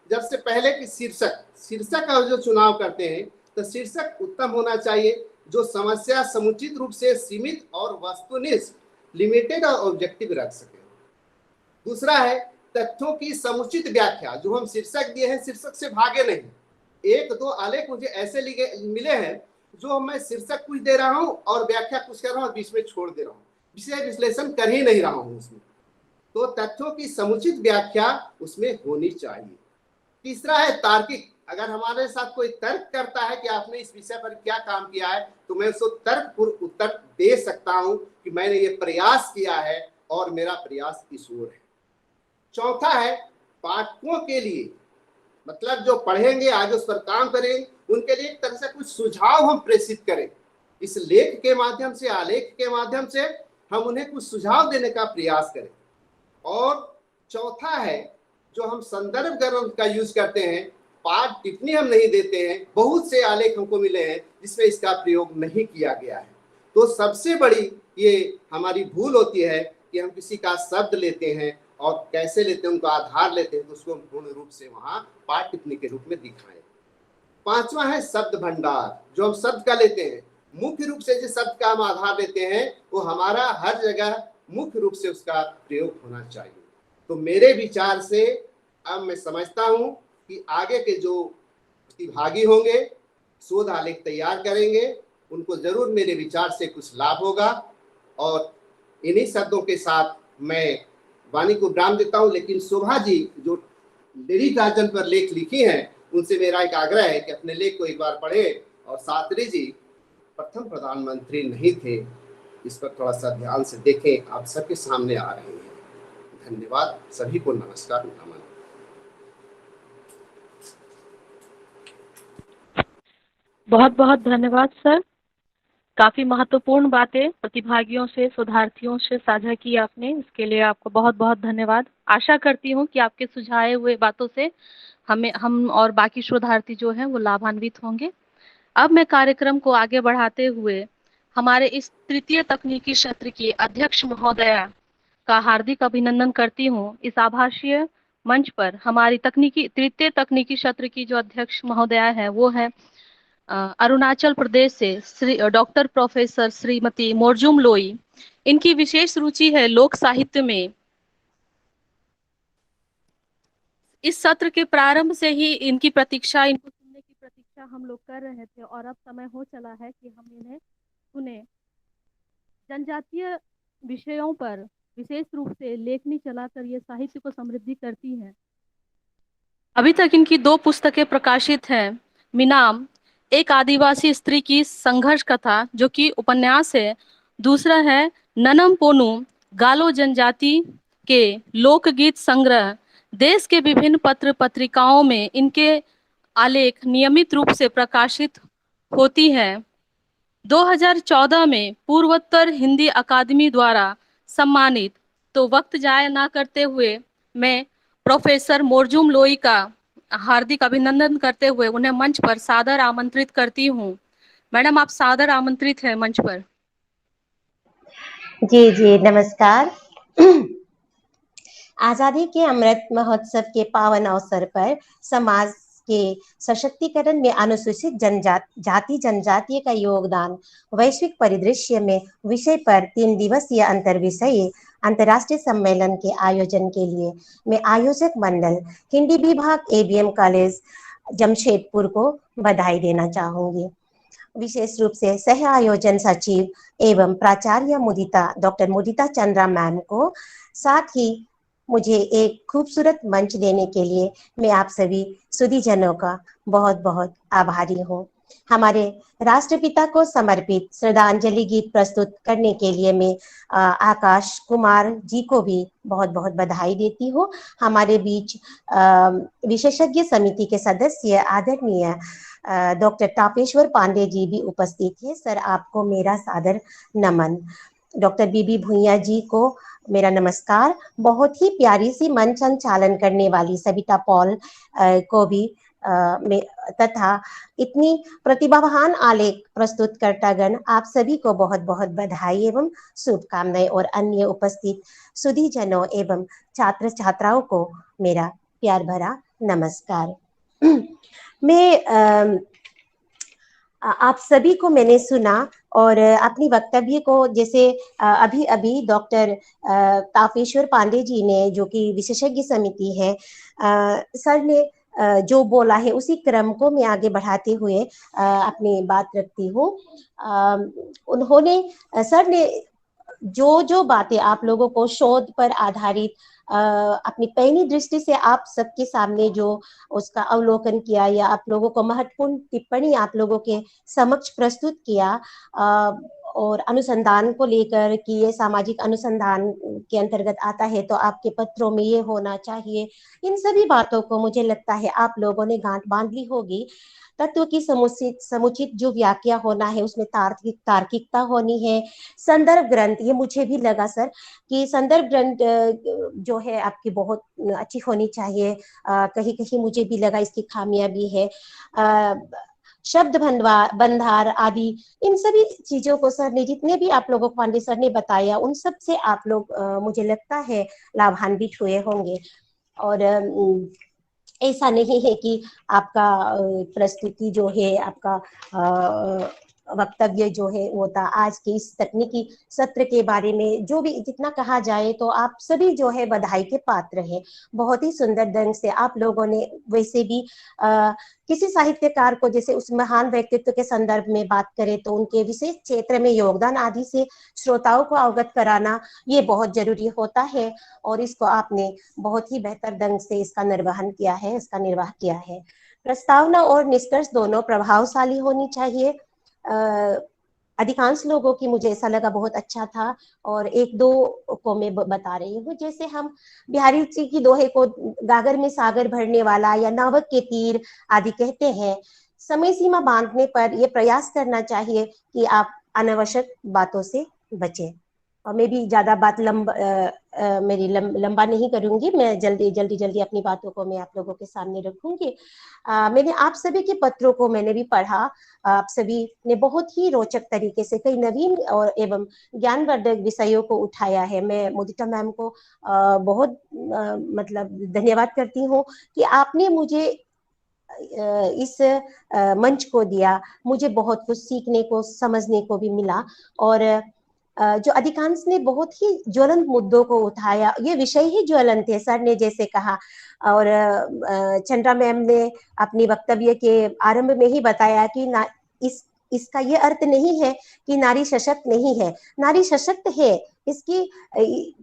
जब से पहले कि शीर्षक का जो चुनाव करते हैं तो शीर्षक उत्तम होना चाहिए जो समस्या समुचित रूप से सीमित और वस्तुनिष्ठ, लिमिटेड और ऑब्जेक्टिव रख सके। दूसरा है तथ्यों की समुचित व्याख्या। जो हम शीर्षक दिए हैं, शीर्षक से भागे नहीं। 1-2 आलेख मुझे ऐसे मिले हैं जो मैं शीर्षक कुछ दे रहा हूं और व्याख्या कुछ कर रहा हूं, बीच में छोड़ दे रहा हूं, विषय विश्लेषण कर ही नहीं रहा हूं उसमें। तो तथ्यों की समुचित व्याख्या उसमें होनी चाहिए। तीसरा है तार्किक। अगर हमारे साथ कोई तर्क करता है कि आपने इस विषय पर क्या काम किया है, तो मैं उसको तर्कपूर्ण उत्तर दे सकता हूं कि मैंने ये प्रयास किया है और मेरा प्रयास इस ओर है। चौथा है पाठकों के लिए, मतलब जो पढ़ेंगे आगे उस पर काम करेंगे, उनके लिए एक तरह से कुछ सुझाव हम प्रेषित करें। इस लेख के माध्यम से, आलेख के माध्यम से हम उन्हें कुछ सुझाव देने का प्रयास करें। और चौथा है जो हम संदर्भ ग्रंथ का यूज करते हैं, पाठ टिप्पणी हम नहीं देते हैं। बहुत से आलेख हमको मिले हैं जिसमें इसका प्रयोग नहीं किया गया है। तो सबसे बड़ी ये हमारी भूल होती है कि हम किसी का शब्द लेते हैं और कैसे लेते हैं, उनका आधार लेते हैं, तो उसको हम पूर्ण रूप से वहां पाठ टिप्पणी के रूप में दिखाएं। 5वां है शब्द भंडार। जो हम शब्द का लेते हैं, मुख्य रूप से जिस शब्द का हम आधार लेते हैं वो हमारा हर जगह मुख्य रूप से उसका प्रयोग होना चाहिए। तो मेरे विचार से अब मैं समझता हूं कि आगे के जो प्रतिभागी होंगे, शोध आलेख तैयार करेंगे, उनको जरूर मेरे विचार से कुछ लाभ होगा। और इन्हीं शब्दों के साथ मैं वाणी को विराम देता हूं। लेकिन शोभा जी जो लिरिक गार्जन पर लेख लिखी हैं, उनसे मेरा एक आग्रह है कि अपने लेख को एक बार पढ़े और सात्रे जी प्रथम प्रधानमंत्री नहीं थे, इस पर थोड़ा सा ध्यान से देखें, आप सबके सामने आ रहे हैं। धन्यवाद, सभी को नमस्कार, नमन।
बहुत बहुत धन्यवाद सर। काफी महत्वपूर्ण बातें प्रतिभागियों से, शोधार्थियों से साझा की आपने, इसके लिए आपको बहुत बहुत धन्यवाद। आशा करती हूँ कि आपके सुझाए हुए बातों से हम और बाकी शोधार्थी जो हैं वो लाभान्वित होंगे। अब मैं कार्यक्रम को आगे बढ़ाते हुए हमारे इस तृतीय तकनीकी सत्र की अध्यक्ष महोदया का हार्दिक अभिनंदन करती हूँ। इस आभासीय मंच पर हमारी तृतीय तकनीकी सत्र की जो अध्यक्ष महोदया है वो है अरुणाचल प्रदेश से डॉक्टर प्रोफेसर श्रीमती मोरजुम लोई। इनकी विशेष रुचि है लोक साहित्य में। इस सत्र के प्रारंभ से ही इनको सुनने की प्रतीक्षा हम लोग कर रहे थे और अब समय हो चला है कि हम इन्हें सुने। जनजातीय विषयों पर विशेष रूप से लेखनी चलाकर ये साहित्य को समृद्धि करती हैं। अभी तक इनकी 2 पुस्तकें प्रकाशित हैं। मिनाम, एक आदिवासी स्त्री की संघर्ष कथा जो कि उपन्यास है। दूसरा है ननम पोनू, गालो जनजाति के लोकगीत संग्रह। देश के विभिन्न पत्र पत्रिकाओं में इनके आलेख नियमित रूप से प्रकाशित होती हैं। 2014 में पूर्वोत्तर हिंदी अकादमी द्वारा सम्मानित। तो वक्त जाया ना करते हुए मैं प्रोफेसर मोरजुम लोई का हार्दिक अभिनंदन करते हुए उन्हें मंच पर सादर आमंत्रित करती हूँ। मैडम, आप सादर आमंत्रित हैं मंच पर।
जी नमस्कार। आजादी के अमृत महोत्सव के पावन अवसर पर समाज के सशक्तिकरण में अनुसूचित जाति जनजातीय का योगदान वैश्विक परिदृश्य में विषय पर 3 दिवसीय अंतर्विषयी अंतर्राष्ट्रीय सम्मेलन के आयोजन के लिए मैं आयोजक मंडल हिंदी विभाग एबीएम कॉलेज जमशेदपुर को बधाई देना चाहूंगी। विशेष रूप से सह आयोजन सचिव एवं प्राचार्य डॉक्टर मुदिता चंद्रा मैम को, साथ ही मुझे एक खूबसूरत मंच देने के लिए मैं आप सभी सुधीजनों का बहुत बहुत आभारी हूँ। हमारे राष्ट्रपिता को समर्पित श्रद्धांजलि गीत प्रस्तुत करने के लिए मैं आकाश कुमार जी को भी बहुत बहुत बधाई देती हूँ। हमारे बीच विशेषज्ञ समिति के सदस्य आदरणीय डॉक्टर तापेश्वर पांडे जी भी उपस्थित है। सर, आपको मेरा सादर नमन। डॉक्टर बीबी भुइया जी को मेरा नमस्कार। बहुत ही प्यारी सी मंच संचालन करने वाली सविता पॉल को भी तथा इतनी प्रतिभावान आलेख प्रस्तुतकर्तागण, आप सभी को बहुत बहुत बधाई एवं शुभकामनाएं और अन्य उपस्थित सुधीजनों एवं छात्र छात्राओं को मेरा प्यार भरा नमस्कार। मैं आप सभी को मैंने सुना और अपनी वक्तव्य को जैसे अभी अभी डॉक्टर तापेश्वर पांडे जी ने, जो कि विशेषज्ञ समिति है, सर ने जो बोला है उसी क्रम को मैं आगे बढ़ाते हुए अपनी बात रखती हूँ। सर ने जो बातें आप लोगों को शोध पर आधारित अपनी पैनी दृष्टि से आप सबके सामने जो उसका अवलोकन किया या आप लोगों को महत्वपूर्ण टिप्पणी आप लोगों के समक्ष प्रस्तुत किया और अनुसंधान को लेकर कि ये सामाजिक अनुसंधान के अंतर्गत आता है तो आपके पत्रों में ये होना चाहिए, इन सभी बातों को मुझे लगता है आप लोगों ने गांठ बांध ली होगी। तत्व की समुचित जो व्याख्या होना है उसमें तार्किकता होनी है। संदर्भ ग्रंथ, ये मुझे भी लगा सर कि संदर्भ ग्रंथ जो है आपकी बहुत अच्छी होनी चाहिए। कहीं कहीं मुझे भी लगा इसकी खामियां भी है। शब्द बंधार आदि इन सभी चीजों को सर ने, जितने भी आप लोगों को पांडे सर ने बताया, उन सब से आप लोग मुझे लगता है लाभान्वित हुए होंगे। और ऐसा नहीं है कि आपका प्रस्तुति जो है, आपका वक्तव्य जो है वो था आज के इस तकनीकी सत्र के बारे में जो भी जितना कहा जाए तो आप सभी जो है बधाई के पात्र हैं। बहुत ही सुंदर ढंग से आप लोगों ने वैसे भी किसी साहित्यकार को जैसे उस महान व्यक्तित्व के संदर्भ में बात करें तो उनके विशेष क्षेत्र में योगदान आदि से श्रोताओं को अवगत कराना ये बहुत जरूरी होता है और इसको आपने बहुत ही बेहतर ढंग से इसका निर्वाह किया है। प्रस्तावना और निष्कर्ष दोनों प्रभावशाली होनी चाहिए। अधिकांश लोगों की मुझे ऐसा लगा बहुत अच्छा था, और एक दो को मैं बता रही हूँ। जैसे हम बिहारी जी की दोहे को गागर में सागर भरने वाला या नावक के तीर आदि कहते हैं। समय सीमा बांधने पर यह प्रयास करना चाहिए कि आप अनावश्यक बातों से बचें। और मैं भी ज्यादा बात मेरी लंबा नहीं करूंगी, मैं जल्दी अपनी बातों को मैं आप लोगों के सामने रखूंगी। मैंने आप सभी के पत्रों को मैंने भी पढ़ा। आप सभी ने बहुत ही रोचक तरीके से कई नवीन और एवं ज्ञानवर्धक विषयों को उठाया है। मैं मुदिता मैम को बहुत मतलब धन्यवाद करती हूँ कि आपने मुझे इस मंच को दिया। मुझे बहुत कुछ सीखने को समझने को भी मिला, और जो अधिकांश ने बहुत ही ज्वलंत मुद्दों को उठाया। ये विषय ही ज्वलंत है, सर ने जैसे कहा, और चंद्रा मैम ने अपनी वक्तव्य के आरंभ में ही बताया कि इसका ये अर्थ नहीं है कि नारी सशक्त नहीं है, नारी सशक्त है। इसकी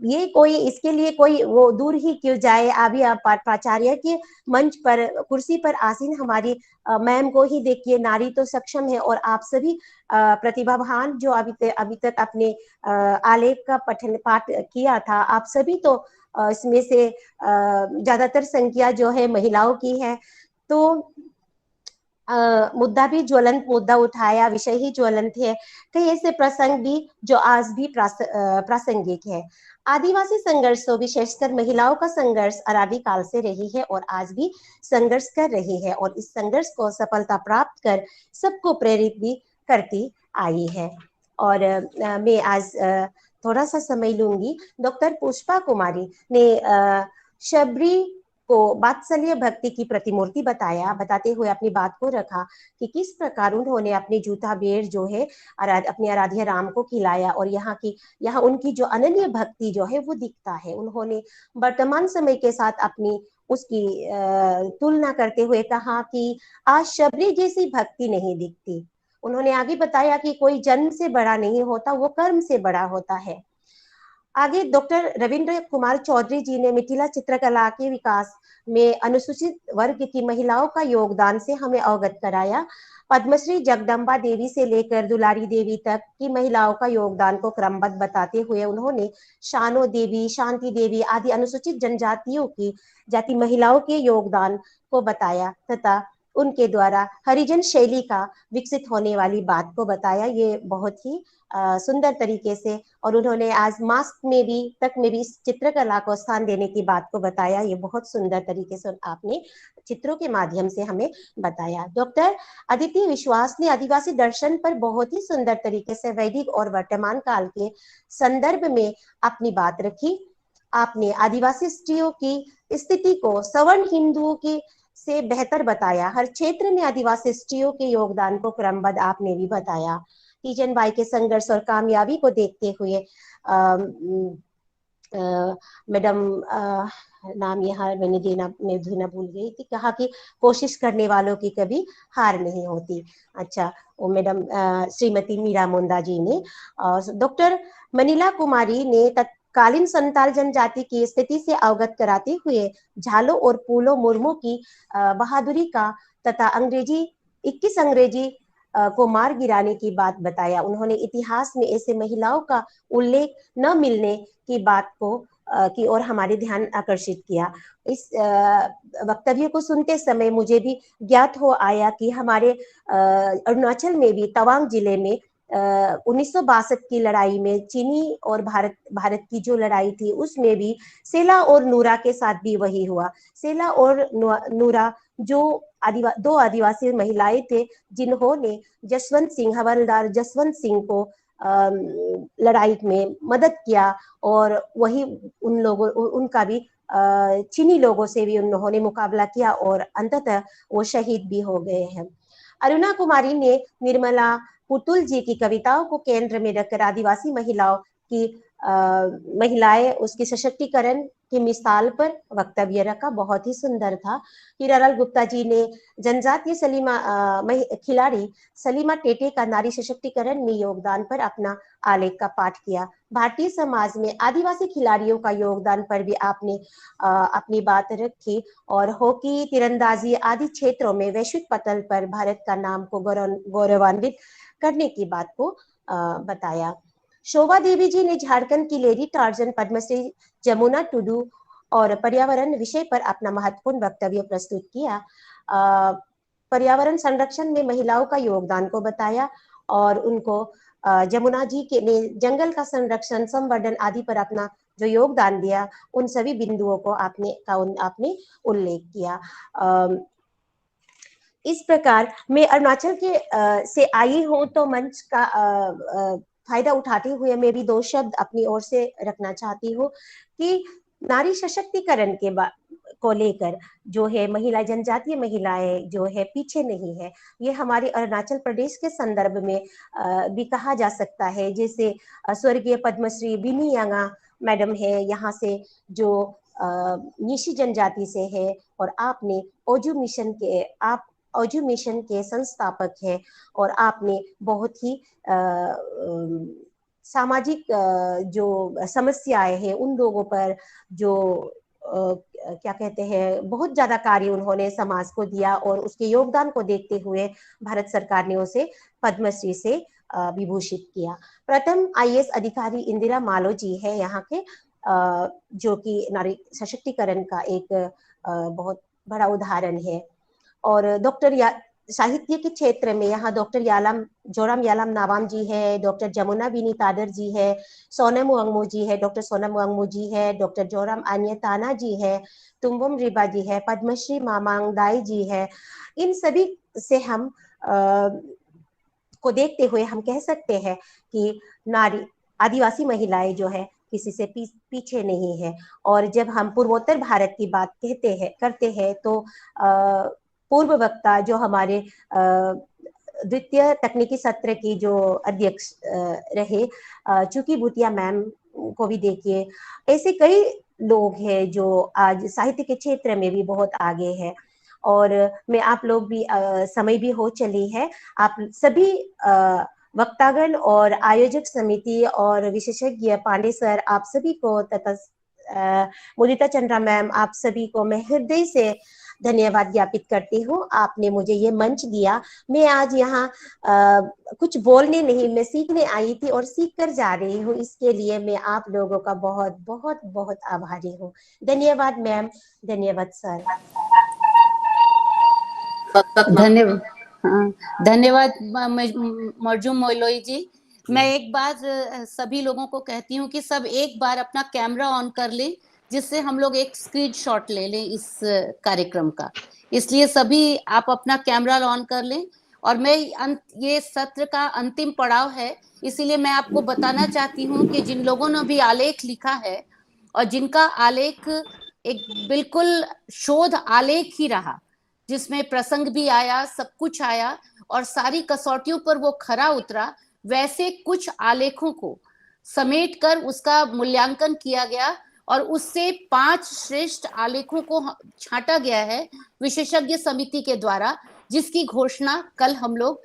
ये कोई इसके लिए कोई वो दूर ही क्यों जाए। अभी आप प्राचार्य के मंच पर कुर्सी पर आसीन हमारी मैम को ही देखिए, नारी तो सक्षम है। और आप सभी प्रतिभावान जो अभी तक अपने आलेख का पाठ किया था, आप सभी तो इसमें से ज्यादातर संख्या जो है महिलाओं की है। तो मुद्दा भी ज्वलंत मुद्दा उठाया, विषय ही ज्वलंत है। कई ऐसे प्रसंग भी जो आज भी प्रासंगिक है। आदिवासी संघर्षों, विशेषकर महिलाओं का संघर्ष अनादि काल से रही है और आज भी संघर्ष कर रही है, और इस संघर्ष को सफलता प्राप्त कर सबको प्रेरित भी करती आई है। और मैं आज थोड़ा सा समय लूंगी। डॉक्टर पुष्पा कुमारी ने शबरी को वात्सल्य भक्ति की प्रतिमूर्ति बताते हुए अपनी बात को रखा कि किस प्रकार उन्होंने अपनी जूता बेर जो है अपने आराध्य राम को खिलाया, और यहाँ उनकी जो अनन्य भक्ति जो है वो दिखता है। उन्होंने वर्तमान समय के साथ अपनी उसकी तुलना करते हुए कहा कि आज शबरी जैसी भक्ति नहीं दिखती। उन्होंने आगे बताया कि कोई जन्म से बड़ा नहीं होता, वो कर्म से बड़ा होता है। आगे डॉक्टर रविंद्र कुमार चौधरी जी ने मिथिला चित्रकला के विकास में अनुसूचित वर्ग की महिलाओं का योगदान से हमें अवगत कराया। पद्मश्री जगदम्बा देवी से लेकर दुलारी देवी तक की महिलाओं का योगदान को क्रमबद्ध बताते हुए उन्होंने शानो देवी, शांति देवी आदि अनुसूचित जनजातियों की जाति महिलाओं के योगदान को बताया तथा उनके द्वारा हरिजन शैली का विकसित होने वाली बात को बताया। ये बहुत ही सुंदर तरीके से, और उन्होंने आज मास्क में भी इस चित्रकला को स्थान देने की बात को बताया। ये बहुत सुंदर तरीके से आपने चित्रों के माध्यम से हमें बताया। डॉक्टर अदिति विश्वास ने आदिवासी दर्शन पर बहुत ही सुंदर तरीके से वैदिक और वर्तमान काल के संदर्भ में अपनी बात रखी। आपने आदिवासी स्त्रियों की स्थिति को सवर्ण हिंदुओं की से बेहतर बताया। हर क्षेत्र में आदिवासी स्त्रियों के योगदान को क्रमबद्ध आपने भी बताया। तीजन बाई के संघर्ष और कामयाबी को देखते हुए मैडम नाम यहाँ मैंने देना भूल गई थी, कहा कि कोशिश करने वालों की कभी हार नहीं होती। अच्छा, वो मैडम श्रीमती मीरा मुंडा जी ने। डॉक्टर मनीला कुमारी ने कालीन संताल जनजाति की स्थिति से अवगत कराते हुए झालो और पूलो मुर्मू की बहादुरी का तथा 21 अंग्रेजी को मार गिराने की बात बताया। उन्होंने इतिहास में ऐसे महिलाओं का उल्लेख न मिलने की बात की ओर हमारे ध्यान आकर्षित किया। इस वक्तव्य को सुनते समय मुझे भी ज्ञात हो आया कि हमारे अरुणाचल में भी तवांग जिले में 1962 की लड़ाई में चीनी और भारत की जो लड़ाई थी उसमें भी सेला और नूरा के साथ भी वही हुआ। सेला और नूरा जो दो आदिवासी महिलाएं थे जिन्होंने जसवंत सिंह, हवलदार जसवंत सिंह को लड़ाई में मदद किया, और वही उनका भी चीनी लोगों से भी उन्होंने मुकाबला किया और अंततः वो शहीद भी हो गए हैं। अरुणा कुमारी ने निर्मला पुतुल जी की कविताओं को केंद्र में रखकर आदिवासी महिलाएं उसकी सशक्तिकरण की मिसाल पर वक्तव्य रखा, बहुत ही सुंदर था। हीरालाल गुप्ता जी ने जनजातीय खिलाड़ी सलीमा टेटे का नारी सशक्तिकरण में योगदान पर अपना आलेख का पाठ किया। भारतीय समाज में आदिवासी खिलाड़ियों का योगदान पर भी आपने अपनी बात रखी, और हॉकी, तीरंदाजी आदि क्षेत्रों में वैश्विक पटल पर भारत का नाम को गौरवान्वित करने की बात को बताया। शोभा देवी जी ने झारखंड की लेडी टार्जन पद्मश्री जमुना टुडू और पर्यावरण विषय पर अपना महत्वपूर्ण वक्तव्य प्रस्तुत किया। पर्यावरण संरक्षण में महिलाओं का योगदान को बताया और उनको जमुना जी के ने जंगल का संरक्षण, संवर्धन आदि पर अपना जो योगदान दिया, उन सभी बिंदुओं को आपने उल्लेख किया। इस प्रकार मैं अरुणाचल के से आई हूँ, तो मंच का फायदा उठाते हुए मैं भी 2 शब्द अपनी ओर से रखना चाहती हूँ कि नारी सशक्तिकरण को लेकर जो है महिला, जनजातीय महिलाएं जो है पीछे नहीं है। ये हमारे अरुणाचल प्रदेश के संदर्भ में भी कहा जा सकता है। जैसे स्वर्गीय पद्मश्री बिनी यांगा मैडम है, यहाँ से जो निशी जनजाति से है, और आपने ओजू मिशन के संस्थापक हैं और आपने बहुत ही सामाजिक जो समस्याएं हैं उन लोगों पर जो क्या कहते हैं, बहुत ज्यादा कार्य उन्होंने समाज को दिया और उसके योगदान को देखते हुए भारत सरकार ने उसे पद्मश्री से विभूषित किया। प्रथम IAS अधिकारी इंदिरा मालो जी है यहाँ के, जो कि नारी सशक्तिकरण का एक बहुत बड़ा उदाहरण है। और साहित्य के क्षेत्र में यहाँ डॉक्टर जोराम यालाम नावाम जी है, डॉक्टर जमुना बिनी तादर जी है, सोनम वांगमो जी है, डॉक्टर सोनम वांगमो जी है, डॉक्टर जोराम आन्य ताना जी है, तुम्बम रिबा जी है, पद्मश्री मामांग दाई जी है। इन सभी से हम को देखते हुए हम कह सकते हैं कि नारी, आदिवासी महिलाएं जो है किसी से पीछे नहीं है। और जब हम पूर्वोत्तर भारत की बात करते हैं तो पूर्व वक्ता जो हमारे द्वितीय तकनीकी सत्र की जो अध्यक्ष रहे, चूकी भूतिया मैम को भी देखिए, ऐसे कई लोग हैं जो आज साहित्य के क्षेत्र में भी बहुत आगे हैं। और मैं आप लोग भी समय भी हो चली है, आप सभी वक्तागण और आयोजक समिति और विशेषज्ञ पांडे सर, आप सभी को तथा मुदिता चंद्रा मैम, आप सभी को मैं हृदय से धन्यवाद ज्ञापित करती हूँ। आपने मुझे ये मंच दिया। मैं आज यहाँ कुछ बोलने नहीं, मैं सीखने आई थी और सीख कर जा रही हूँ। इसके लिए मैं आप लोगों का बहुत बहुत बहुत आभारी हूँ। धन्यवाद मैम, धन्यवाद सर।
धन्यवाद मर्जूम मोइलोई जी। मैं एक बार सभी लोगों को कहती हूँ कि सब एक बार अपना कैमरा ऑन कर लें, जिससे हम लोग एक स्क्रीनशॉट ले लें इस कार्यक्रम का। इसलिए सभी आप अपना कैमरा ऑन कर लें। और मैं ये सत्र का अंतिम पड़ाव है, इसीलिए मैं आपको बताना चाहती हूँ कि जिन लोगों ने भी आलेख लिखा है और जिनका आलेख एक बिल्कुल शोध आलेख ही रहा, जिसमें प्रसंग भी आया, सब कुछ आया और सारी कसौटियों पर वो खरा उतरा, वैसे कुछ आलेखों को समेट कर उसका मूल्यांकन किया गया और उससे 5 श्रेष्ठ आलेखों को छांटा गया है विशेषज्ञ समिति के द्वारा, जिसकी घोषणा कल हम लोग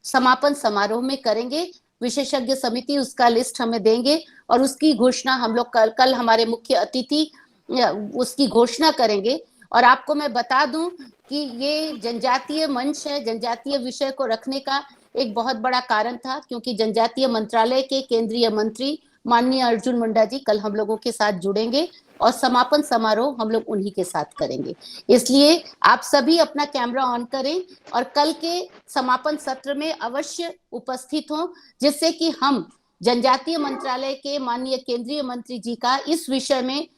समापन समारोह में करेंगे। विशेषज्ञ समिति उसका लिस्ट हमें देंगे और उसकी घोषणा हम लोग कल हमारे मुख्य अतिथि उसकी घोषणा करेंगे। और आपको मैं बता दूं कि ये जनजातीय मंच है, जनजातीय विषय को रखने का एक बहुत बड़ा कारण था, क्योंकि जनजातीय मंत्रालय के केंद्रीय मंत्री माननीय अर्जुन मुंडा जी कल हम लोगों के साथ जुड़ेंगे और समापन समारोह हम लोग उन्हीं के साथ करेंगे। इसलिए आप सभी अपना कैमरा ऑन करें और कल के समापन सत्र में अवश्य उपस्थित हों, जिससे कि हम जनजातीय मंत्रालय के माननीय केंद्रीय मंत्री जी का इस विषय में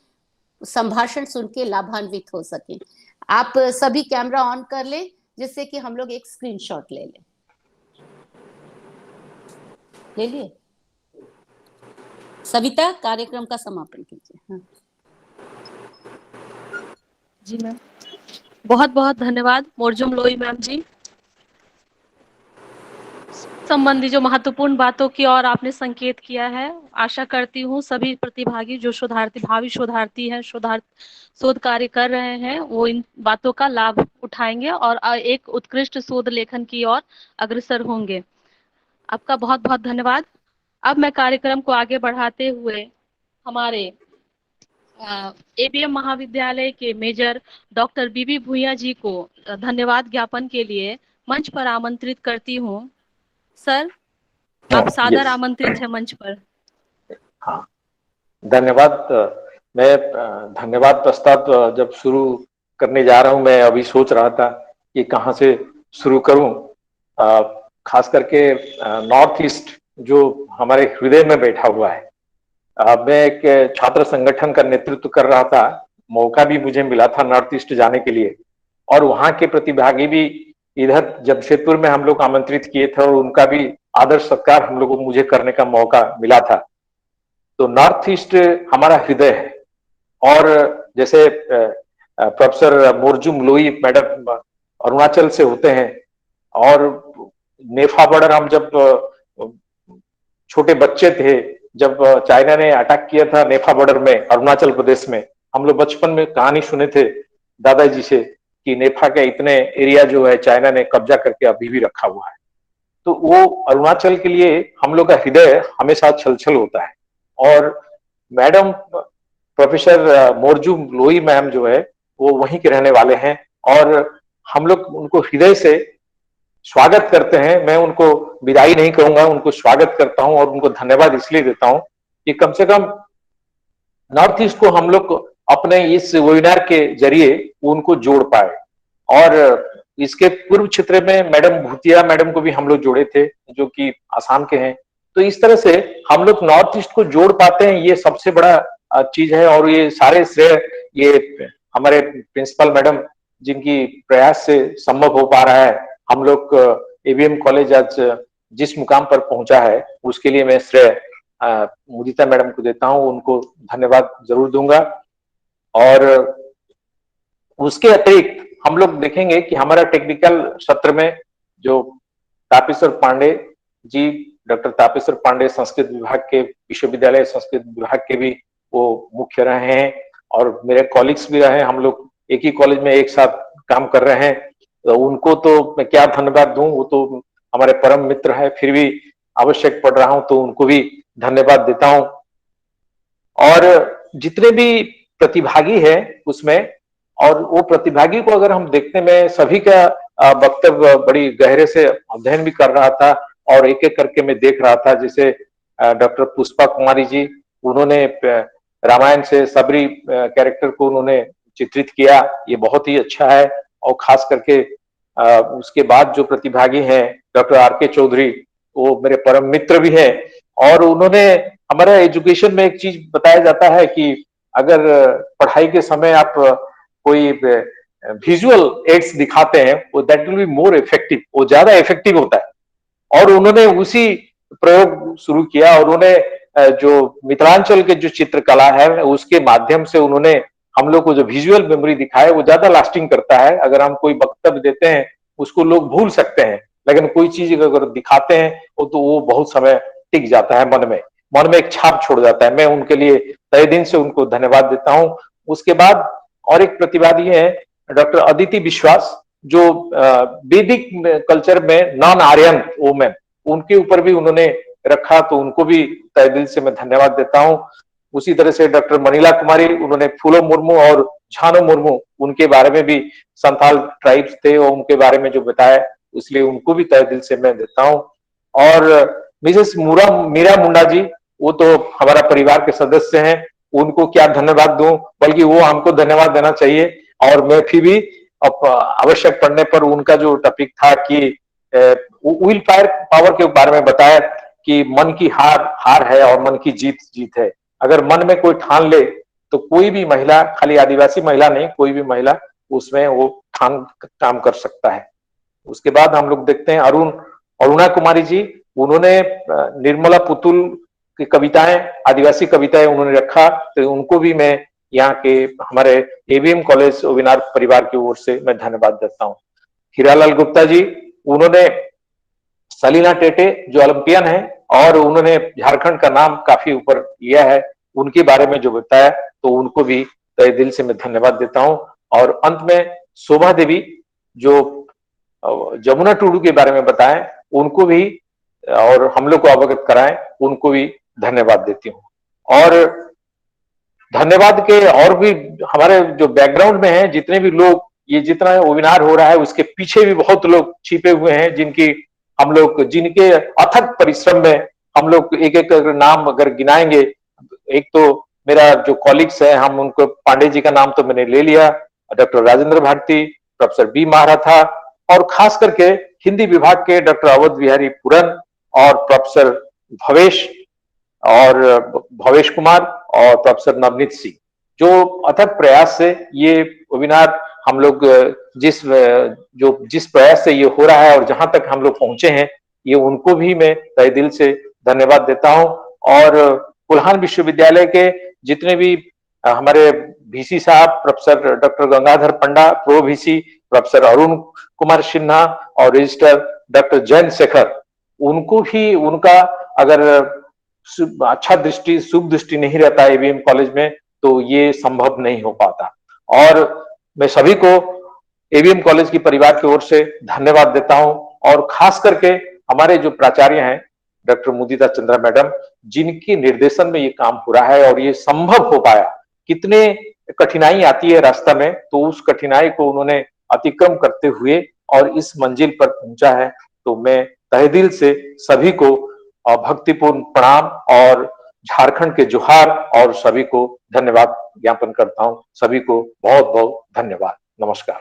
संभाषण सुन के लाभान्वित हो सके। आप सभी कैमरा ऑन कर लें, जिससे कि हम लोग एक स्क्रीनशॉट ले लें। ले लिए सविता, कार्यक्रम का समापन कीजिए। हाँ।
जी मैम, बहुत बहुत धन्यवाद मोरजुम लोई मैम जी। संबंधी जो महत्वपूर्ण बातों की और आपने संकेत किया है, आशा करती हूँ सभी प्रतिभागी जो भावी शोधार्थी हैं, शोध कार्य कर रहे हैं, वो इन बातों का लाभ उठाएंगे और एक उत्कृष्ट शोध लेखन की ओर अग्रसर होंगे। आपका बहुत बहुत धन्यवाद। अब मैं कार्यक्रम को आगे बढ़ाते हुए हमारे ABM महाविद्यालय के मेजर डॉक्टर बीबी भूया जी को धन्यवाद ज्ञापन के लिए मंच पर आमंत्रित करती हूँ। सर, आप सादर आमंत्रित हैं मंच पर।
हाँ, धन्यवाद। मैं धन्यवाद प्रस्ताव जब शुरू करने जा रहा हूं, मैं अभी सोच रहा था कि कहाँ से शुरू करूं। खास करके नॉर्थ ईस्ट जो हमारे हृदय में बैठा हुआ है। मैं एक छात्र संगठन का नेतृत्व कर रहा था, मौका भी मुझे मिला था नॉर्थ ईस्ट जाने के लिए, और वहां के प्रतिभागी भी इधर जमशेदपुर में हम लोग आमंत्रित किए थे और उनका भी आदर सत्कार हम लोगों को मुझे करने का मौका मिला था। तो नॉर्थ ईस्ट हमारा हृदय है। और जैसे प्रोफेसर मोरजुम लोई मैडम अरुणाचल से होते हैं, और नेफा बॉर्डर हम जब छोटे बच्चे थे, जब चाइना ने अटैक किया था नेफा बॉर्डर में अरुणाचल प्रदेश में, हम लोग बचपन में कहानी सुने थे दादाजी से कि नेफा के इतने एरिया जो है चाइना ने कब्जा करके अभी भी रखा हुआ है। तो वो अरुणाचल के लिए हम लोग का हृदय हमेशा छलछल होता है। और मैडम प्रोफेसर मोरजुम लोई मैम जो है वो वहीं के रहने वाले हैं, और हम लोग उनको हृदय से स्वागत करते हैं। मैं उनको विदाई नहीं कहूंगा, उनको स्वागत करता हूं और उनको धन्यवाद इसलिए देता हूं कि कम से कम नॉर्थ ईस्ट को हम लोग अपने इस वेबिनार के जरिए उनको जोड़ पाए। और इसके पूर्व क्षेत्र में मैडम भूतिया मैडम को भी हम लोग जोड़े थे, जो कि आसाम के हैं। तो इस तरह से हम लोग नॉर्थ ईस्ट को जोड़ पाते हैं, ये सबसे बड़ा चीज है। और ये सारे श्रेय ये हमारे प्रिंसिपल मैडम जिनकी प्रयास से संभव हो पा रहा है। हम लोग एवीएम कॉलेज आज जिस मुकाम पर पहुंचा है उसके लिए मैं श्रेय मुदिता मैडम को देता हूं, उनको धन्यवाद जरूर दूंगा। और उसके अतिरिक्त हम लोग देखेंगे कि हमारा टेक्निकल सत्र में जो तापेश्वर पांडे जी, डॉक्टर तापेश्वर पांडे संस्कृत विभाग के, विश्वविद्यालय संस्कृत विभाग के भी वो मुख्य रहे हैं, और मेरे कॉलीग्स भी रहे। हम लोग एक ही कॉलेज में एक साथ काम कर रहे हैं। तो उनको तो मैं क्या धन्यवाद दूं, वो तो हमारे परम मित्र है, फिर भी आवश्यक पड़ रहा हूं तो उनको भी धन्यवाद देता हूं। और जितने भी प्रतिभागी हैं उसमें, और वो प्रतिभागी को अगर हम देखने में सभी का वक्तव्य बड़ी गहरे से अध्ययन भी कर रहा था, और एक एक करके मैं देख रहा था। जैसे डॉक्टर पुष्पा कुमारी जी, उन्होंने रामायण से सबरी कैरेक्टर को उन्होंने चित्रित किया, ये बहुत ही अच्छा है। और खास करके उसके बाद जो प्रतिभागी हैं डॉक्टर आर.के. चौधरी, वो मेरे परम मित्र भी हैं, और उन्होंने हमारा एजुकेशन में एक चीज बताया जाता है कि अगर पढ़ाई के समय आप कोई विजुअल एड्स दिखाते हैं, वो that will be more effective, वो ज्यादा इफेक्टिव होता है। और उन्होंने उसी प्रयोग शुरू किया, और उन्होंने जो मिथिलांचल के जो चित्रकला है उसके माध्यम से उन्होंने हम लोग को जो विजुअल मेमोरी दिखाया वो ज्यादा लास्टिंग करता है। अगर हम कोई वक्तव्य देते हैं उसको लोग भूल सकते हैं, लेकिन कोई चीज अगर दिखाते हैं तो वो बहुत समय टिक जाता है, मन में एक छाप छोड़ जाता है। मैं उनके लिए तहे दिल से उनको धन्यवाद देता हूं। उसके बाद और एक प्रतिभागी है डॉक्टर अदिति विश्वास, जो वैदिक कल्चर में नॉन आर्यन वुमेन, उनके ऊपर भी उन्होंने रखा, तो उनको भी तहे दिल से मैं धन्यवाद देता हूं। उसी तरह से डॉक्टर मनीला कुमारी, उन्होंने फूलो मुर्मू और झानो मुर्मू, उनके बारे में भी संथाल ट्राइब्स थे और उनके बारे में जो बताया, इसलिए उनको भी तहे दिल से मैं देता हूं। और मिसेस मीरा मुंडा जी, वो तो हमारा परिवार के सदस्य हैं, उनको क्या धन्यवाद दूं, बल्कि वो हमको धन्यवाद देना चाहिए। और मैं फिर भी आवश्यक पड़ने पर उनका जो टॉपिक था कि विल पावर के बारे में बताया कि मन की हार है और मन की जीत है। अगर मन में कोई ठान ले तो कोई भी महिला, खाली आदिवासी महिला नहीं, कोई भी महिला उसमें वो ठान काम कर सकता है। उसके बाद हम लोग देखते हैं अरुणा कुमारी जी, उन्होंने निर्मला पुतुल की कविताएं, आदिवासी कविताएं उन्होंने रखा, तो उनको भी मैं यहाँ के हमारे एवीएम कॉलेज वेबिनार परिवार की ओर से मैं धन्यवाद देता हूँ। हीरालाल गुप्ता जी, उन्होंने सलीना टेटे जो ओलंपियन है और उन्होंने झारखंड का नाम काफी ऊपर लिया है, उनके बारे में जो बताया, तो उनको भी तहे दिल से मैं धन्यवाद देता हूँ। और अंत में शोभा देवी जो जमुना टुडू के बारे में बताएं, उनको भी और हम लोग को अवगत कराएं, उनको भी धन्यवाद देती हूँ। और धन्यवाद के और भी हमारे जो बैकग्राउंड में हैं जितने भी लोग, ये जितना वेबिनार हो रहा है उसके पीछे भी बहुत लोग छिपे हुए हैं जिनकी हम लोग जिनके अथक परिश्रम में हम लोग एक एक नाम अगर गिनाएंगे, एक तो मेरा जो कॉलिग्स है, हम उनको, पांडे जी का नाम तो मैंने ले लिया, doctor Rajendra Bharti, professor B Maharatha, और खास करके हिंदी विभाग के डॉक्टर अवध बिहारी पुरन और प्रोफेसर भवेश कुमार और प्रोफेसर नवनीत सिंह, जो अथक प्रयास से ये वेबिनार हम लोग जिस प्रयास से ये हो रहा है और जहां तक हम लोग पहुंचे हैं, ये उनको भी मैं तहे दिल से धन्यवाद देता हूं। और कुल्हान विश्वविद्यालय के जितने भी हमारे वीसी साहब, professor doctor Gangadhar Panda, pro VC professor Arun Kumar Sinha और रजिस्ट्रार डॉक्टर जैन शेखर, उनको भी उनका अगर अच्छा दृष्टि, शुभ दृष्टि नहीं रहता एबीएम कॉलेज में, तो ये संभव नहीं हो पाता। और मैं सभी को एबीएम कॉलेज की परिवार की ओर से धन्यवाद देता हूं, और खास करके हमारे जो प्राचार्य हैं डॉक्टर मुदिता चंद्रा मैडम, जिनके निर्देशन में ये काम हो रहा है और ये संभव हो पाया। कितने कठिनाई आती है रास्ता में, तो उस कठिनाई को उन्होंने अतिक्रम करते हुए और इस मंजिल पर पहुंचा है। तो मैं तहे दिल से सभी को भक्तिपूर्ण प्रणाम और झारखंड के जोहार और सभी को धन्यवाद ज्ञापन करता हूं। सभी को बहुत बहुत धन्यवाद। नमस्कार।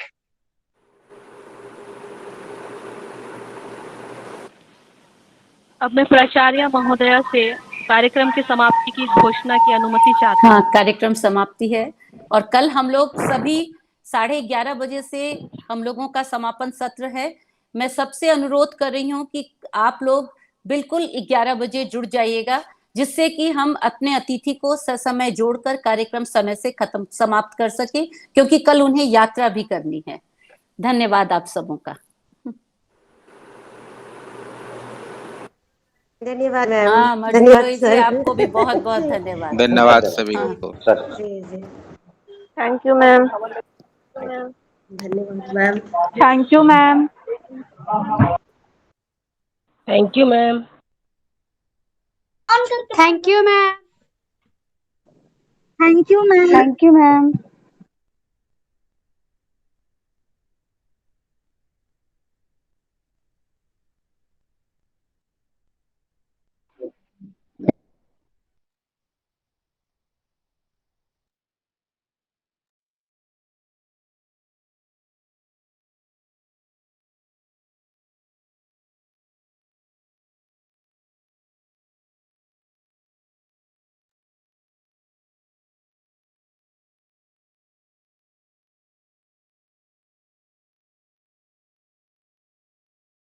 अब मैं प्राचार्य महोदया से कार्यक्रम की समाप्ति की घोषणा की अनुमति चाहती हूँ।
हाँ, कार्यक्रम समाप्ति है और कल हम लोग सभी 11:30 बजे से हम लोगों का समापन सत्र है। मैं सबसे अनुरोध कर रही हूँ कि आप लोग बिल्कुल 11 बजे जुड़ जाइएगा, जिससे कि हम अपने अतिथि को ससमय जोड़कर कार्यक्रम समय से समाप्त कर सके, क्योंकि कल उन्हें यात्रा भी करनी है। धन्यवाद आप सबों का।
धन्यवाद मैम।
हाँ,
धन्यवाद
जी,
सर।
आपको भी बहुत बहुत धन्यवाद।
धन्यवाद सभी को।
जी जी,
थैंक यू मैम।
धन्यवाद ma'am.
Thank you ma'am.
Thank you ma'am.
Thank you ma'am. Thank you ma'am. Thank you ma'am.